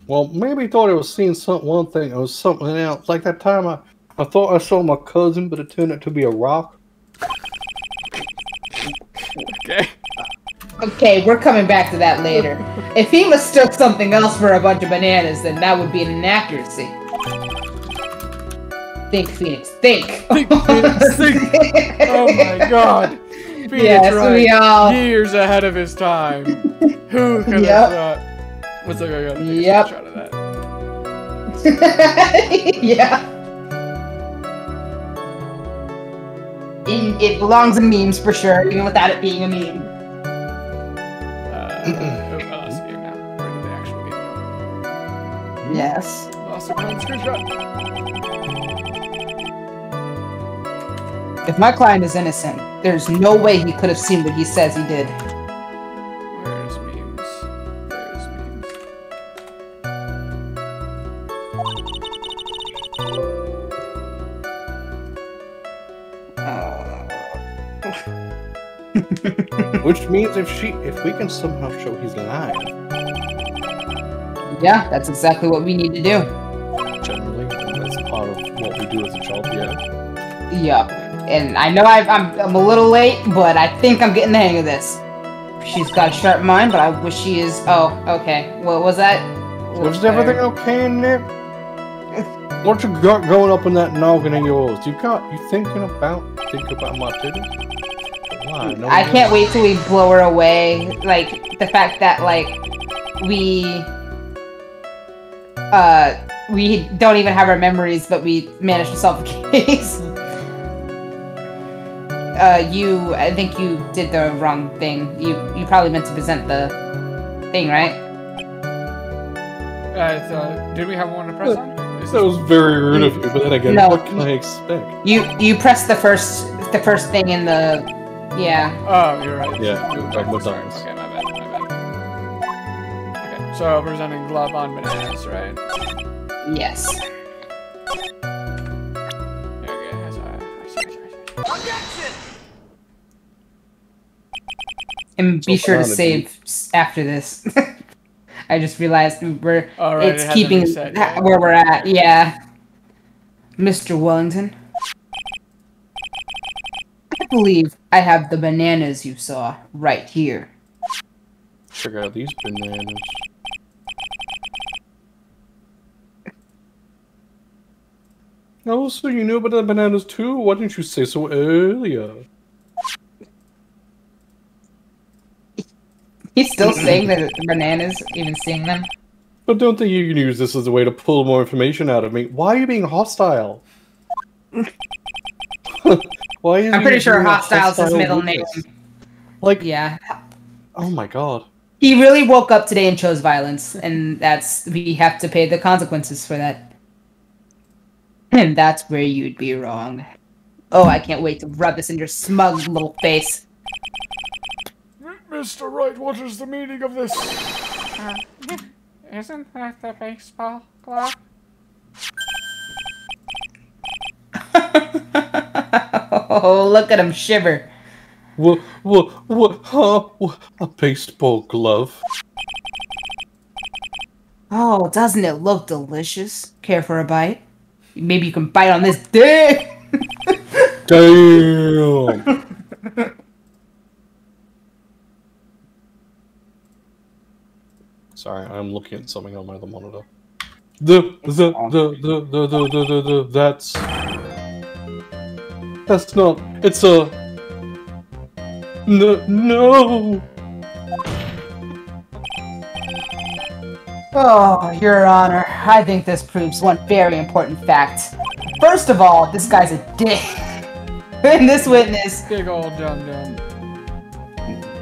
Well, maybe he thought he was seeing one thing. It was something else. Like that time I thought I saw my cousin, but it turned out to be a rock. Okay. Okay, we're coming back to that later. If he mistook something else for a bunch of bananas, then that would be an inaccuracy. Think, Phoenix, think! Think, Phoenix, think! Oh my god! Phoenix, yes, right, we all... years ahead of his time. Who could have thought? What's like I gotta take a screenshot of that. Yeah. It belongs in memes for sure, even without it being a meme. Oh, I lost the game now. Where did the actual game go? Yes. Lost the screenshot. If my client is innocent, there's no way he could have seen what he says he did. Where's memes? There's memes. Which means if we can somehow show he's lying. Yeah, that's exactly what we need to do. Generally, and that's part of what we do as a job, yeah. Yeah, and I know I'm a little late, but I think I'm getting the hang of this. She's got a sharp mind, but I wish she is. Oh, okay. What was that? Was everything okay, Nick? What you got going up in that noggin of yours? You thinking about my titties? Why? No I can't wait till we blow her away. Like the fact that like we don't even have our memories, but we managed to solve the case. I think you did the wrong thing. You probably meant to present the thing, right? Did we have one to press on? That was very rude of you, but then again, No. what can I expect? You pressed the first thing in the Oh, you're right. Yeah, Okay, sorry. Okay, my bad. Okay, so presenting glove on bananas, right? Yes. Okay, I see. And be So sure to fun, save after this. I just realized Alright, it's it hasn't keeping reset yet. where we're at. Yeah. Mr. Wellington. I believe I have the bananas you saw right here. Check out these bananas. Oh, so you knew about the bananas too? Why didn't you say so earlier? He's still saying that the bananas, even seeing them. But don't think you can use this as a way to pull more information out of me. Why are you being hostile? Why is I'm pretty sure being Hostile's his hostile middle with name. us? Like, Yeah. oh my god. He really woke up today and chose violence, and we have to pay the consequences for that. And that's where you'd be wrong. Oh, I can't wait to rub this in your smug little face. Mr. Wright, what is the meaning of this? Isn't that the baseball glove? Oh, look at him shiver. What, a baseball glove? Oh, doesn't it look delicious? Care for a bite? Maybe you can bite on this dick. Damn! Sorry, I'm looking at something on my other monitor. That's not, it's a... No! Oh, Your Honor, I think this proves one very important fact. First of all, this guy's a dick. And this witness Big old dum-dum.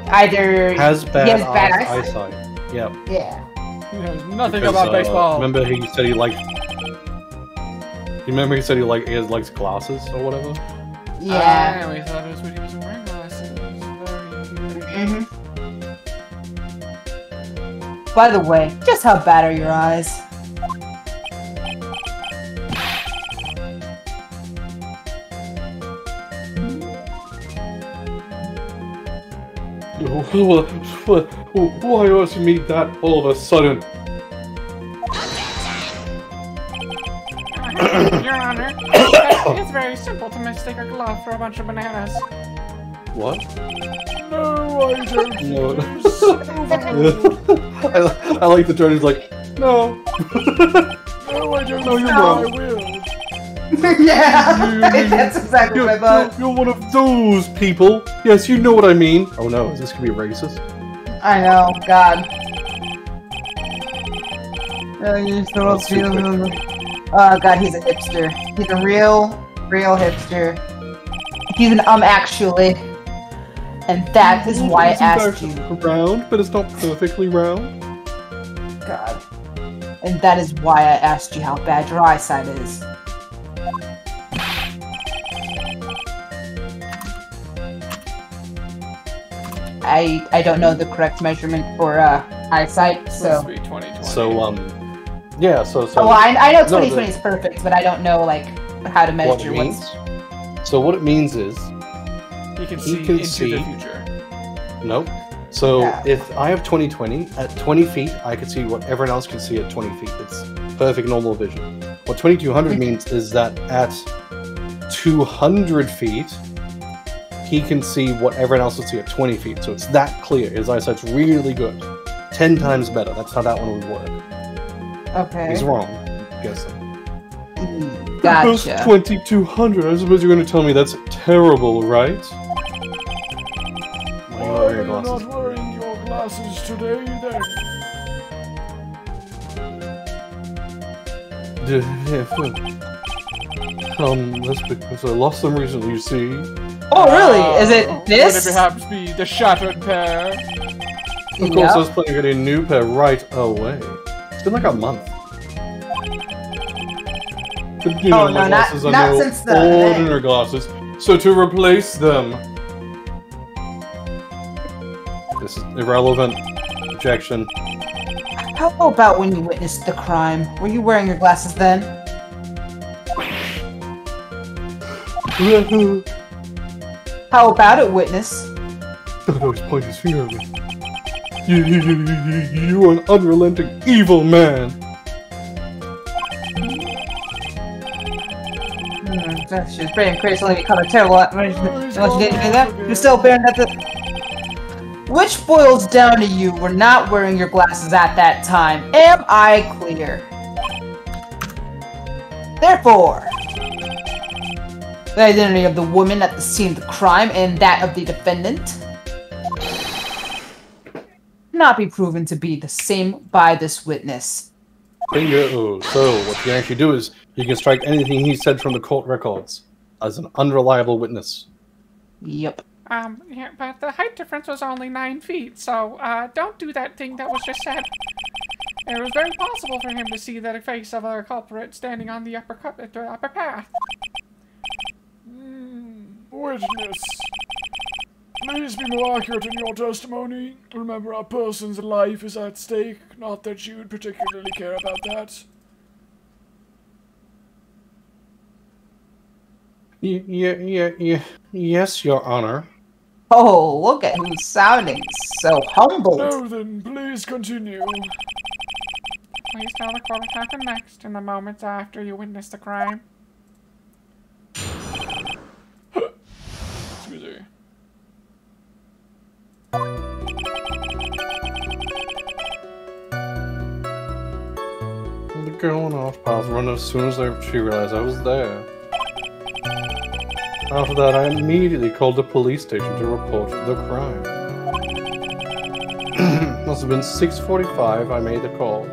either Has bad, he has bad eyesight. Yep. Yeah. He knows nothing Because, about baseball. Remember he said he liked... Remember he said he likes glasses or whatever? Yeah. We thought it was when he wasn't wearing glasses. Mm-hmm. By the way, just how bad are your eyes? Why ask me that all of a sudden? Your Honor, it's very simple to mistake a glove for a bunch of bananas. What? No, I don't. No. Please, overruled. I like the turn. He's like, no. No, I don't. No, you're think wrong. I will. Yeah, that's exactly what I thought. You're one of those people. Yes, you know what I mean. Oh no, is this gonna be racist? I know, God. Oh God, he's a hipster. He's a real hipster. He's an actually. And that is why I asked you. Round, but it's not perfectly round. God. And that is why I asked you how bad your eyesight is. I don't know the correct measurement for eyesight, so. Supposed to be 2020. So yeah. So. Oh, well, I know No, 2020 is perfect, but I don't know like how to what measure it what's. means. So what it means is, he can he see can into see- the future. nope. So Yeah. if I have 20/20 at 20 feet, I can see what everyone else can see at 20 feet. It's perfect normal vision. What 2200 means is that at 200 feet, he can see what everyone else would see at 20 feet. So it's that clear. His eyesight's really good. 10 times better. That's how that one would work. Okay. He's wrong, I'm guessing. Gotcha. That's 2200. I suppose you're going to tell me that's terrible, right? Why Why are are your you glasses? not wearing your glasses today, then? That's because I lost them recently, you see. Oh, really? Is it Would it this? perhaps be the shattered pair? Of course, I was planning to get a new pair right away. It's been like a month. But you know, Oh, my no, not- glasses are not no since the- ordinary glasses. So to replace them... This is irrelevant. Objection. How about when you witnessed the crime? Were you wearing your glasses then? How about it, witness? Don't always point his finger at me. You are an unrelenting evil man. She was pretty crazy. Let me call her terrible. You're still bearing that. Which boils down to you were not wearing your glasses at that time. Am I clear? Therefore, the identity of the woman at the scene of the crime and that of the defendant not be proven to be the same by this witness. Bingo. So what you can actually do is you can strike anything he said from the court records as an unreliable witness. Yep. Yeah, but the height difference was only 9 feet, so, don't do that thing that was just said. It was very possible for him to see the face of a culprit standing on the upper path. Witness, please be more accurate in your testimony. Remember, a person's life is at stake, not that you'd particularly care about that. Yes, Your Honor. Oh, look at who's sounding so humbled. Now then, please continue. Please tell the court what happened next in the moments after you witnessed the crime. Excuse me. The girl went off path run as soon as she realized I was there. After that, I immediately called the police station to report the crime. Must have been 6:45 I made the call.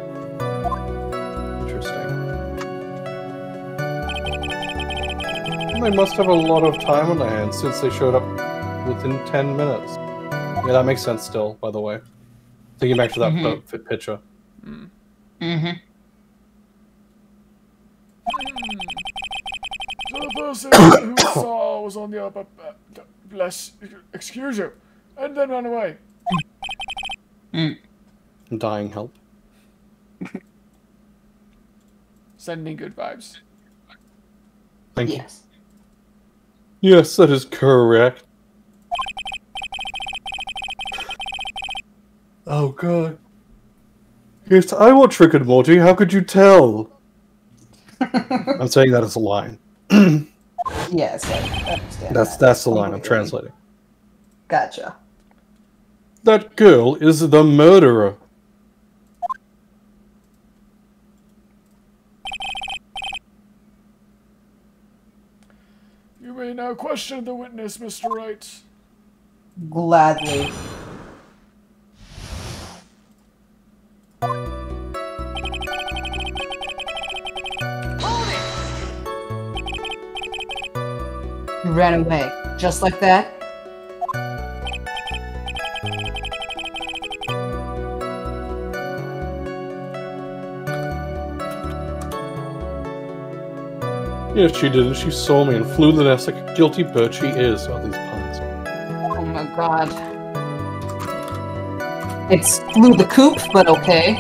They must have a lot of time on their hands since they showed up within 10 minutes. Yeah, that makes sense still, by the way. Thinking back to that picture. Mm-hmm. So the person who saw was on the upper... excuse you. And then ran away. Dying help. Sending good vibes. Thank you. Yes. Yes, that is correct. Oh god. Yes, I watch Rick and Morty. How could you tell? I'm saying that as a line. Yes, I understand. That's the line I'm translating. Gotcha. That girl is the murderer. You may now question the witness, Mr. Wright. Gladly. You ran away, just like that? Yes, she did, and she saw me and flew the nest like a guilty bird she is. All these puns. Oh my god. It's flew the coop, but okay.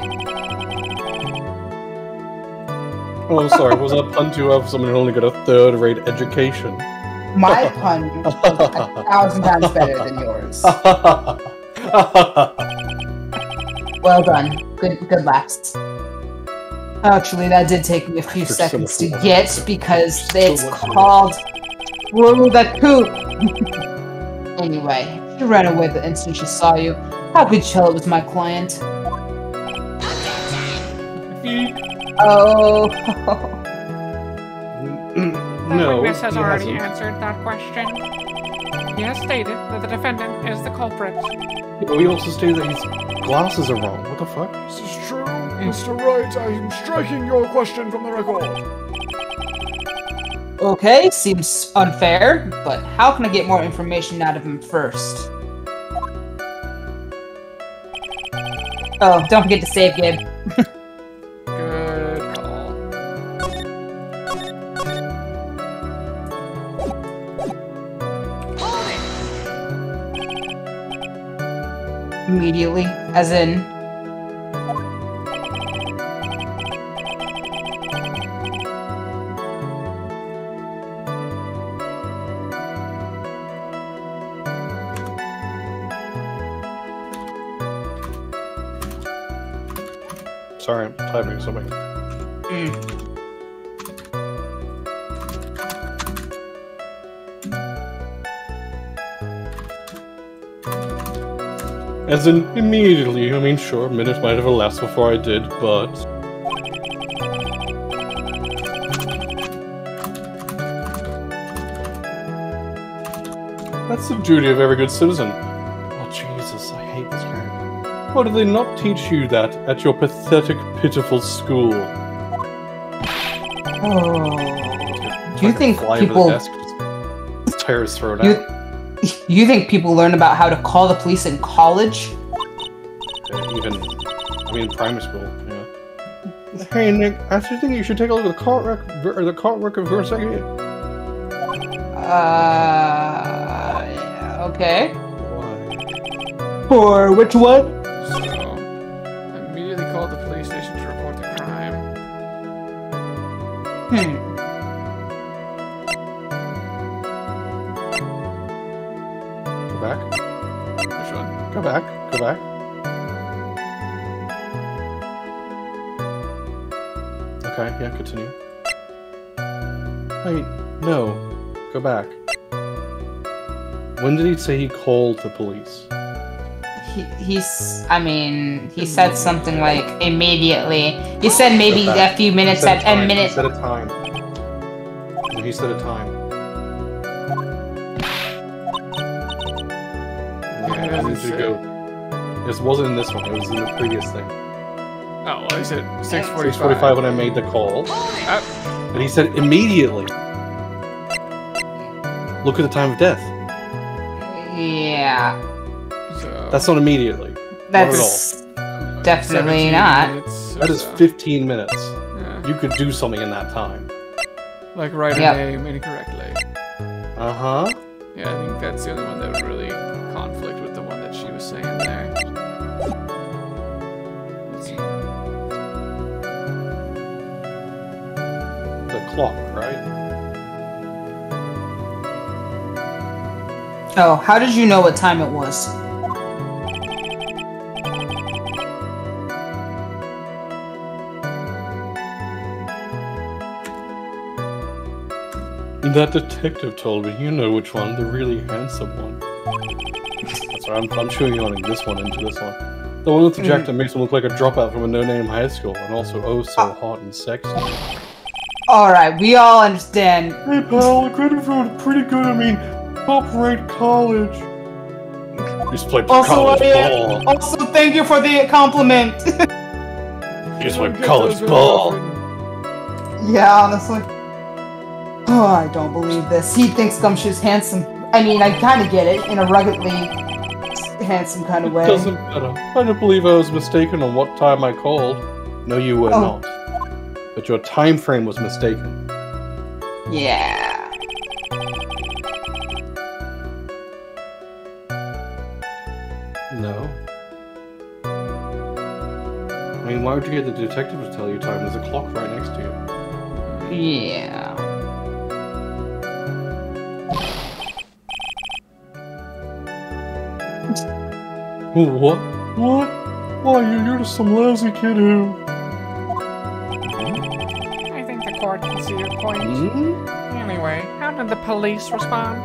Oh, I'm sorry. Was that pun too of someone who only got a third-rate education? My pun was 1,000 times better than yours. Well done. Good laughs. Actually, that did take me a few seconds to get because it's called Flew the Coop. Anyway, she ran away the instant she saw you. How could you tell it was my client? Oh. The witness has already answered that question. He has stated that the defendant is the culprit. Yeah, we also stated that his glasses are wrong. What the fuck? This is true, Mr. Wright. I am striking your question from the record. Okay, seems unfair, but how can I get more information out of him first? Oh, don't forget to save, Gabe. Good call. Immediately, as in... Sorry, I'm typing something. As in, immediately. I mean, sure, a minute might have elapsed before I did, but... That's the duty of every good citizen. Oh, Jesus, I hate this character. Why did they not teach you that at your pathetic, pitiful school? Oh. Do you think people... Tear his throat out. You think people learn about how to call the police in college? Primary school, yeah. Hey, Nick, I actually think you should take a look at the court record for a second. Okay. Why? For which one? So, immediately called the police station to report the crime. Go back. Which one? Go back. Go back. Okay, yeah, continue. Wait, no. Go back. When did he say he called the police? He said something like immediately. He said maybe a few minutes at a minute. He said a time. He said a time. Yeah, I need to go. This wasn't in this one, it was in the previous thing. Oh, well, he said 6:45. 6:45 when I made the call. But he said immediately. Look at the time of death. Yeah. So That's not immediately. That's definitely 17 not. minutes or That is so. 15 minutes. Yeah. You could do something in that time. Like write Yep. a name incorrectly. Uh-huh. Yeah, I think that's the only one that would really conflict with the one that she was saying there. Let's see. The clock, right? Oh, how did you know what time it was? That detective told me. You know which one, the really handsome one. That's right, I'm showing you on this one into this one. The one with the jacket that makes him look like a dropout from a no-name high school, and also oh so hot and sexy. Alright, we all understand. Hey pal, the credit for it pretty good. I mean, top-rate college. He's played college ball. Also, thank you for the compliment. He's played college ball. Yeah, honestly. Oh, I don't believe this. He thinks Gumshoe's handsome. I mean, I kind of get it, in a ruggedly handsome kind of way. Doesn't matter. I don't believe I was mistaken on what time I called. No, you were not. But your time frame was mistaken. Yeah. No. I mean, why would you get the detective to tell you time? There's a clock right next to you. Yeah. What? What? Why, you're just some lousy kid who... I think the court can see your point. Hmm? Anyway, how did the police respond?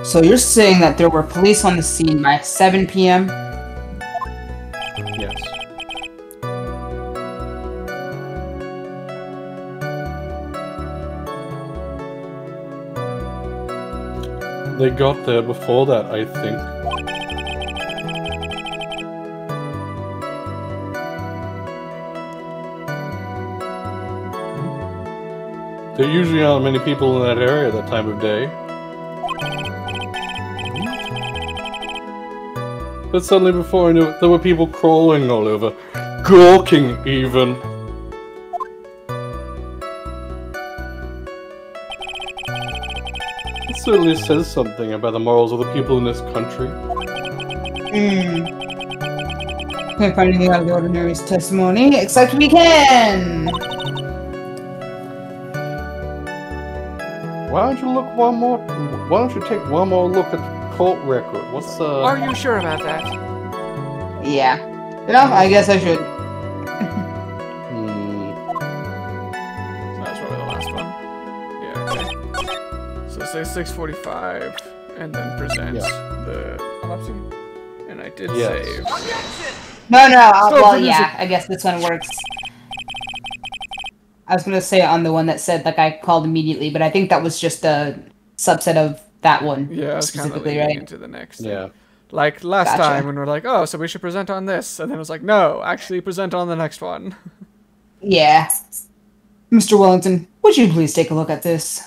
So you're saying that there were police on the scene by 7 p.m.? Yes. They got there before that, I think. There usually aren't many people in that area that time of day. But suddenly, before I knew it, there were people crawling all over. Gawking, even. It certainly says something about the morals of the people in this country. Can't find anything out of the ordinary's testimony, except we can! Why don't you look one more? Why don't you take one more look at the court record? What's Are you sure about that? Yeah. You know, I guess I should. So that was probably the last one. Yeah, okay. So say 6:45 and then present the autopsy. And I did Yes. save. No, Stop well, the music. yeah, I guess this one works. I was gonna say on the one that said, like, I called immediately, but I think that was just a subset of that one. Yeah, I was kind of specifically, leading right? into the next. Yeah. Like last Gotcha. time when we're like, oh, so we should present on this, and then it was like, no, actually present on the next one. Yeah. Mr. Wellington, would you please take a look at this?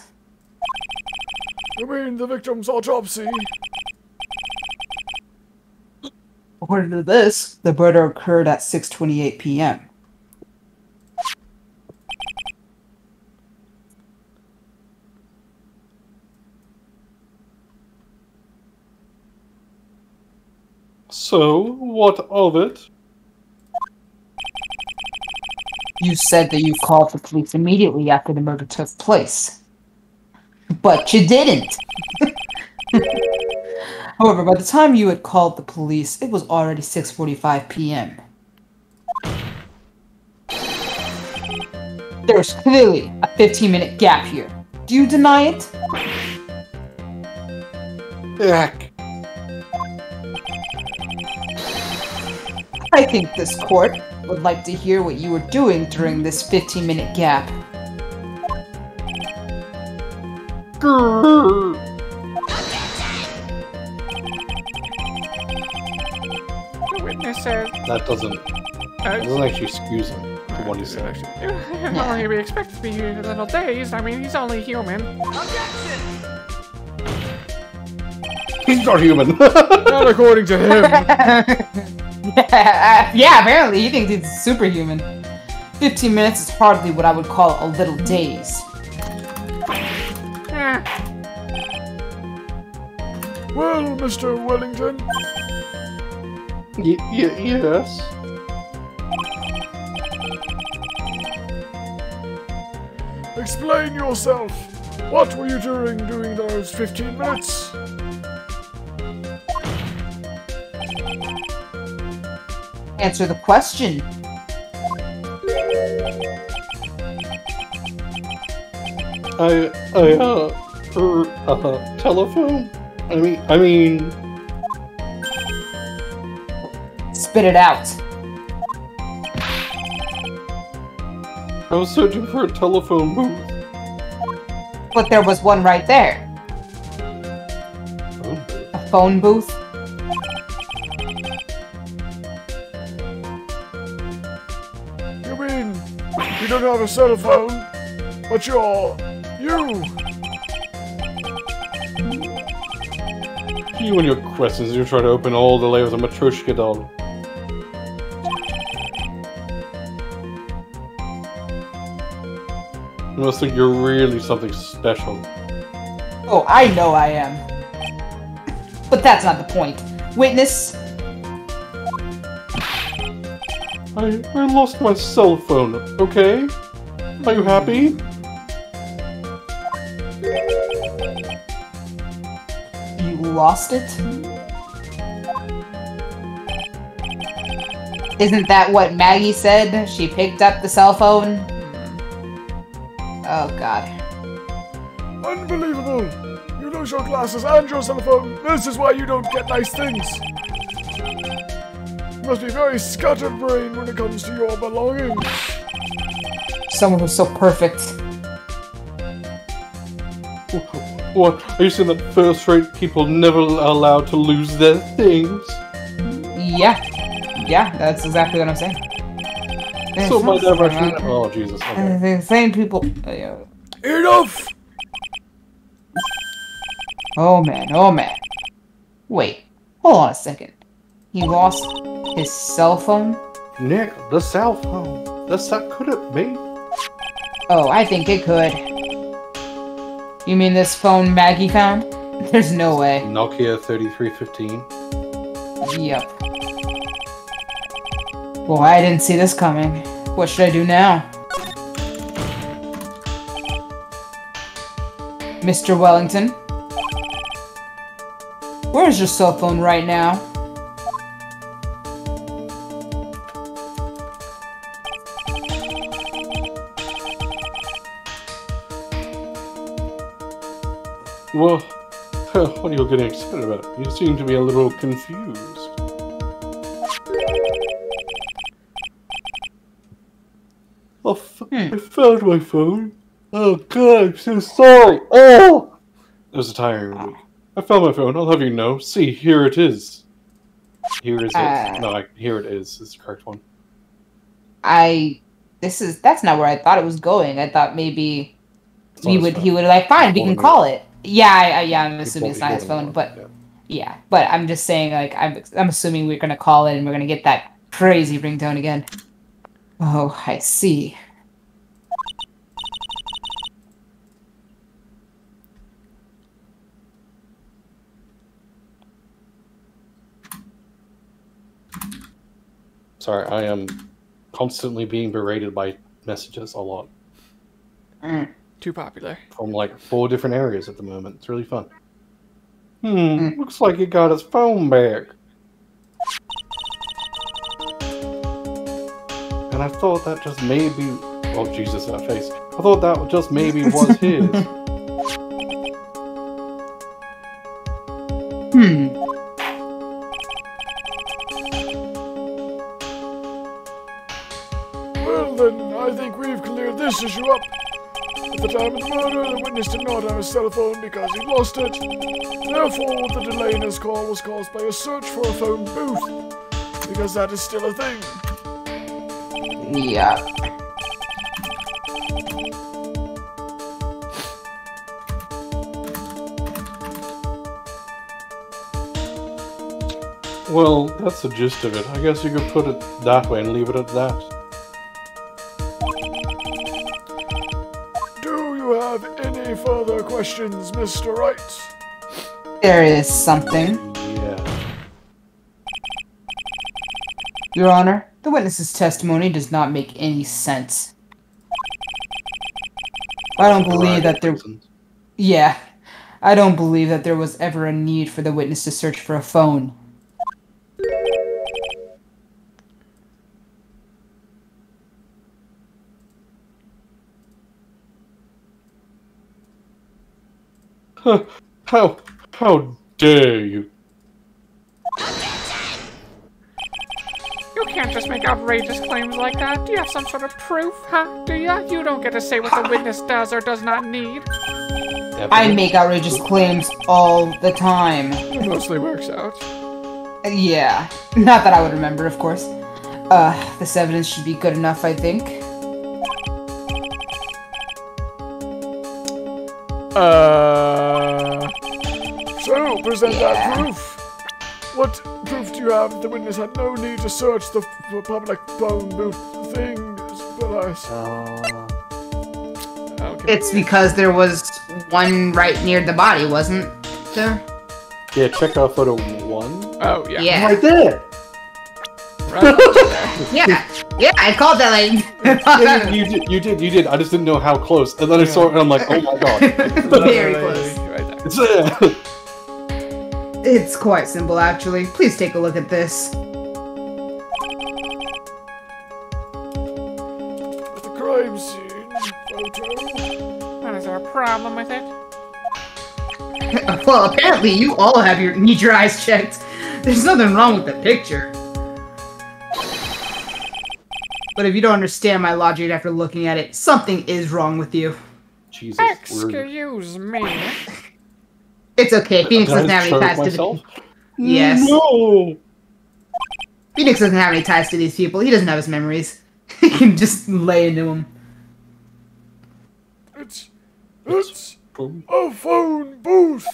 You mean the victim's autopsy? According to this, the murder occurred at 6:28 p.m. So, what of it? You said that you called the police immediately after the murder took place. But you didn't! However, by the time you had called the police, it was already 6:45 p.m. There's clearly a 15-minute gap here. Do you deny it? Heck. I think this court would like to hear what you were doing during this 15-minute gap. Grrr. The witness says That doesn't. It doesn't actually excuse him for what he said. Well, he'd be expected to be a little dazed. I mean, he's only human. He's not human. Not according to him. Yeah, apparently he thinks he's superhuman. 15 minutes is hardly what I would call a little daze. Well, Mr. Wellington. Yes. Explain yourself. What were you doing those 15 minutes? Answer the question. Telephone? I mean... Spit it out. I was searching for a telephone booth. But there was one right there. A phone booth? You mean you don't have a cell phone, but you're you? You and your questions, you try to open all the layers of Matryoshka doll. You must think you're really something special. Oh, I know I am. But that's not the point. Witness? I lost my cell phone, okay? Are you happy? You lost it? Isn't that what Maggie said? She picked up the cell phone? Oh god. Unbelievable! You lose your glasses and your cell phone. This is why you don't get nice things. You must be very scatterbrained when it comes to your belongings. Someone who's so perfect. What? Are you saying that first-rate people never allowed to lose their things? Yeah. Yeah, that's exactly what I'm saying. So my direction. Oh Jesus! Okay. The same people. Enough! Oh man, oh man. Wait, hold on a second. He lost his cell phone? Nick, the cell phone. Could it be? Oh, I think it could. You mean this phone Maggie found? There's no way. Nokia 3315. Yep. Well, I didn't see this coming. What should I do now? Mr. Wellington? Where's your cell phone right now? Well, what are you getting excited about? You seem to be a little confused. I found my phone. Oh god, I'm so sorry. Oh! It was a tiring week. I found my phone, I'll have you know. See, here it is. Here is it. No, here it is the correct one. That's not where I thought it was going. I thought maybe he would like, fine, we can call it. Yeah, I'm assuming it's not his phone, but yeah. But I'm just saying, like, I'm assuming we're gonna call it and we're gonna get that crazy ringtone again. Oh, I see. Sorry, I am constantly being berated by messages a lot. Too popular. From like 4 different areas at the moment. It's really fun. Looks like he got his phone back. And I thought that just maybe... Oh Jesus, that face. I thought that just maybe was his. Well then, I think we've cleared this issue up. At the time of the murder, the witness did not have a cell phone because he lost it. Therefore, the delay in his call was caused by a search for a phone booth, because that is still a thing. Yeah. Well, that's the gist of it. I guess you could put it that way and leave it at that. Do you have any further questions, Mr. Wright? There is something. Yeah. Your Honor, the witness's testimony does not make any sense. I don't believe that there... Yeah. I don't believe that there was ever a need for the witness to search for a phone. How dare you? You can't just make outrageous claims like that. Do you have some sort of proof, huh? Do ya? You don't get to say what the witness does or does not need. I make outrageous claims all the time. It mostly works out. Yeah. Not that I would remember, of course. This evidence should be good enough, I think. So, present that proof. What proof do you have the witness had no need to search the public phone booth thing? Okay. It's because there was one right near the body, wasn't there? Yeah, check out photo 1. Oh, yeah. Yeah. Right there! Right. Yeah, I called that like... You did. I just didn't know how close. And then I saw it and I'm like, oh my god. Very close. Right there. It's there! It's quite simple, actually. Please take a look at this. The crime scene photo. Is there a problem with it? Well, apparently you all need your eyes checked. There's nothing wrong with the picture. But if you don't understand my logic after looking at it, something is wrong with you. Jesus. Excuse me. It's okay. Phoenix doesn't have any ties to the... Yes. No! Phoenix doesn't have any ties to these people. He doesn't have his memories. He can just lay into them. It's a phone booth.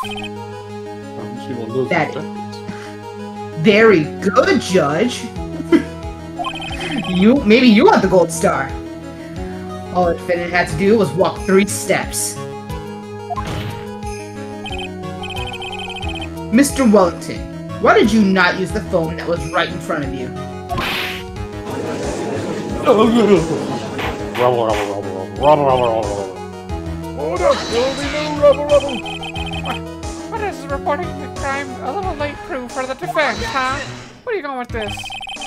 Very good, Judge. Maybe you want the gold star. All the defendant had to do was walk 3 steps. Mr. Wellington, why did you not use the phone that was right in front of you? Order! There'll be no rubble. What is reporting the crime a little late proof for the defense, huh? Where are you going with this?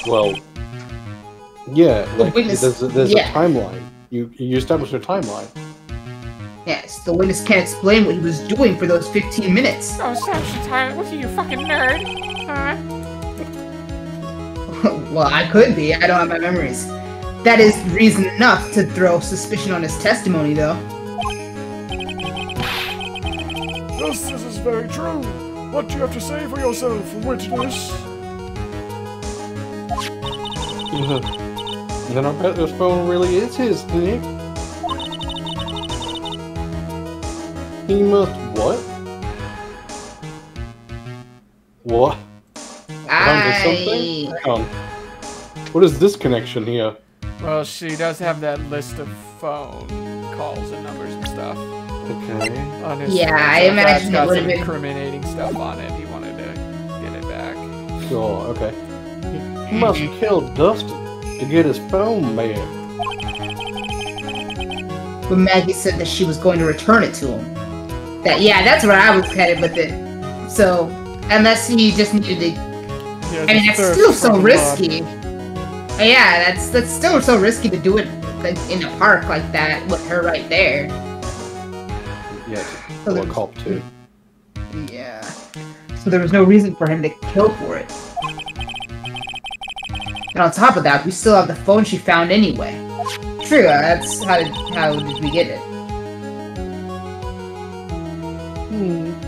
Well, yeah, like, witness, there's a timeline. You establish a timeline. Yes, the witness can't explain what he was doing for those 15 minutes. Oh, Samson Tyler, what are you, fucking nerd? Huh? Well, I could be. I don't have my memories. That is reason enough to throw suspicion on his testimony, though. Yes, this is very true. What do you have to say for yourself, witness? Then I bet this phone really is his, Nick. He must what? What? Something? Hang on. What is this connection here? Well, she does have that list of phone calls and numbers and stuff. Okay. On his Yeah, phone, I so imagine that's it would have some been incriminating stuff on it. He wanted to get it back. Oh, okay. He must have killed Dustin to get his phone back. But Maggie said that she was going to return it to him. That's where I was headed with it. So, unless he just needed to... Yeah, I mean, that's still so risky. Yeah, that's still so risky to do it like, in a park like that with her right there. Yeah, so a cop too. Yeah. So there was no reason for him to kill for it. And on top of that, we still have the phone she found anyway. True, that's how did we get it?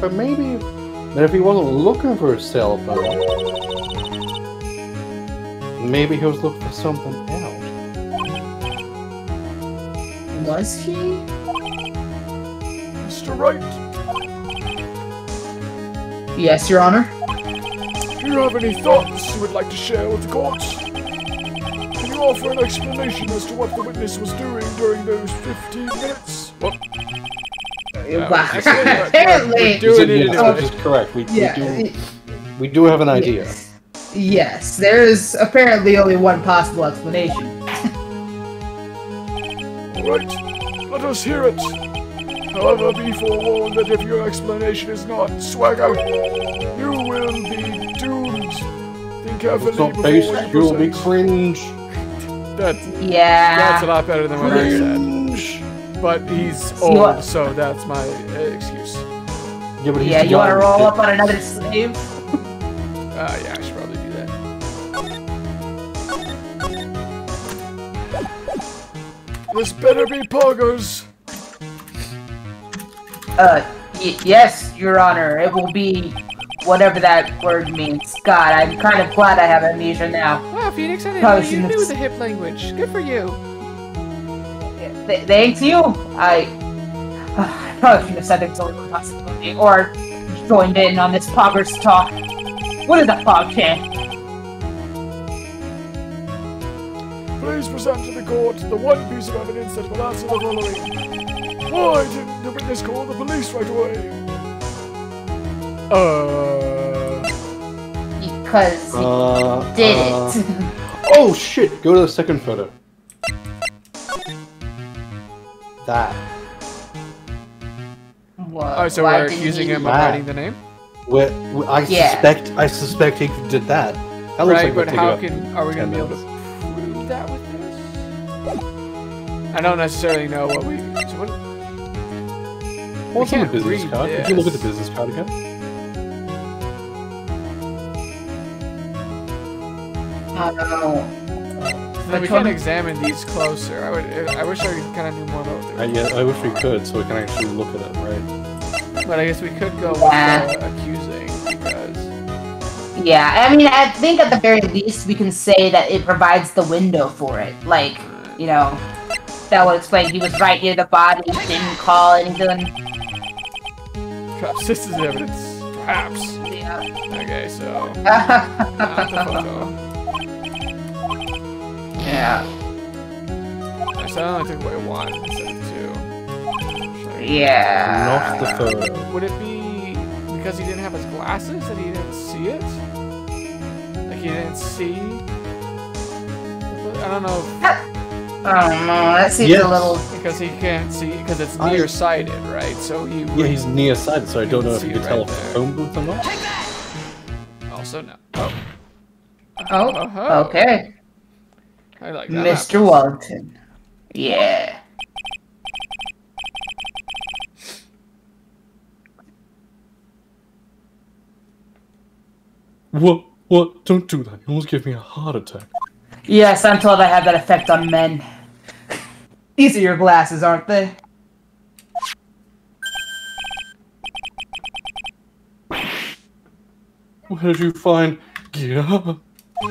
But maybe that if he wasn't looking for a cell phone, maybe he was looking for something else. Was he? Mr. Wright, Yes, Your Honor. do you have any thoughts you would like to share with the court? Can you offer an explanation as to what the witness was doing during those 15 minutes? What? Apparently. Which is correct. We do have an idea. Yes, there is apparently only one possible explanation. Alright, let us hear it. However, be forewarned that if your explanation is not swagger, you will be doomed. Think carefully It's not before based, you you'll be present. cringe. That's a lot better than what I said. Cringe. But he's So you old, want- so that's my excuse. Yeah, but he's Yeah, you want to young. roll up on another slave? Yeah, I should probably do that. This better be poggers. Yes, Your Honor. It will be whatever that word means. God, I'm kind of glad I have amnesia now. Wow, Phoenix, I didn't Probably know you shouldn't knew have- the hip language. Good for you. Thanks you. I probably shouldn't have said there's only one possibility, or joined in on this poggers talk. What is a pog chant? Please present to the court the one piece of evidence that will answer the following. Why didn't the witness call the police right away? Because he did it. Oh shit! Go to the second photo. That. What? Oh, so Why we're didn't accusing he- him of Wow. writing the name? I suspect he did that. That looks Right, like but it'll how take are we going to be able to prove that with this? I don't necessarily know what we... So what, What's on the can't business read card? Did you look at the this. business card again? Oh, then we can examine these closer. I wish I kind of knew more about what they were. Yeah, I wish we could, so we can actually look at it, right? But I guess we could go with Yeah. accusing, because... yeah. I mean, I think at the very least we can say that it provides the window for it. Like, you know, that would explain he was right near the body, didn't call anything. Perhaps this is evidence. Perhaps. Yeah. Okay, so... not the photo. Yeah. So I only took away one instead of two. Sure. Yeah. Not the photo. Would it be because he didn't have his glasses that he didn't see it? Like he didn't see? I don't know. I don't know. That seems Yes. a little. Because he can't see, because it's nearsighted, right? So he would Yeah, he's nearsighted, so I don't can know if see you it could tell right if it's there. phone booth or not. also no. Oh. Oh. Okay. I like that. Mr. Wellington. Yeah. What? Don't do that. You almost gave me a heart attack. Yes, I'm told I have that effect on men. These are your glasses, aren't they? Where did you find... Yeah. I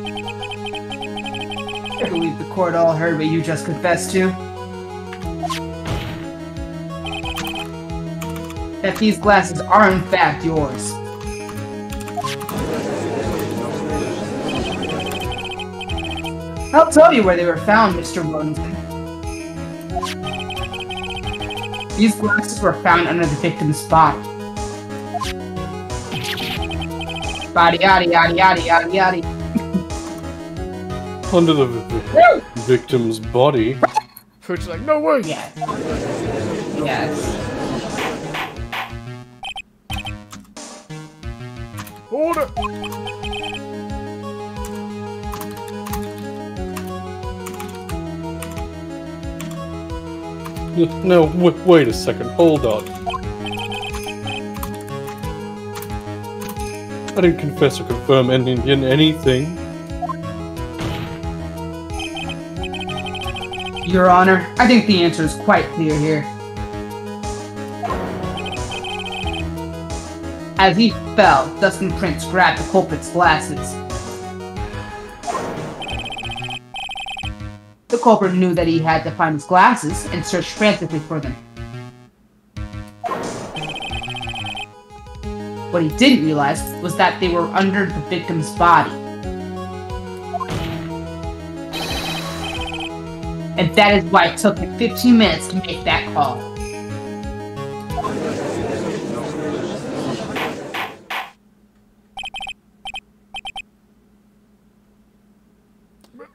believe the court all heard what you just confessed to. That these glasses are in fact yours. I'll tell you where they were found, Mr. Wellington. These glasses were found under the victim's body. Body, yaddy, yaddy, yaddy, yaddy, yaddy. Under the victim's body. Food's like, no way! Yes. Yes. Hold it! No, wait a second. Hold on. I didn't confess or confirm anything. Your Honor, I think the answer is quite clear here. As he fell, Dustin Prince grabbed the culprit's glasses. The culprit knew that he had to find his glasses and searched frantically for them. What he didn't realize was that they were under the victim's body. And that is why it took him 15 minutes to make that call.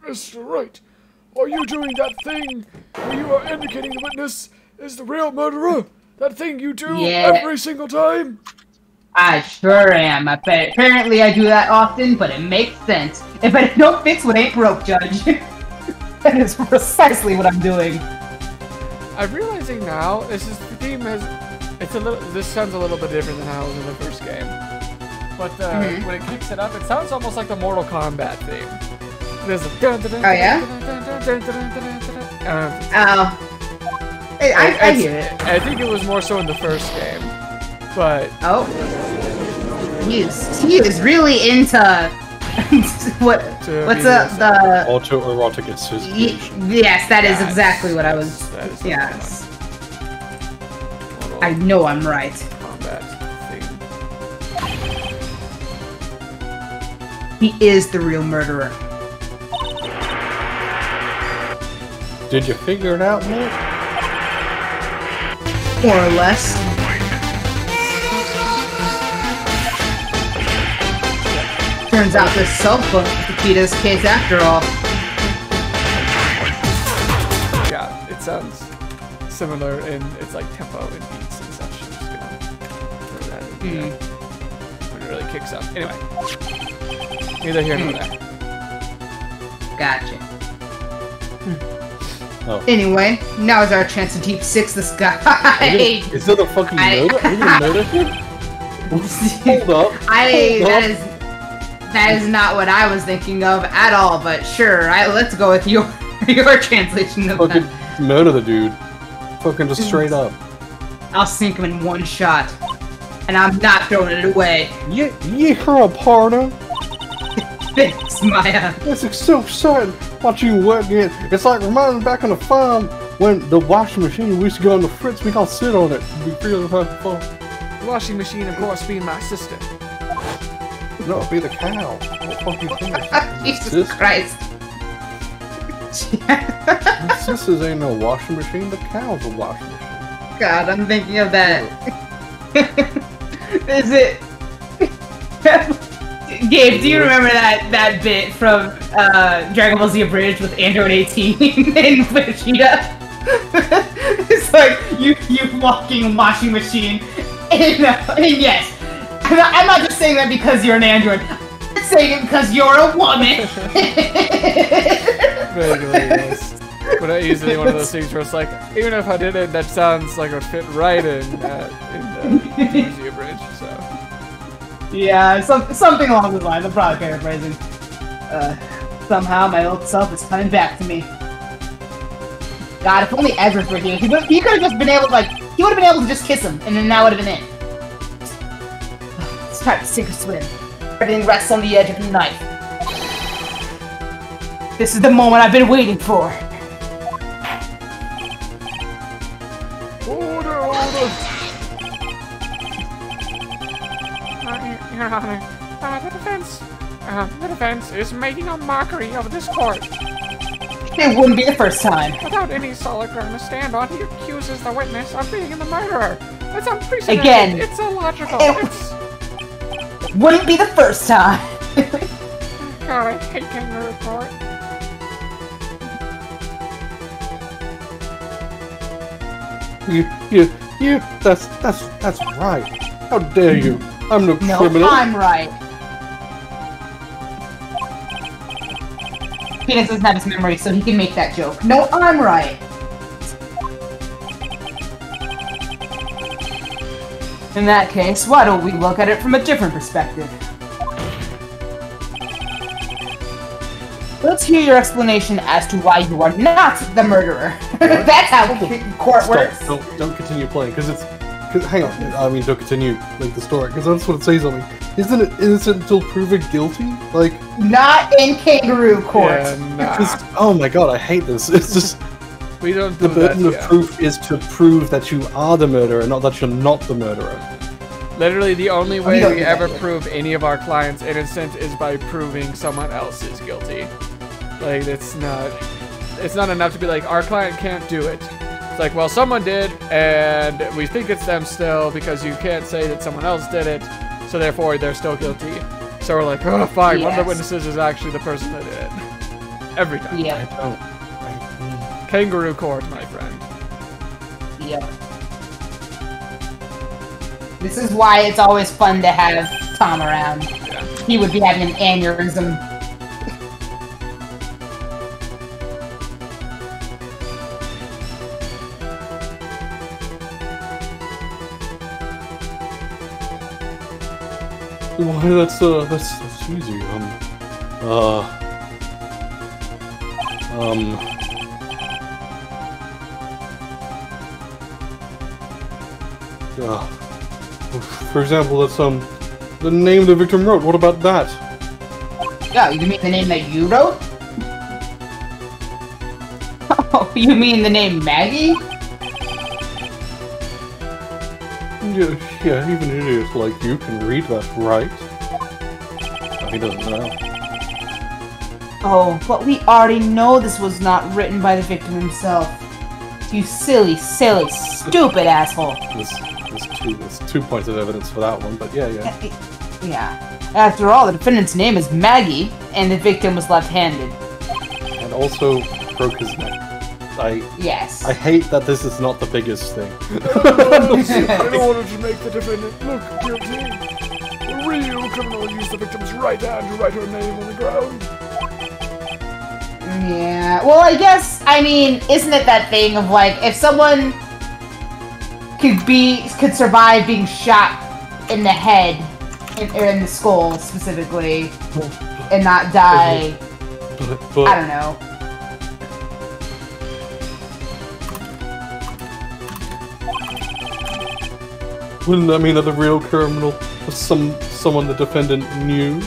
Mr. Wright, are you doing that thing where you are indicating the witness is the real murderer? That thing you do every single time? I sure am. Apparently I do that often, but it makes sense. If I don't fix what ain't broke, Judge. That is precisely what I'm doing. I'm realizing now, the theme has, this sounds a little bit different than how it was in the first game. But when it kicks it up, it sounds almost like the Mortal Kombat theme. There's a oh yeah? I hear it. I think it was more so in the first game, but he is really into what's the auto-erotic association. Yes, that is exactly what I was. Yes, I know I'm right. Combat thing. He is the real murderer. Did you figure it out, Nick? More or less. Turns out this cell phone is the key to this case after all. Yeah, it sounds similar in its like tempo and beats and such. I'm just gonna throw that in there when it really kicks up. Anyway, neither here nor there. Gotcha. Oh. Anyway, now is our chance to deep six this guy. Is that a fucking note? Are you gonna notice it? Hold up. That is not what I was thinking of at all. But sure, let's go with your translation of fucking that. murder the dude. Fucking just straight up. I'll sink him in one shot, and I'm not throwing it away. Yeah, a partner. Thanks, Maya. This is so exciting watching you work again. It's like reminding back on the farm when the washing machine we used to go on the fritz, we all sit on it. We feel fun. The washing machine, of course, being my sister. No, be the cow. What the fuck you think? Jesus Christ. My sisters ain't no washing machine, the cow's a washing machine. God, I'm thinking of that. Is it... Gabe, do you remember that bit from Dragon Ball Z Abridged with Android 18 and Vegeta? It's like you walking washing machine, and yes, I'm not just saying that because you're an android. I'm saying it because you're a woman. Vaguely, yes. But I usually one of those things where it's like, even if I did it, that sounds like it would fit right in the Z Abridged. So. Yeah, something along those lines. I'm probably paraphrasing. Somehow my old self is coming back to me. God, if only Ezra were here, he could have just been able to, he would have been able to just kiss him, and then that would have been it. It's time to sink or swim. Everything rests on the edge of the knife. This is the moment I've been waiting for. Order! Your Honor, the defense is making a mockery of this court. It wouldn't be the first time. Without any solid ground to stand on, he accuses the witness of being the murderer. It's unprecedented. Again. It's illogical. It wouldn't be the first time. God, I hate getting a report. That's right. How dare you? I'm no criminal. No, I'm right. Penis doesn't have his memory, so he can make that joke. No, I'm right. In that case, why don't we look at it from a different perspective? Let's hear your explanation as to why you are not the murderer. That's how court works. Don't continue playing, because hang on. I mean, to continue like the story, because I just want to say something. Isn't it innocent until proven guilty? Like, not in kangaroo court. Yeah, nah. just, oh my god, I hate this. It's just We don't do the burden that, of proof is to prove that you are the murderer, not that you're not the murderer. Literally, the only way don't we do ever that. prove any of our clients innocent is by proving someone else is guilty. Like, it's not enough to be like, our client can't do it. It's like, well, someone did, and we think it's them still because you can't say that someone else did it, so therefore they're still guilty. So we're like, oh, fine, one of the Yes. witnesses is actually the person that did it. Every time. Yep. Kangaroo court, my friend. Yep. This is why it's always fun to have Tom around. Yeah. He would be having an aneurysm. Why, that's easy. For example, that's, the name the victim wrote. What about that? Yeah, you mean the name that you wrote? Oh, you mean the name Maggie? Yeah, even idiots like you can read that, right? Oh, he doesn't know. Oh, but we already know this was not written by the victim himself. You silly, stupid asshole. There's 2 points of evidence for that one, but yeah. Yeah. After all, the defendant's name is Maggie, and the victim was left-handed. And also broke his neck. Yes. I hate that this is not the biggest thing. In order to make the defendant look guilty, the real criminal used the victim's right hand to write her name on the ground. Yeah. Well, I guess, I mean, isn't it that thing of like, if someone could survive being shot in the head, or in the skull specifically, and not die, But I don't know. wouldn't that mean that the real criminal was someone the defendant knew?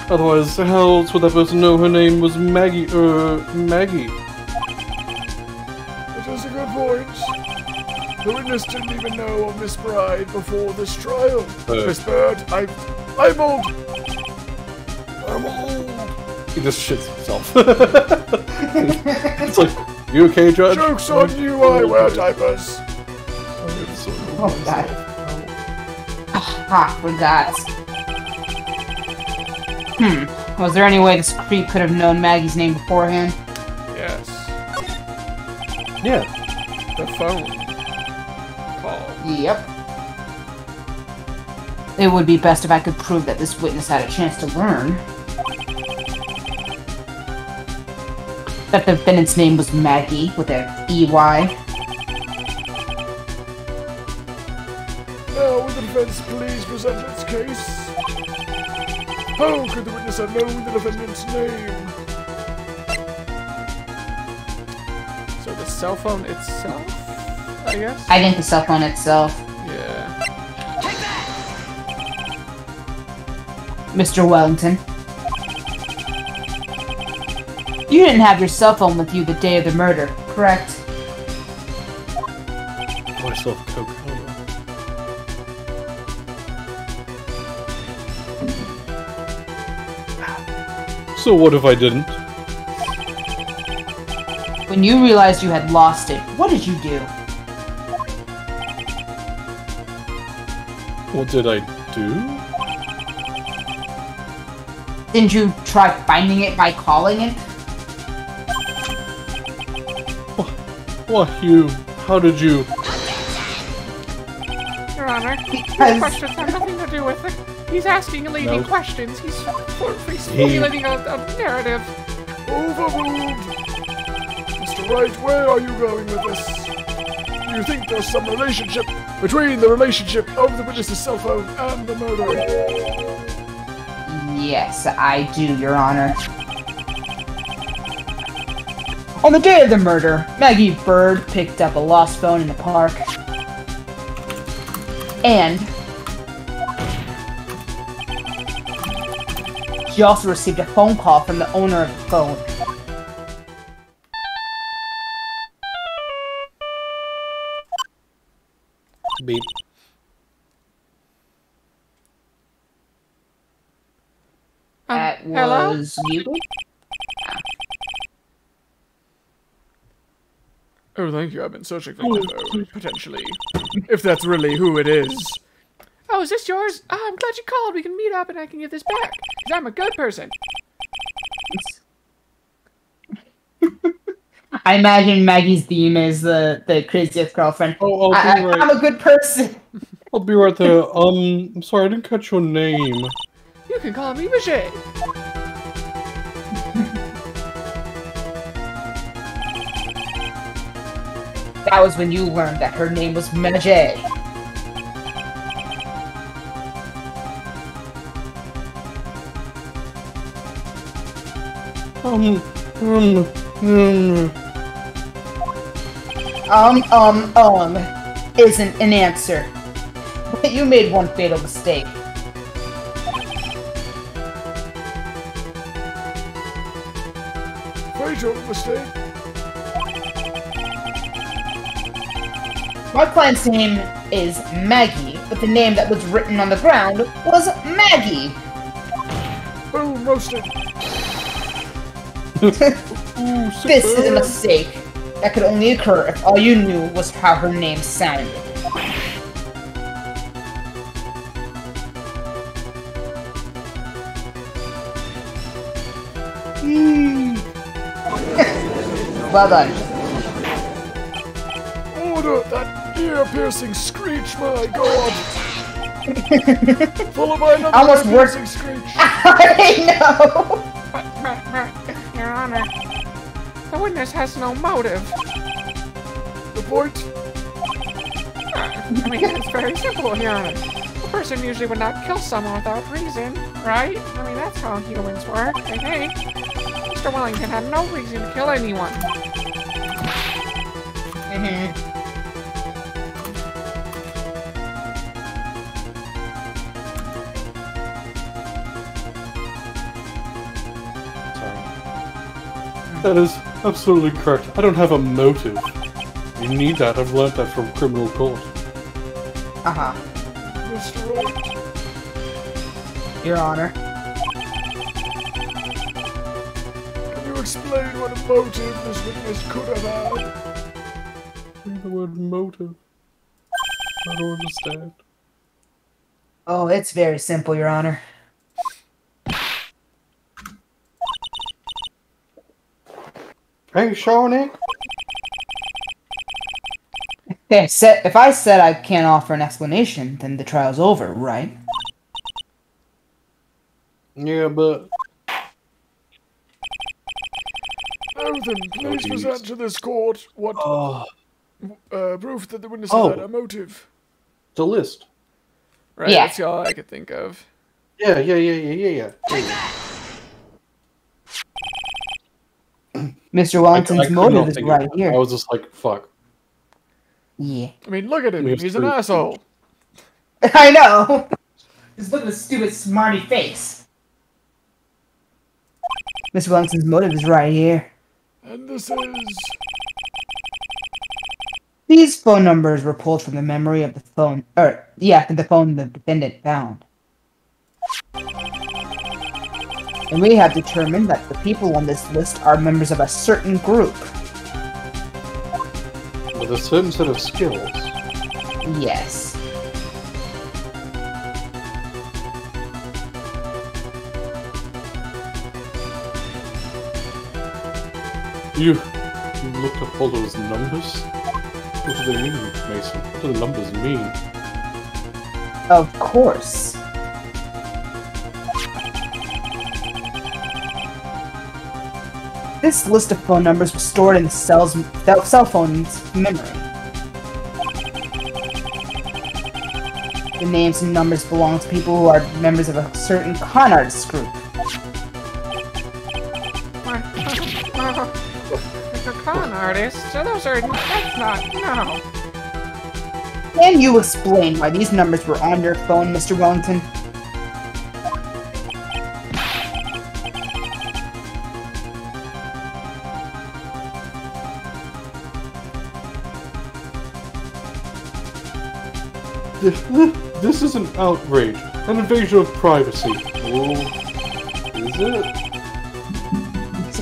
Otherwise, how else would that person know her name was Maggie? Maggie. That is a good point. The witness didn't even know of Miss Bride before this trial. Miss Bird, I'm old. I'm old. He just shits himself. It's like, you okay, Judge? Joke's on you, I wear diapers. Oh, God. Ah, forgot. Was there any way this creep could have known Maggie's name beforehand? Yes. Yeah. The phone call. Yep. It would be best if I could prove that this witness had a chance to learn. That the defendant's name was Maggie, with an E-Y. Now, will the defense please present its case? How could the witness have known the defendant's name? So the cell phone itself, I guess? I think the cell phone itself. Yeah. Mr. Wellington. You didn't have your cell phone with you the day of the murder, correct? Myself Coca-Cola. So what if I didn't? When you realized you had lost it, what did you do? What did I do? Didn't you try finding it by calling it? What, you? How did you? Your Honor, these Because questions have nothing to do with it. He's asking and leading No. questions. He's formulating a narrative. Overruled! Mr. Wright, where are you going with this? Do you think there's some relationship between the relationship of the witness's cell phone and the murder? yes, I do, Your Honor. On the day of the murder, Maggie Bird picked up a lost phone in the park. And she also received a phone call from the owner of the phone. Beep. That hello? was you? Oh, thank you. I've been searching for the phone, potentially. If that's really who it is. Oh, is this yours? Ah, I'm glad you called. We can meet up and I can give this back. Because I'm a good person. I imagine Maggie's theme is the crazy ex-girlfriend. Oh, I'll be right. I'm a good person. I'll be right there. I'm sorry, I didn't catch your name. You can call me Roger. That was when you learned that her name was Majay. Isn't an answer. But you made one fatal mistake. Fatal mistake. My client's name is Maggie, but the name that was written on the ground was Maggie. Boom, roasted. This is a mistake that could only occur if all you knew was how her name sounded. Well done. Order that ear-piercing screech, my god! Followed by another Almost ear-piercing screech. I know! Your Honor, the witness has no motive. The point? I mean, it's very simple, Your Honor. A person usually would not kill someone without reason, right? I mean, that's how humans work, I think. Mr. Wellington had no reason to kill anyone. That is absolutely correct. I don't have a motive. You need that. I've learned that from criminal court. Uh-huh. Mr. Right. Your Honor. Can you explain what a motive this witness could have had? The word motive. I don't understand. Oh, it's very simple, Your Honor. Hey, Shawnee. If I said I can't offer an explanation, then the trial's over, right? Yeah, but... Now then, please present to this court what proof that the witness had a motive. The list. Right, Yeah. that's all I could think of. Yeah. Mr. Wellington's motive is right here. I was just like, fuck. Yeah. I mean, look at him. Yes, He's an true. asshole. I know! Just look at his stupid smarty face. Mr. Wellington's motive is right here. And this is... These phone numbers were pulled from the memory of the phone, the phone the defendant found. And we have determined that the people on this list are members of a certain group. With a certain set of skills. Yes. You looked up all those numbers? What do they mean, Mason? What do the numbers mean? Of course. This list of phone numbers was stored in the cell phone's memory. The names and numbers belong to people who are members of a certain con artist group. A con artist? So that's not, no. Can you explain why these numbers were on your phone, Mr. Wellington? This is an outrage, an invasion of privacy. Oh, is it?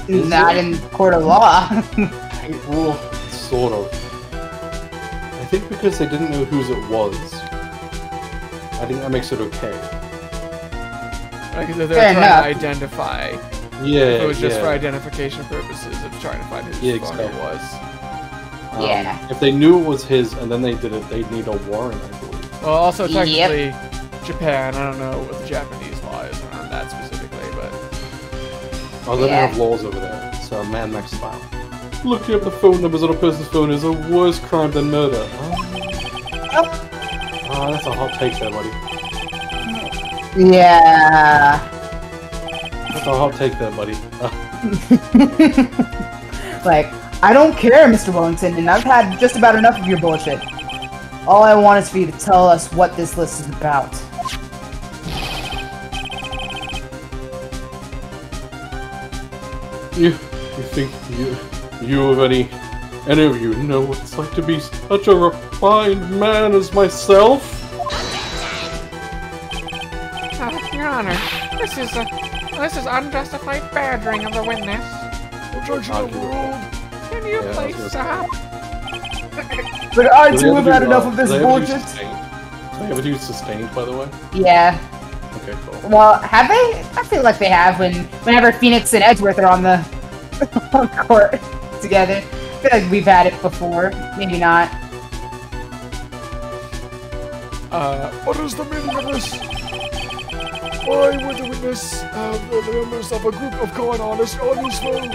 Not in court of law. Well, sort of. I think because they didn't know whose it was. I think that makes it okay. Like, they're trying to identify. Yeah, If it was just for identification purposes of trying to find whose phone it exactly. was. Yeah. If they knew it was his and then they did it, they'd need a warrant, I believe. Well, also technically, Japan. I don't know what the Japanese law is around that specifically, but Oh, they don't have laws over there. It's Mad Max style. Looking up the phone numbers on a person's phone is a worse crime than murder. Oh, that's a hot take there, buddy. Yeah. That's a hot take there, buddy. Like, I don't care, Mr. Wellington, and I've had just about enough of your bullshit. All I want is for you to tell us what this list is about. You think you of any of you know what it's like to be such a refined man as myself? Your Honor, this is unjustified badgering of the witness. Objection overruled. Can you please stop? But I too have had enough of this bullshit. Do they ever do sustained, by the way? Yeah. Okay, cool. Well, have they? I feel like they have whenever Phoenix and Edgeworth are on the on court together. I feel like we've had it before. Maybe not. What is the meaning of this? Why would the witness have the numbers of a group of con artists on his phone?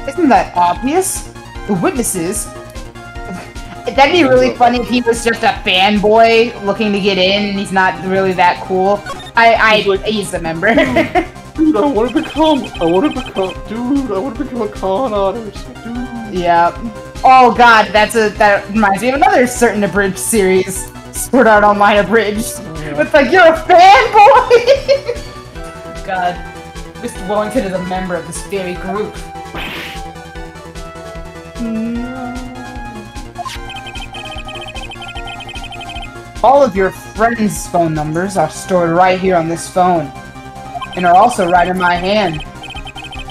Isn't that obvious? The witnesses. That'd be really funny if he was just a fanboy looking to get in and he's not really that cool. He's a member. Dude, I want to become a con artist, dude. Yeah. Oh god, that reminds me of another certain abridged series. Sword Art Online abridged. It's like, you're a fanboy! God. Mr. Wellington is a member of this very group. All of your friends' phone numbers are stored right here on this phone, and are also right in my hand.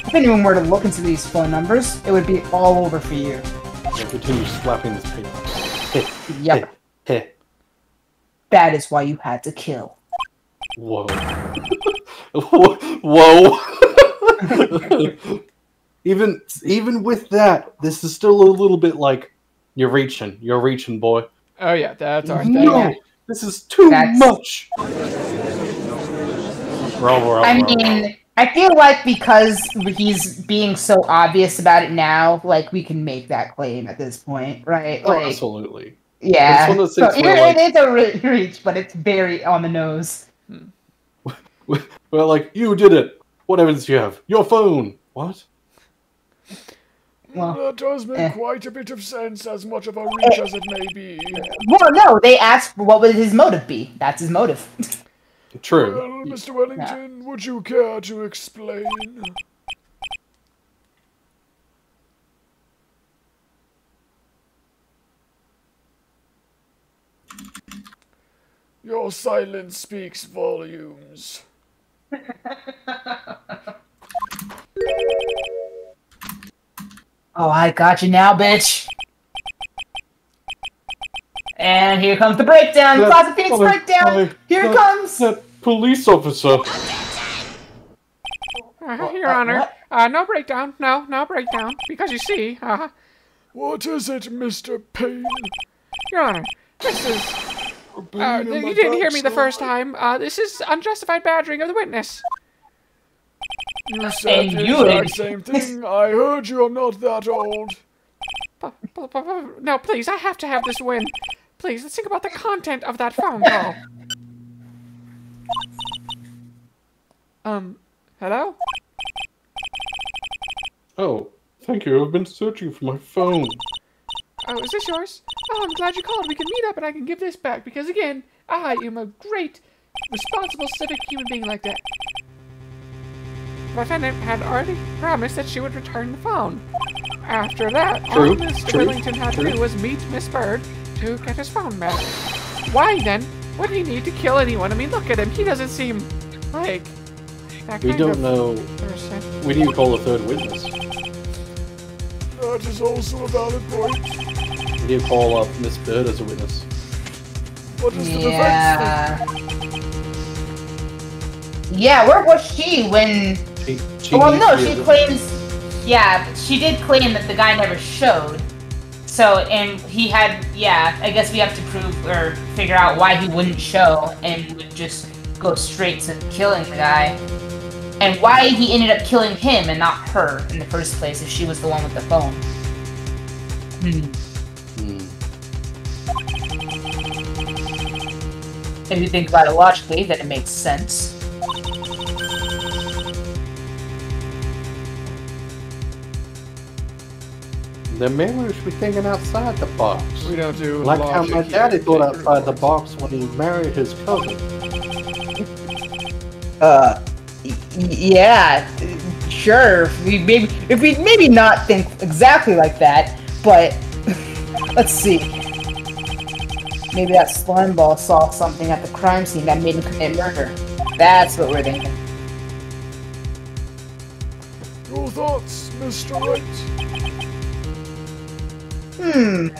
If anyone were to look into these phone numbers, it would be all over for you. And continue slapping this paper. Yep. That is why you had to kill. Whoa. Whoa. Even with that, this is still a little bit like, you're reaching, boy. oh yeah, that's our thing. No, this is too much. I mean, I feel like because he's being so obvious about it now, like, we can make that claim at this point, right? Oh, Like, absolutely. yeah. It's one of those things So, where, like, it's a reach, but it's very on the nose. Well, like, you did it. What evidence do you have? Your phone. What? Well, That does make quite a bit of sense, as much of a reach as it may be. well, no, they asked what would his motive be. That's his motive. True. Well, Mr. Wellington, would you care to explain? Your silence speaks volumes. Oh, I got you now, bitch. And here comes the breakdown. Closet Phoenix breakdown. Here it comes. That police officer. Your Honor, no breakdown. No breakdown. Because you see, What is it, Mr. Payne? Your Honor, this is... you didn't hear me the first time. This is unjustified badgering of the witness. You said the exact same thing. I heard you. I'm not that old. No, please, I have to have this win. Please, let's think about the content of that phone call. Hello? Oh, thank you. I've been searching for my phone. Oh, is this yours? Oh, I'm glad you called. We can meet up and I can give this back because, again, I am a great, responsible, civic human being like that. The defendant had already promised that she would return the phone. After that, all Mr. Willington had to do was meet Miss Bird to get his phone back. Why, then, would he need to kill anyone? I mean, look at him. He doesn't seem like that We kind don't of know. person. We need to call a third witness. That is also a valid point. We need to call up Miss Bird as a witness. What is the Yeah. defense? Yeah, where was she when... Well, no, she claims... Yeah, she did claim that the guy never showed. So, and he had... Yeah, I guess we have to prove or figure out why he wouldn't show and would just go straight to killing the guy. And why he ended up killing him and not her in the first place if she was the one with the phone. If you think about it logically, then it makes sense. Then maybe we should be thinking outside the box. We don't do Like how my logic daddy here. thought outside the box when he married his cousin. Yeah, sure. If we maybe not think exactly like that, but let's see. Maybe that slime ball saw something at the crime scene that made him commit murder. That's what we're thinking. Your thoughts, Mr. Wright?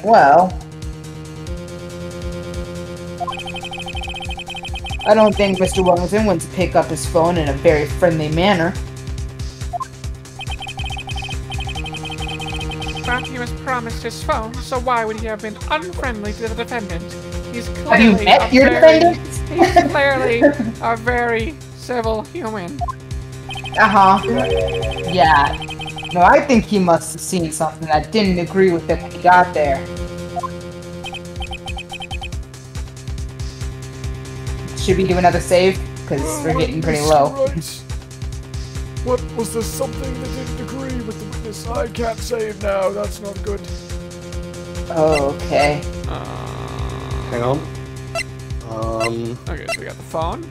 Well... I don't think Mr. Wellington went to pick up his phone in a very friendly manner. But he was promised his phone, so why would he have been unfriendly to the defendant? He's Have you clearly met your defendant? He's clearly a very civil human. Yeah. No, I think he must have seen something that didn't agree with him when he got there. Should we do another save? Because we're getting pretty low. Right. What was there something that didn't agree with the witness? I can't save now. That's not good. Okay. Hang on. Okay, so we got the phone.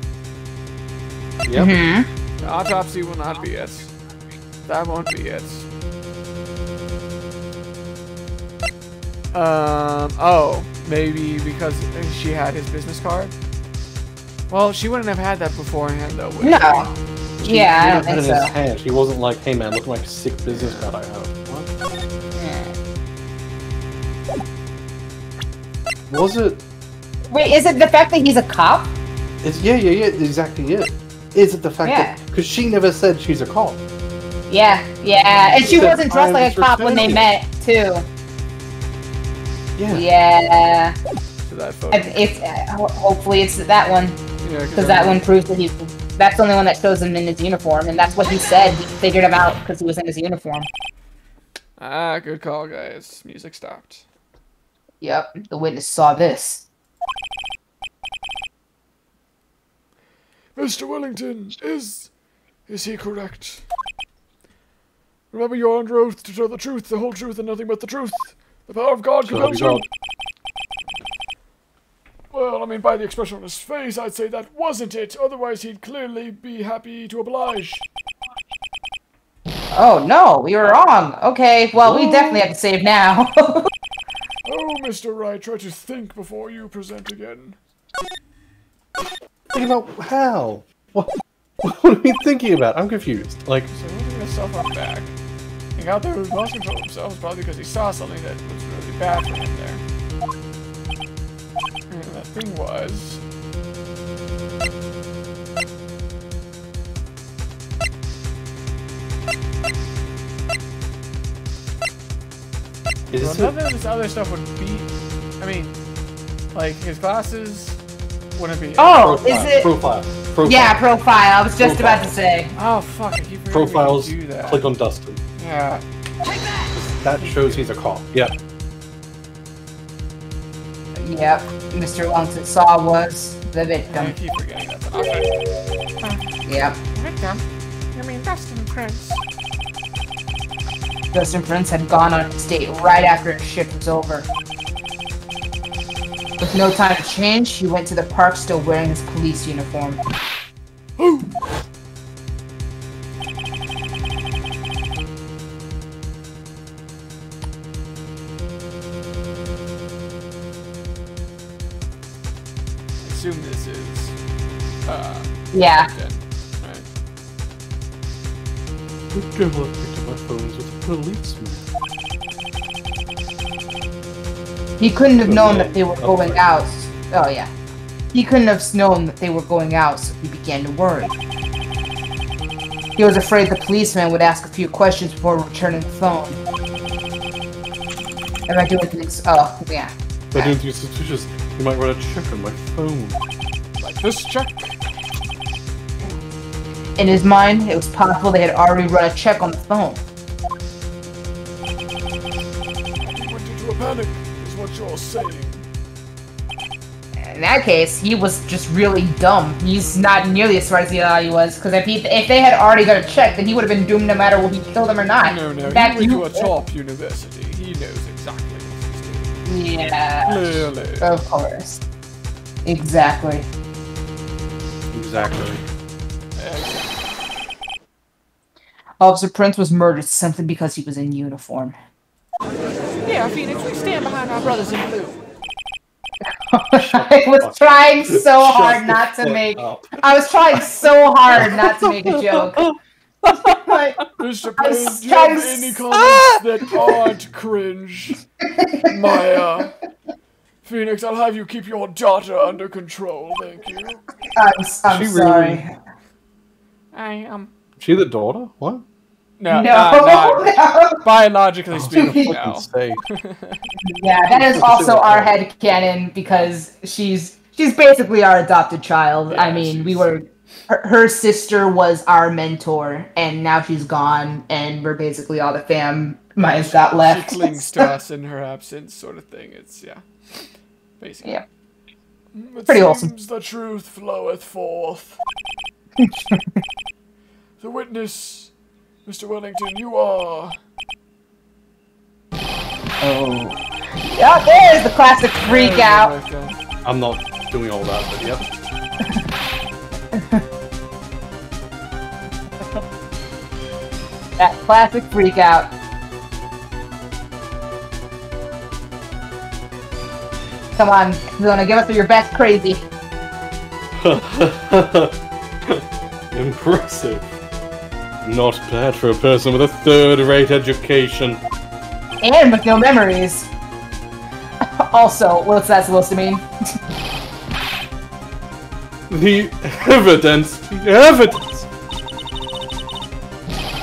Yep. The autopsy will not be it. That won't be it. Oh, maybe because she had his business card? Well, she wouldn't have had that beforehand, though, would No. He Yeah, I had don't it think in so. his hand. He wasn't like, hey man, look like a sick business card I have. What? Was it? Wait, is it the fact that he's a cop? It's yeah, exactly it. Is it the fact that because she never said she's a cop? Yeah, and she Said, wasn't dressed like a cop when they met, too. Yeah. So that photo. Hopefully it's that one. Yeah, Because that one proves that that's the only one that shows him in his uniform, and that's what he said. He figured him out because he was in his uniform. Ah, good call, guys. Music stopped. Yep, the witness saw this. Mr. Wellington, is he correct? Remember, you're under oath to tell the truth, the whole truth, and nothing but the truth. The power of God compels you. Well, I mean, by the expression on his face, I'd say that wasn't it. Otherwise, he'd clearly be happy to oblige. Oh no, we were wrong. Okay, well, we definitely have to save now. Oh, Mr. Wright, try to think before you present again. Think about how? What are you thinking about? I'm confused. Like, So holding himself up back. He got there with lost control of himself probably because he saw something that was really bad for him there. And that thing was... Well, none of this other stuff would be... I mean, like, his glasses wouldn't be... Oh, is it? Profile. Yeah, profile. I was just about to say. Oh, fuck, I keep forgetting Profiles, to do that. click on Dustin. Yeah. That shows he's a cop. Yep. Yep, Mr. Wellington saw was the I victim. keep forgetting that. Okay. Yep. Victim? You mean Dustin Prince? Justin Prince had gone on his date right after his shift was over. With no time to change, he went to the park still wearing his police uniform. I assume this is, Yeah. Jen, right? Good girl picked up my phones with a policeman. He couldn't have known that they were going out. Oh, yeah. He couldn't have known that they were going out, so he began to worry. He was afraid the policeman would ask a few questions before returning the phone. Am I doing things? Oh, yeah. If I do anything suspicious, you might run a check on my phone. Like this check? In his mind, it was possible they had already run a check on the phone. He went into a panic, is what you're saying. In that case, he was just really dumb. He's not nearly as smart as he thought he was, because if they had already done a check, then he would have been doomed no matter whether he killed him or not. No, In he fact, went to a top university. He knows exactly what he's doing. Yeah. Clearly. Of course. Exactly. Exactly. Officer Prince was murdered simply because he was in uniform. Yeah, Phoenix, we stand behind our brothers in blue. I was trying so hard not to make. I was trying so hard not to make a joke. Like, Mr. I Payne, was do you have trying to any comments that aren't cringe? Maya. Phoenix, I'll have you keep your daughter under control, thank you. I'm She sorry. really- I, She the daughter? What? No, No. biologically speaking, no. Say. Yeah, that is also our headcanon because she's basically our adopted child. Yeah, I mean, her sister was our mentor, and now she's gone, and we're basically all the fam Maya's got left. She clings to us in her absence, sort of thing. It's, yeah. Basically. Yeah. It Pretty seems wholesome. the truth floweth forth. The witness, Mr. Wellington, you are... Oh. Yeah, there's the classic freak out. I'm not doing all that, but yep. That classic freak out. Come on, Zona, give us your best crazy. Impressive. Not bad for a person with a third-rate education. And with no memories. Also, what's that supposed to mean? The evidence! The evidence!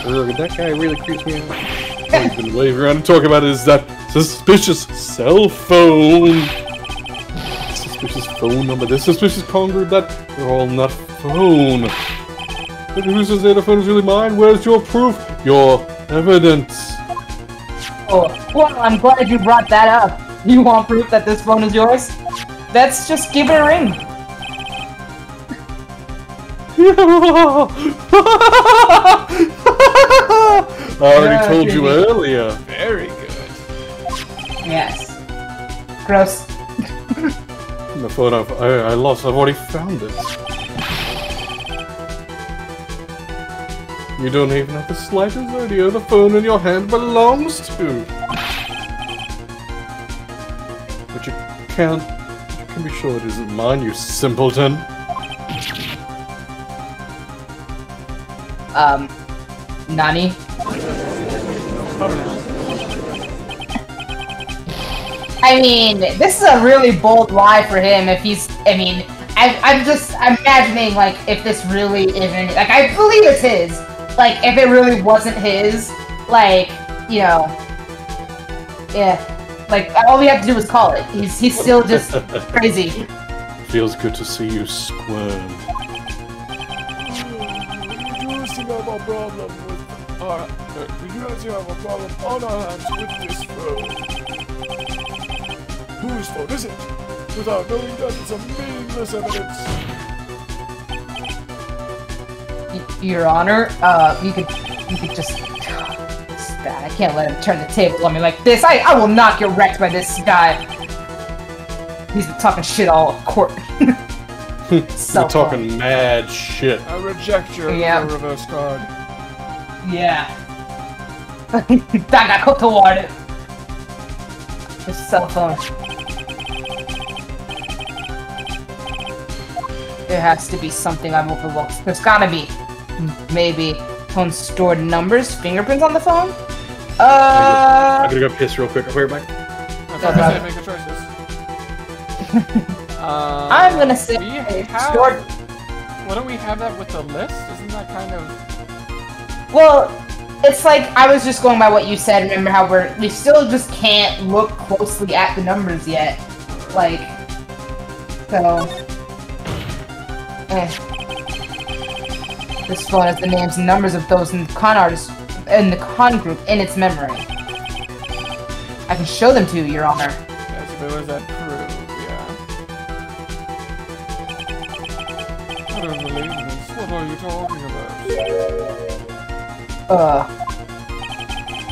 Ugh, that guy really creeps me out. All he's been waving around and talking about is that suspicious cell phone. Suspicious phone number, this suspicious con group, that they're all not phone. But who says the phone is really mine? Where's your proof? Your evidence. Oh, well, I'm glad you brought that up. You want proof that this phone is yours? Let's just give it a ring. I already told you earlier. Very good. Yes. Gross. The phone I lost, I've already found it. You don't even have the slightest idea the phone in your hand belongs to. But you can be sure it isn't mine, you simpleton. Nani? I mean, this is a really bold lie for him if he's, I mean, I'm imagining, like, if this really isn't, like, I believe it's his. Like, if it really wasn't his, like, you know, yeah. Like, all we have to do is call it. He's still just crazy. Feels good to see you squirm. We do seem to have a problem with our... we do seem to have a problem on our hands with this phone. Whose phone is it? Without knowing that it's a meaningless evidence. Your Honor, you could just bad. I can't let him turn the table on me like this. I will not get wrecked by this guy. He's been talking shit all court. You're talking mad shit. I reject your reverse card. Yeah. That got hooked toward it. His cell phone. There has to be something I've overlooked. There's gotta be. Maybe. Phone stored numbers, fingerprints on the phone? I'm gonna go piss real quick. I'll be right back. I thought I said make the choices. I'm gonna say stored. Why don't we have that with the list? Isn't that kind of... Well, it's like, I was just going by what you said. Remember how we still just can't look closely at the numbers yet. Like, so... This phone has the names and numbers of those in the con artists in the con group in its memory. I can show them to you, Your Honor. Yeah, so there was that proof, yeah. I don't believe this. What are you talking about?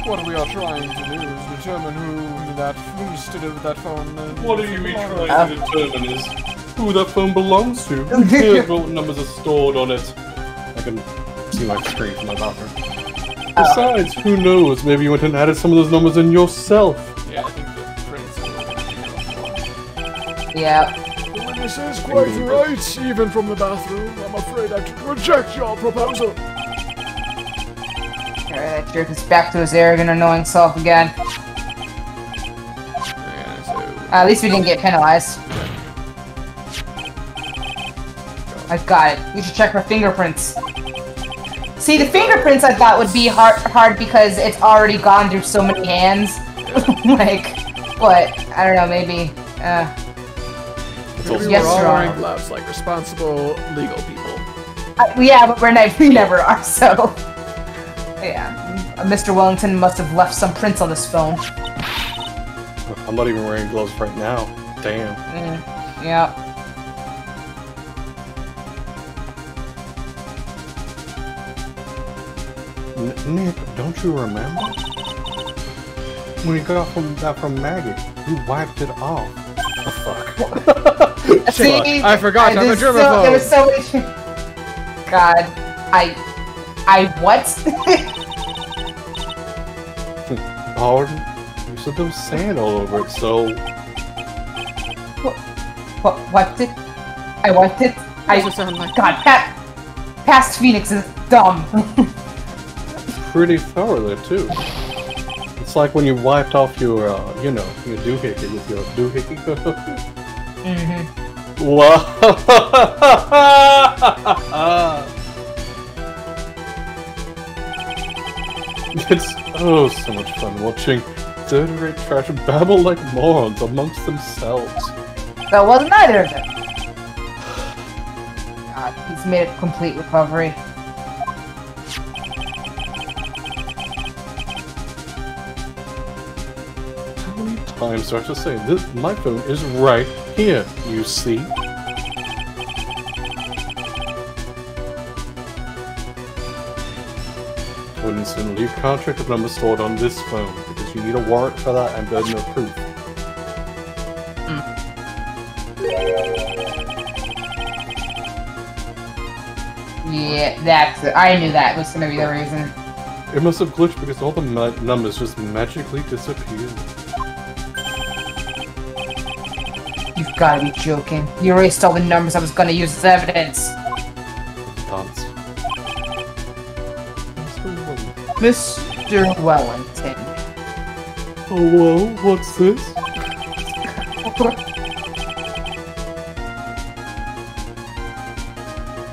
What we are trying to do is determine who stood with that phone. What are you trying to determine is who that phone belongs to. Who cares what numbers are stored on it? I can see my screen from my bathroom. Besides, who knows? Maybe you went and added some of those numbers in yourself. Yeah, I think the prints are... Yeah. The witness is quite right, even from the bathroom. I'm afraid I have to reject your proposal. Alright, that jerk is back to his arrogant, annoying self again. Yeah, so... At least we didn't get penalized. I got it. We should check for fingerprints. See, the fingerprints I thought would be hard because it's already gone through so many hands. Like, what? I don't know, maybe, Maybe yes, we're all Your wearing Honor. gloves like responsible legal people. Yeah, but we never are, so... Yeah, Mr. Wellington must have left some prints on this phone. I'm not even wearing gloves right now. Damn. Yeah. Nick, don't you remember? When we got that from Maggie, we wiped it off. Oh, fuck. See, I forgot to have a there germaphobe. was so many... God, I what? Pardon? You said there was sand all over it, so... What wiped it? I wiped it? Does it sound like... God, past Phoenix is dumb. Pretty thoroughly, too. It's like when you wiped off your, your doohickey with your doohickey. Wow! It's so much fun watching dirty trash babble like morons amongst themselves. That wasn't either of them. God, he's made a complete recovery. How many times do I have to say this? My phone is right here, you see? Wouldn't instantly leave contract of numbers stored on this phone because you need a warrant for that and burden of proof. Yeah, that's it. I knew that was gonna be the reason. It must have glitched because all the numbers just magically disappeared. You've gotta be joking. You erased all the numbers I was gonna use as evidence. Dance. Mr. Wellington. Hello, what's this?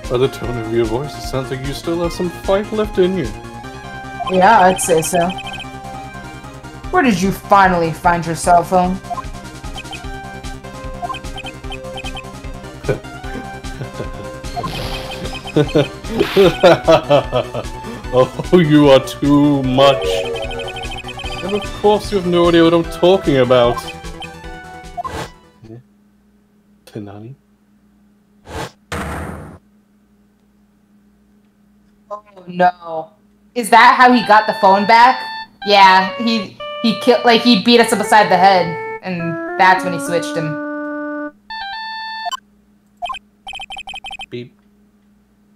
By the tone of your voice, it sounds like you still have some fight left in you. Yeah, I'd say so. Where did you finally find your cell phone? Oh, you are too much. And of course you have no idea what I'm talking about. Tanani? Oh no. Is that how he got the phone back? Yeah, he killed, like, he beat us upside the head, and that's when he switched him. Beep.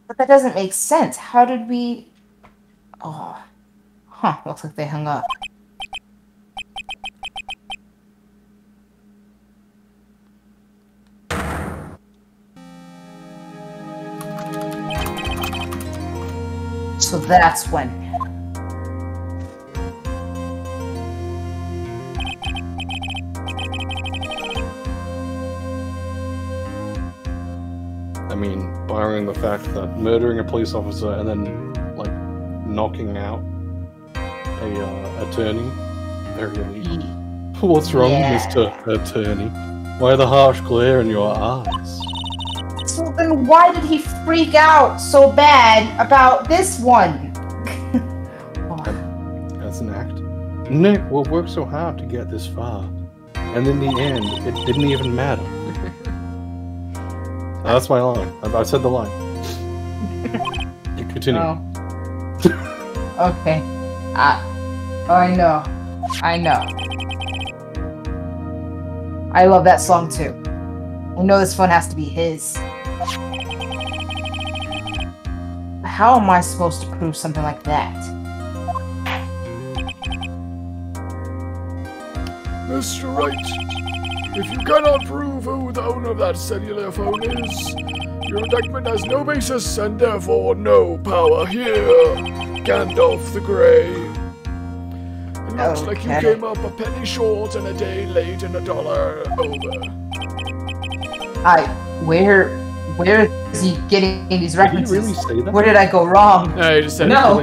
But that doesn't make sense. How did we... Oh. Huh, looks like they hung up. So that's when. I mean, barring the fact that murdering a police officer and then, like, knocking out a attorney, very elite. What's wrong, Mr. Attorney? Why the harsh glare in your eyes? So then why did he freak out so bad about this one? That's an act. Nick, we worked so hard to get this far. And in the end, it didn't even matter. That's my line. I said the line. You continue. Oh. Okay. I know. I know. I love that song too. I know this one has to be his. How am I supposed to prove something like that? Mr. Wright, if you cannot prove who the owner of that cellular phone is, your indictment has no basis and therefore no power here, Gandalf the Grey. It looks like you came up a penny short and a day late and $1 over. Where is he getting these references? Did he really say that? Where did I go wrong? No, he just said No.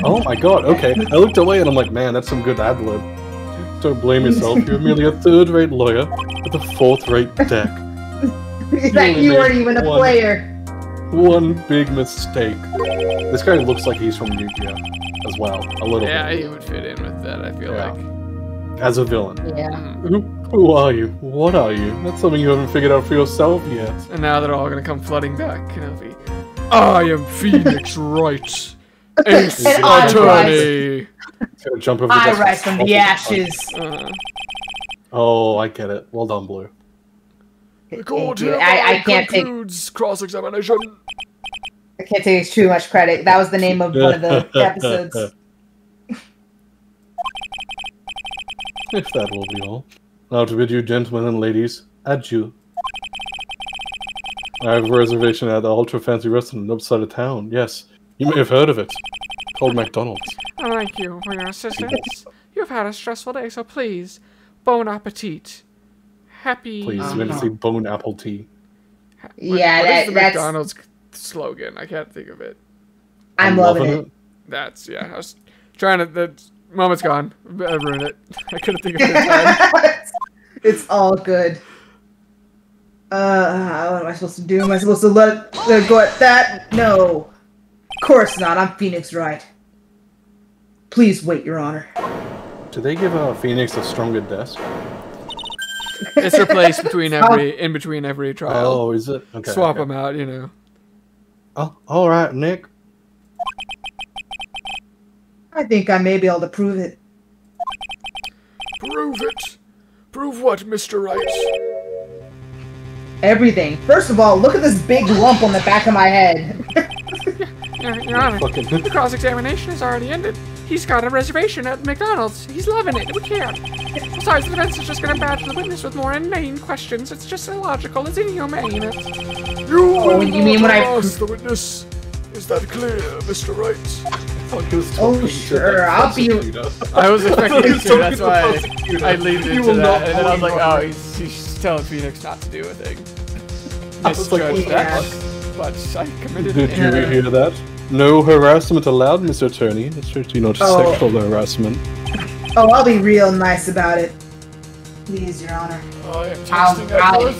Oh my god, okay. I looked away and I'm like, man, that's some good ad-lib. Don't blame yourself, you're merely a third-rate lawyer with a fourth-rate deck. That you weren't even a player. One big mistake. This guy looks like he's from Yu-Gi-Oh! As well, a little bit. Yeah, he would fit in with that, I feel like. As a villain. Yeah. Who are you? What are you? That's something you haven't figured out for yourself yet. And now they're all gonna come flooding back, and it'll be, I am Phoenix Wright, Ace Attorney. Gonna jump over I the rise from the ashes. Oh, I get it. Well done, Blue. The court Dude, hereby I can't take concludes cross-examination. I can't take too much credit. That was the name of one of the episodes. If that will be all. Now to bid you gentlemen and ladies, adieu. I have a reservation at the ultra-fancy restaurant upside of town. Yes, you may have heard of it. Called McDonald's. Thank you for your assistance. You've had a stressful day, so please, bon appetit. Happy... Please, we're going to say bone apple tea. Yeah, What is the that's... McDonald's slogan? I can't think of it. I'm loving it. That's, yeah, I was trying to, the moment's gone. I ruined it. I couldn't think of it in time. It's all good. What am I supposed to do? Am I supposed to let it go at that? No. Of course not. I'm Phoenix Wright. Please wait, Your Honor. Do they give Phoenix a stronger desk? It's replaced in between every trial. Oh, is it? Okay. Swap them out, you know. Oh, all right, Nick. I think I may be able to prove it. Prove it. Prove what, Mr. Wright? Everything. First of all, look at this big lump on the back of my head. Your Honor, the cross-examination has already ended. He's got a reservation at McDonald's. He's loving it. We can't. Besides, the defense is just going to badger the witness with more inane questions. It's just illogical. It's inhumane. You mean when I ask the witness? Is that clear, Mr. Wright? Oh, sure. I'll be... I was expecting it to, that's why I leaned into that. And then I was like, oh, he's telling Phoenix not to do a thing. I was like, Misjudged yeah. that, but I committed Did an you error. hear that? No harassment allowed, Mr. Attorney. Especially not sexual harassment. Oh, I'll be real nice about it. Please, Your Honor. I am testing Edward.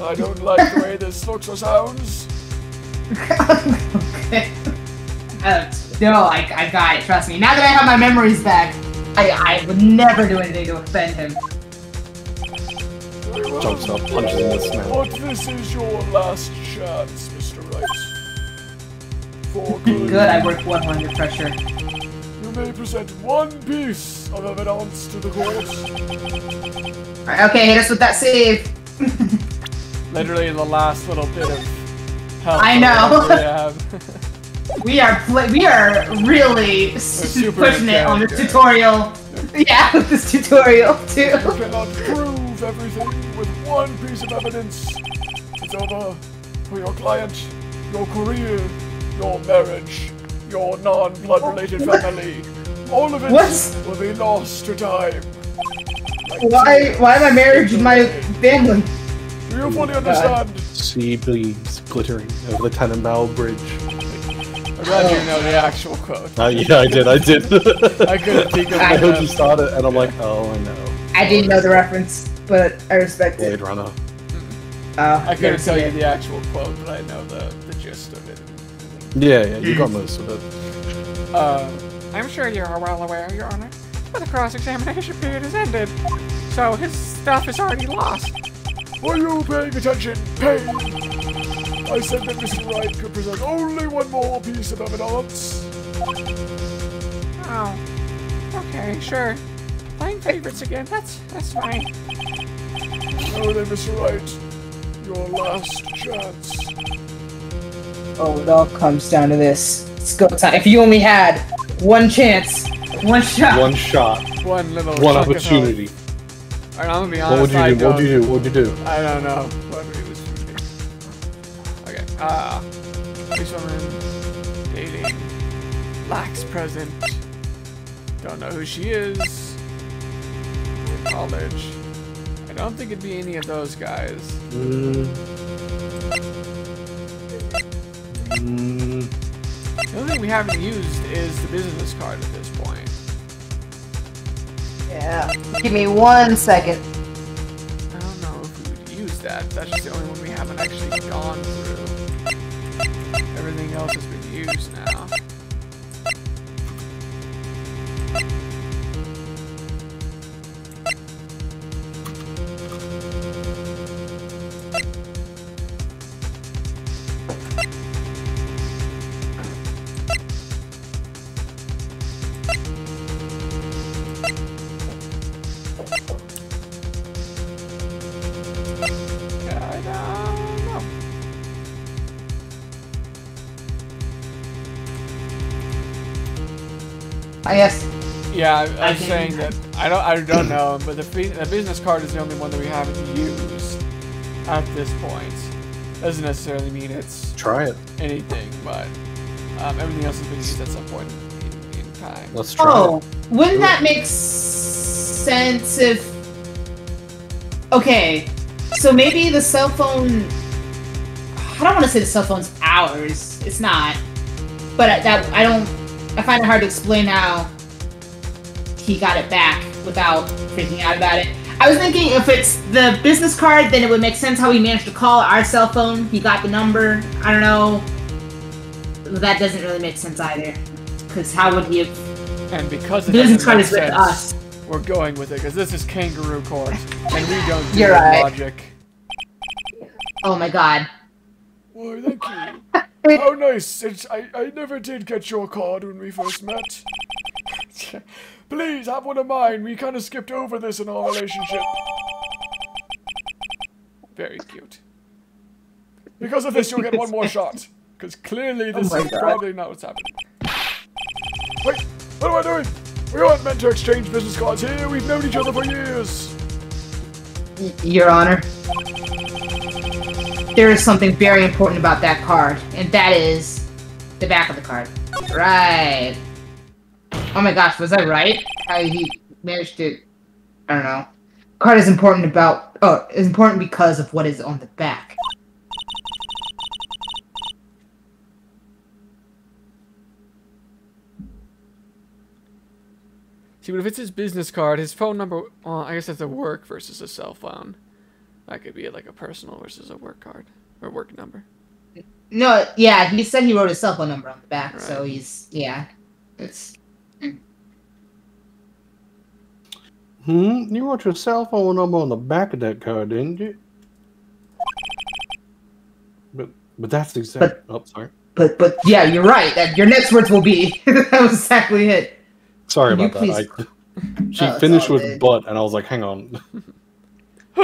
I don't like the way this looks or sounds. Okay. No, I got it. Trust me. Now that I have my memories back, I would never do anything to offend him. Very well. Jumps up, punches in the snout. But this is your last chance, Mr. Wright. For good. Good, I work well under pressure. You You may present one piece of evidence to the court. Alright, okay, hit us with that save. Literally the last little bit of help. I know. We have. we are really pushing it on this tutorial. Yeah, with this tutorial too. You cannot prove everything with one piece of evidence. It's over for your client, your career, your marriage, your non-blood related family. All of it will be lost to time. Why my marriage and my family? Do you fully understand? Sea beams glittering over the Tannenbaum Bridge. I'm glad you know the actual quote. Yeah, I did. I couldn't think of it. I heard you started it, and I'm like, oh, I know. I didn't know the reference, but I respect Blade it. Runner. I couldn't tell you the actual quote, but I know the gist of it. Yeah, you got most of it. I'm sure you are well aware, Your Honor, but the cross-examination period has ended, so his stuff is already lost. Are you paying attention? Pay! I said that Mr. Wright could present only one more piece of evidence. Oh. Okay, sure. Playing favorites again, that's fine. Now then, Mr. Wright, your last chance. Oh, it all comes down to this. It's go time. If you only had one chance, one shot. One shot. One little One chunk opportunity. Of health. I'm gonna be What honest, would you do? What would you do? What would you do? I don't know. What would you do? Okay. This woman dating. Lacks present. Don't know who she is. College. I don't think it'd be any of those guys. The only thing we haven't used is the business card at this point. Yeah. Give me 1 second. I don't know if we would use that. That's just the only one we haven't actually gone through. Everything else has been used now. Yes. Yeah, I was saying that I don't know, but the business card is the only one that we haven't used at this point. Doesn't necessarily mean it's anything, but everything else has been used at some point in time. Let's try it. Wouldn't that make sense if... Okay, so maybe the cell phone... I don't want to say the cell phone's ours. It's not. But I find it hard to explain how he got it back without freaking out about it. I was thinking if it's the business card, then it would make sense how he managed to call our cell phone. He got the number. I don't know. That doesn't really make sense either. Because how would he have... And because it business card is with with us. We're going with it, because this is kangaroo court, and we don't do You're right. logic. Oh my god. Why, thank you. How nice. I never did get your card when we first met. Please, have one of mine. We kind of skipped over this in our relationship. Very cute. Because of this, you'll get one more shot. Because clearly this is probably not what's happening. Wait, what am I doing? We aren't meant to exchange business cards here. We've known each other for years. Your Honor. There is something very important about that card, and that is the back of the card. Right. Oh my gosh, was I right? How he managed to... I don't know. Card is important is important because of what is on the back. See, but if it's his business card, his phone number... Well, I guess that's a work versus a cell phone. That could be like a personal versus a work card. Or work number. No, yeah, he said he wrote his cell phone number on the back, right. So he's... Yeah. It's... You wrote your cell phone number on the back of that card, didn't you? But that's exactly... Oh, sorry. But yeah, you're right. Your next words will be... That was exactly it. Sorry Can you about that. please- She Oh, it's finished all with good. butt, and I was like, hang on.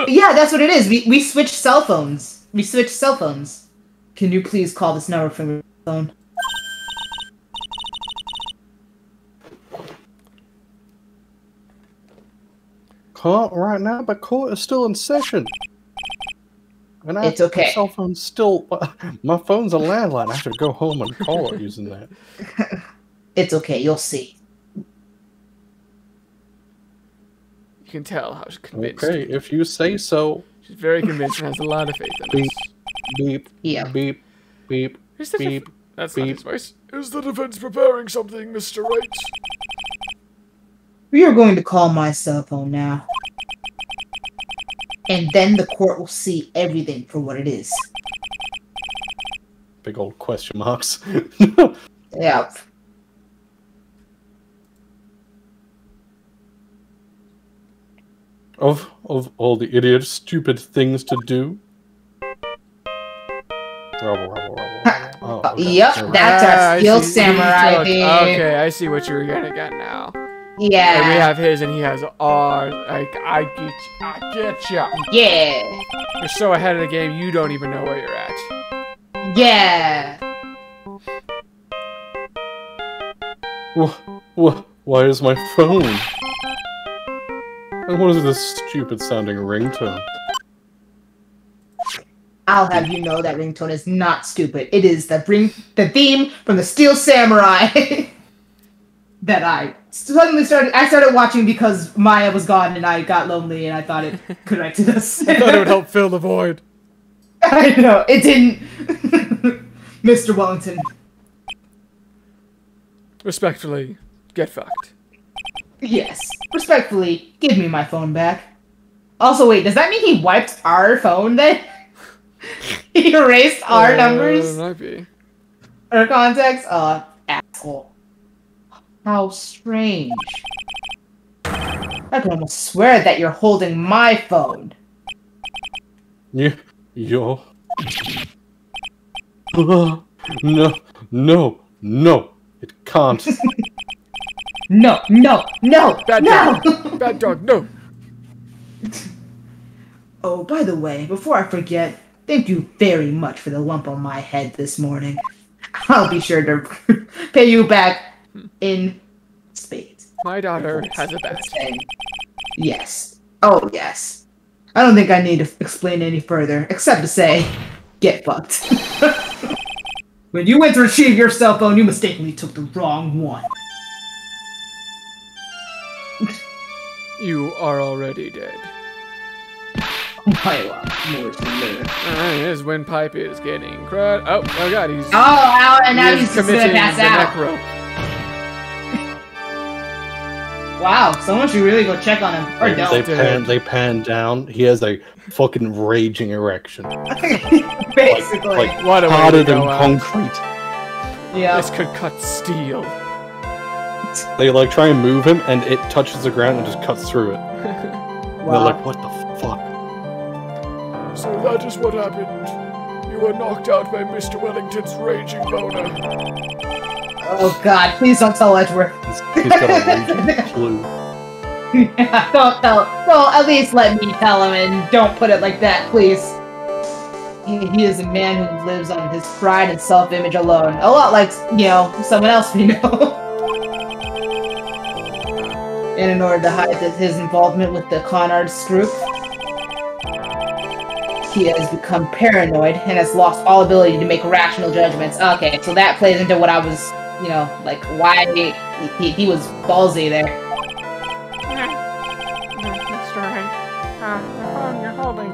Yeah, that's what it is. We switched cell phones. We switched cell phones. Can you please call this number from your phone? Can't right now, but court is still in session. And It's okay. My cell phone's still... My phone's a landline. I have to go home and call it using that. It's okay, you'll see. You can tell how she's convinced. Okay, if you say so. She's very convinced and has a lot of faith in Beep, us. beep, Yeah. beep, beep, Who's the beep. That's not beep. his voice. Is the defense preparing something, Mr. Wright? We are going to call my cell phone now. And then the court will see everything for what it is. Big old question marks. Yep. Of all the idiot, stupid things to do. Rubble, rubble, rubble. Oh, okay. Yep, Never mind. that's our I skill see. samurai thing. Okay, I see what you're gonna get now. Yeah. Like, we have his and he has ours. Like, I get ya. Yeah. You're so ahead of the game, you don't even know where you're at. Yeah. Why is my phone? And what is this stupid sounding ringtone? I'll have you know that ringtone is not stupid. It is the theme from the Steel Samurai that I suddenly started watching because Maya was gone and I got lonely and I thought it corrected us. I thought it would help fill the void. I know, it didn't. Mr. Wellington. Respectfully, get fucked. Yes. Respectfully, give me my phone back. Also, wait, does that mean he wiped our phone then? He erased our numbers? Might be. Or contacts? Asshole. How strange. I can almost swear that you're holding my phone. Yo. No. It can't. No. Bad dog. Bad dog, no. Oh, by the way, before I forget, thank you very much for the lump on my head this morning. I'll be sure to pay you back in spades. My daughter has a bat. Yes. Oh, yes. I don't think I need to explain any further, except to say, get fucked. When you went to retrieve your cell phone, you mistakenly took the wrong one. You are already dead. His windpipe is getting crud. Oh god, he's. Oh, and now he's just gonna committing pass the out. neck rope. Wow, someone should really go check on him. Or don't. They pan down. He has a fucking raging erection. Basically. Like What a way harder to than go out. concrete. Yeah. This could cut steel. They like try and move him, and it touches the ground and just cuts through it. And they're like, what the fuck? So that is what happened. You were knocked out by Mr. Wellington's raging boner. Oh god, please don't tell Edgeworth. He's got a raging flu. Don't tell. Well, at least let me tell him and don't put it like that, please. He is a man who lives on his pride and self-image alone. A lot like, someone else we know. And in order to hide his involvement with the con artist group, he has become paranoid and has lost all ability to make rational judgments. Okay, so that plays into what I was, like why he was ballsy there. Mr. Wright, the phone you're holding.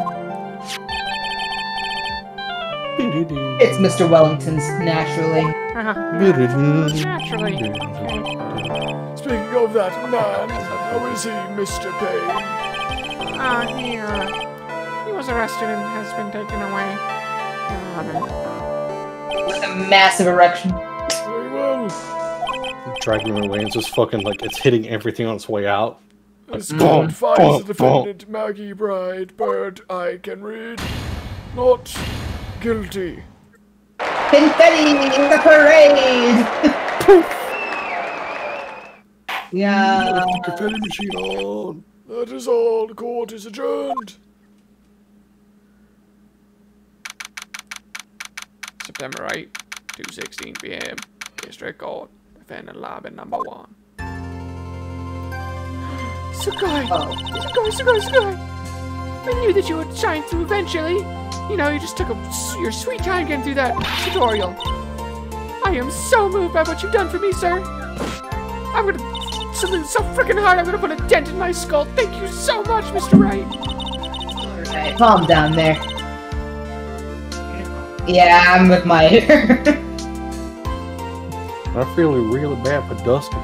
It's Mr. Wellington's, naturally. Naturally. Speaking of that man, how is he, Mr. Payne? He was arrested and has been taken away. With a massive erection. Very well. Dragging him away and just fucking like it's hitting everything on its way out. This court finds the defendant Maggie Bride Bird, I can read, not guilty. Confetti in the parade! Yeah. Put the confetti machine on. That is all. The court is adjourned. September 8, 2:16 p.m. District Court. Defendant lobby number 1. Sugai! Oh. Sugai! I knew that you would shine through eventually. You know, you just took your sweet time getting through that tutorial. I am so moved by what you've done for me, sir. I'm gonna salute so freaking hard, I'm gonna put a dent in my skull. Thank you so much, Mr. Wright. Alright, calm down there. Yeah, I'm with my I'm feeling really bad for Dustin.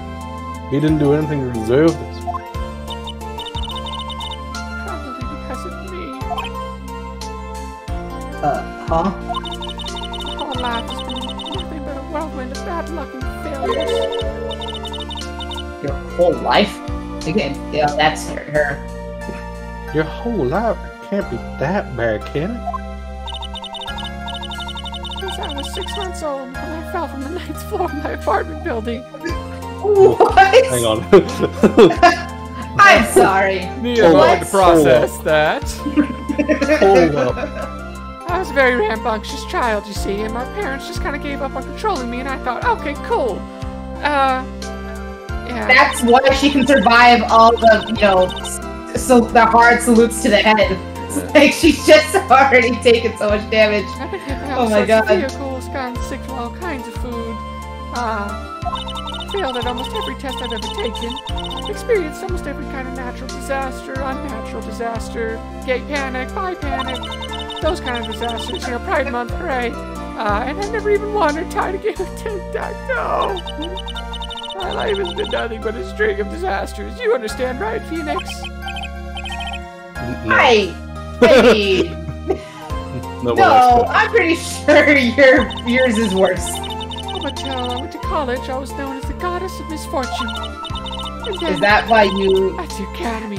He didn't do anything to deserve this. Probably because of me. huh? My whole life has been nothing but a whirlwind of bad luck and failures. Your whole life? Again, yeah, that's her. Your whole life can't be that bad, can it? Since I was 6 months old when I fell from the 9th floor of my apartment building. What? Hang on. I'm sorry. Need a moment to process that. Hold up. I was a very rambunctious child, you see, and my parents just kind of gave up on controlling me, and I thought, okay, cool. Yeah. That's why she can survive all the, you know, so the hard salutes to the head. It's like she's just already taken so much damage. I've been hit by Oh all my sorts of God. vehicles, gotten sick from all kinds of food. Failed at almost every test I've ever taken. Experienced almost every kind of natural disaster, unnatural disaster, gay panic, bi panic, those kind of disasters, you know, Pride Month, hooray. And I never even won or tied a game of tic-tac-toe. My life has been nothing but a string of disasters. You understand, right, Phoenix? Hey, no, I'm pretty sure yours is worse. Up until I went to college, I was known as the goddess of misfortune. And then, Is that why you... at the academy,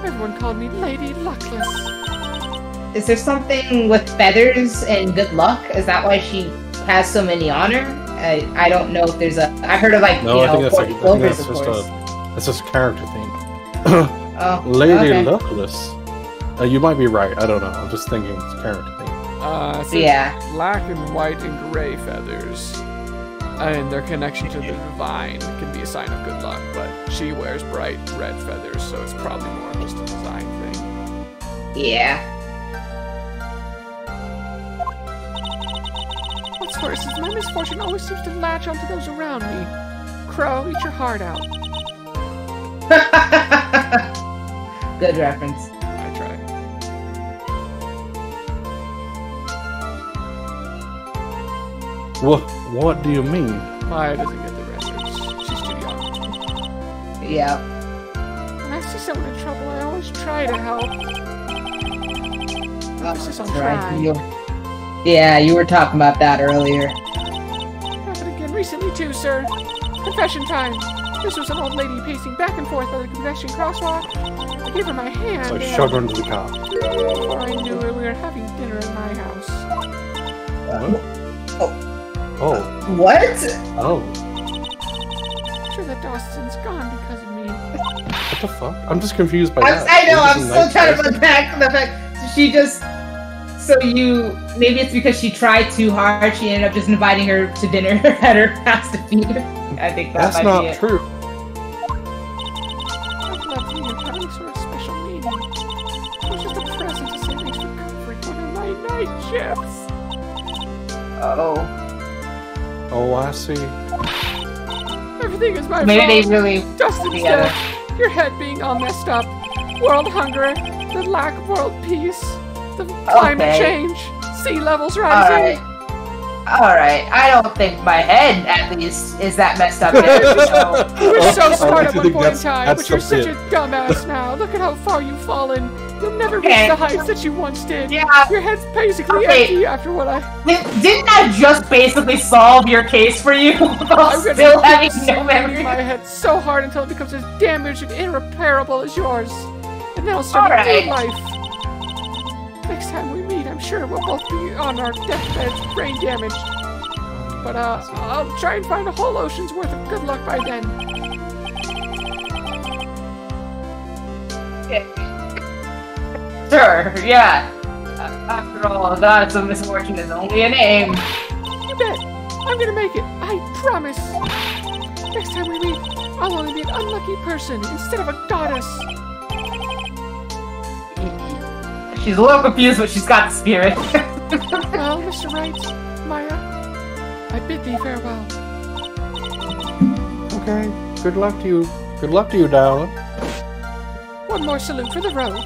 everyone called me Lady Luckless. Is there something with feathers and good luck? Is that why she has so many on her? I don't know if there's a... I've heard of, like, No, you I know, think that's, clovers, that's of just course. that's just a character thing. Oh, Lady okay. Luckless. You might be right. I don't know. I'm just thinking it's a character thing. So Yeah. black and white and gray feathers, and their connection to the divine can be a sign of good luck, but she wears bright red feathers, so it's probably more just a design thing. Yeah. What's worse is my misfortune always seems to latch onto those around me. Crow, eat your heart out. Good reference. I try. What do you mean? Maya doesn't get the reference. She's too young. Yeah. When I see someone in trouble, I always try to help. Emphasis on trying. Yeah, you were talking about that earlier. Happened again recently too, sir. Confession time. This was an old lady pacing back and forth by the pedestrian crosswalk. I gave her my hand. So I and shoved her into the car. before I knew it, we were having dinner at my house. Oh. What? Oh. I'm sure that Dawson's gone because of me. What the fuck? I'm just confused by that. I know, I'm Isn't still that trying to nice? unpack the fact she just... So you... Maybe it's because she tried too hard, she ended up just inviting her to dinner at her house to feed her. I think that That's might not be it. true. I'd love to even have any sort of special meaning. It was just a present to say thanks for covering one of my night shifts. Oh. Oh, I see. Everything is my Maybe fault. they really... Dustin's together. death, your head being all messed up, world hunger, the lack of world peace, the climate change, sea levels rising. Alright, I don't think my head, at least, is that messed up yet. So. You were so smart at I one think point in that's- time, that's but you're the such bit. a dumbass now. Look at how far you've fallen. You'll never reach Okay. the heights that you once did. Yeah. Your head's basically Okay. empty after what I... Didn't I just basically solve your case for you? While I'm gonna still keep having no slamming memory. my head so hard until it becomes as damaged and irreparable as yours. And then I'll start a Alright. new life. Next time we meet, I'm sure we'll both be on our deathbeds, brain damaged. But I'll try and find a whole ocean's worth of good luck by then. Sure, yeah. After all, goddess of misfortune is only a name. You bet. I'm gonna make it. I promise. Next time we meet, I'll only be an unlucky person instead of a goddess. She's a little confused, but she's got the spirit. Well, Mr. Wright, Maya, I bid thee farewell. Okay. Good luck to you. Good luck to you, darling. One more salute for the road.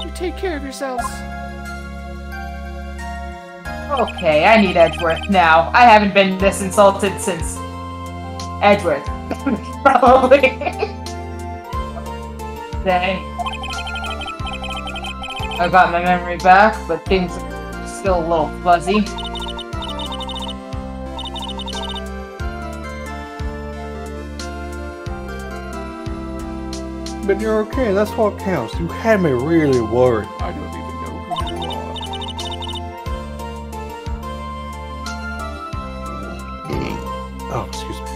You take care of yourselves. Okay, I need Edgeworth now. I haven't been this insulted since Edgeworth. Probably. Dang. I got my memory back, but things are still a little fuzzy. But you're okay, that's what counts. You had me really worried. I don't even know who you are. Oh, excuse me.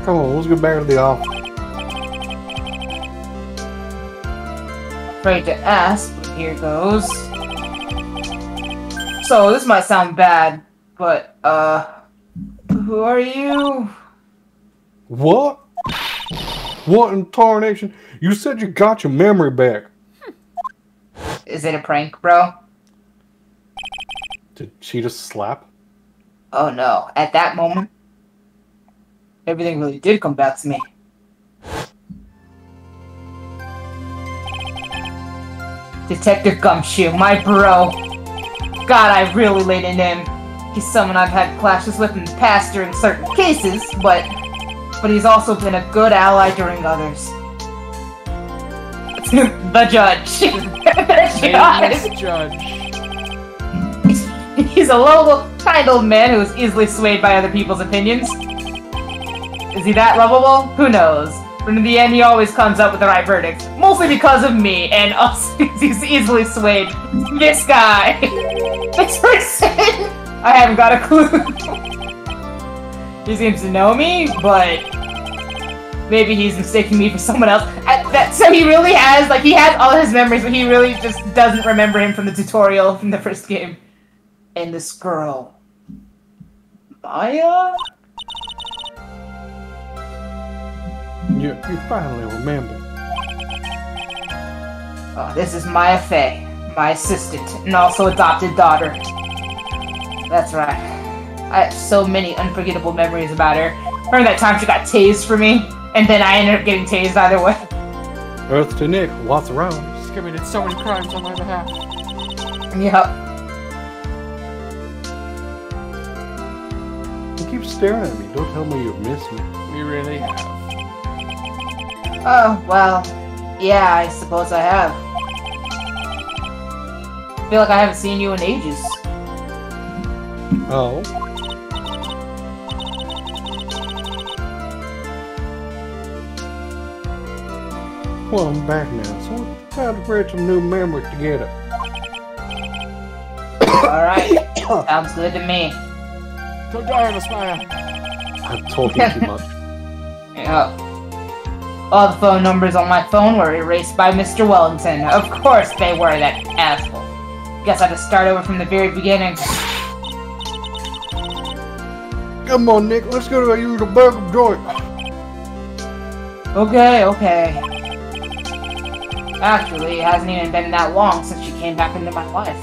Come on, let's go back to the office. Afraid to ask, but here goes. So, this might sound bad, but, who are you? What? What in tarnation? You said you got your memory back. Is it a prank, bro? Did she just slap? Oh no, at that moment, everything really did come back to me. Detective Gumshoe, my bro. God, I really laid into him. He's someone I've had clashes with in the past during certain cases, but he's also been a good ally during others. The judge. Nameless judge. He's a lovable, kind old man who is easily swayed by other people's opinions. Is he that lovable? Who knows? But in the end, he always comes up with the right verdict. Mostly because of me, and us. He's easily swayed. This guy. This person. I haven't got a clue. He seems to know me, but maybe he's mistaking me for someone else. So he really has, like, he has all his memories, but he really just doesn't remember him from the tutorial from the first game. And this girl, Maya? You finally remembered. Oh, this is Maya Fey, my assistant, and also adopted daughter. That's right. I have so many unforgettable memories about her. Remember that time she got tased for me? And then I ended up getting tased either way. Earth to Nick, what's wrong? She's committed so many crimes on my behalf. Yep. You keep staring at me. Don't tell me you've missed me. We really have. Oh, well, yeah, I suppose I have. I feel like I haven't seen you in ages. Oh? Well, I'm back now, so it's time to create some new memories together. Alright, sounds good to me. Don't die on us, Maya. I'm talking too much. Yep. All the phone numbers on my phone were erased by Mr. Wellington. Of course they were, that asshole. Guess I had to start over from the very beginning. Come on, Nick, let's go to a usual burger joint. Okay. Actually, it hasn't even been that long since she came back into my life.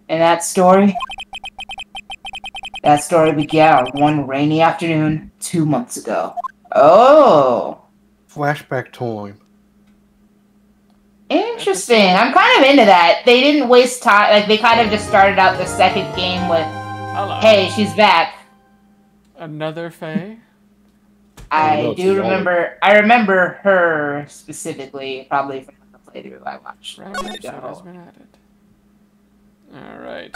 And that story began on one rainy afternoon 2 months ago. Oh! Flashback time. Interesting. I'm kind of into that. They didn't waste time. Like, they kind of just started out the second game with, Hello. hey, she's back. Another Faye? I remember her specifically, probably from the playthrough I watched. Round episode has been added. Alright.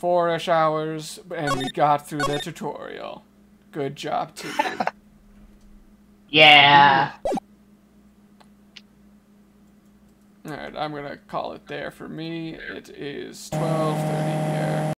4-ish hours, and we got through the tutorial. Good job, team. Yeah. Alright, I'm gonna call it there for me. It is 12:30 here.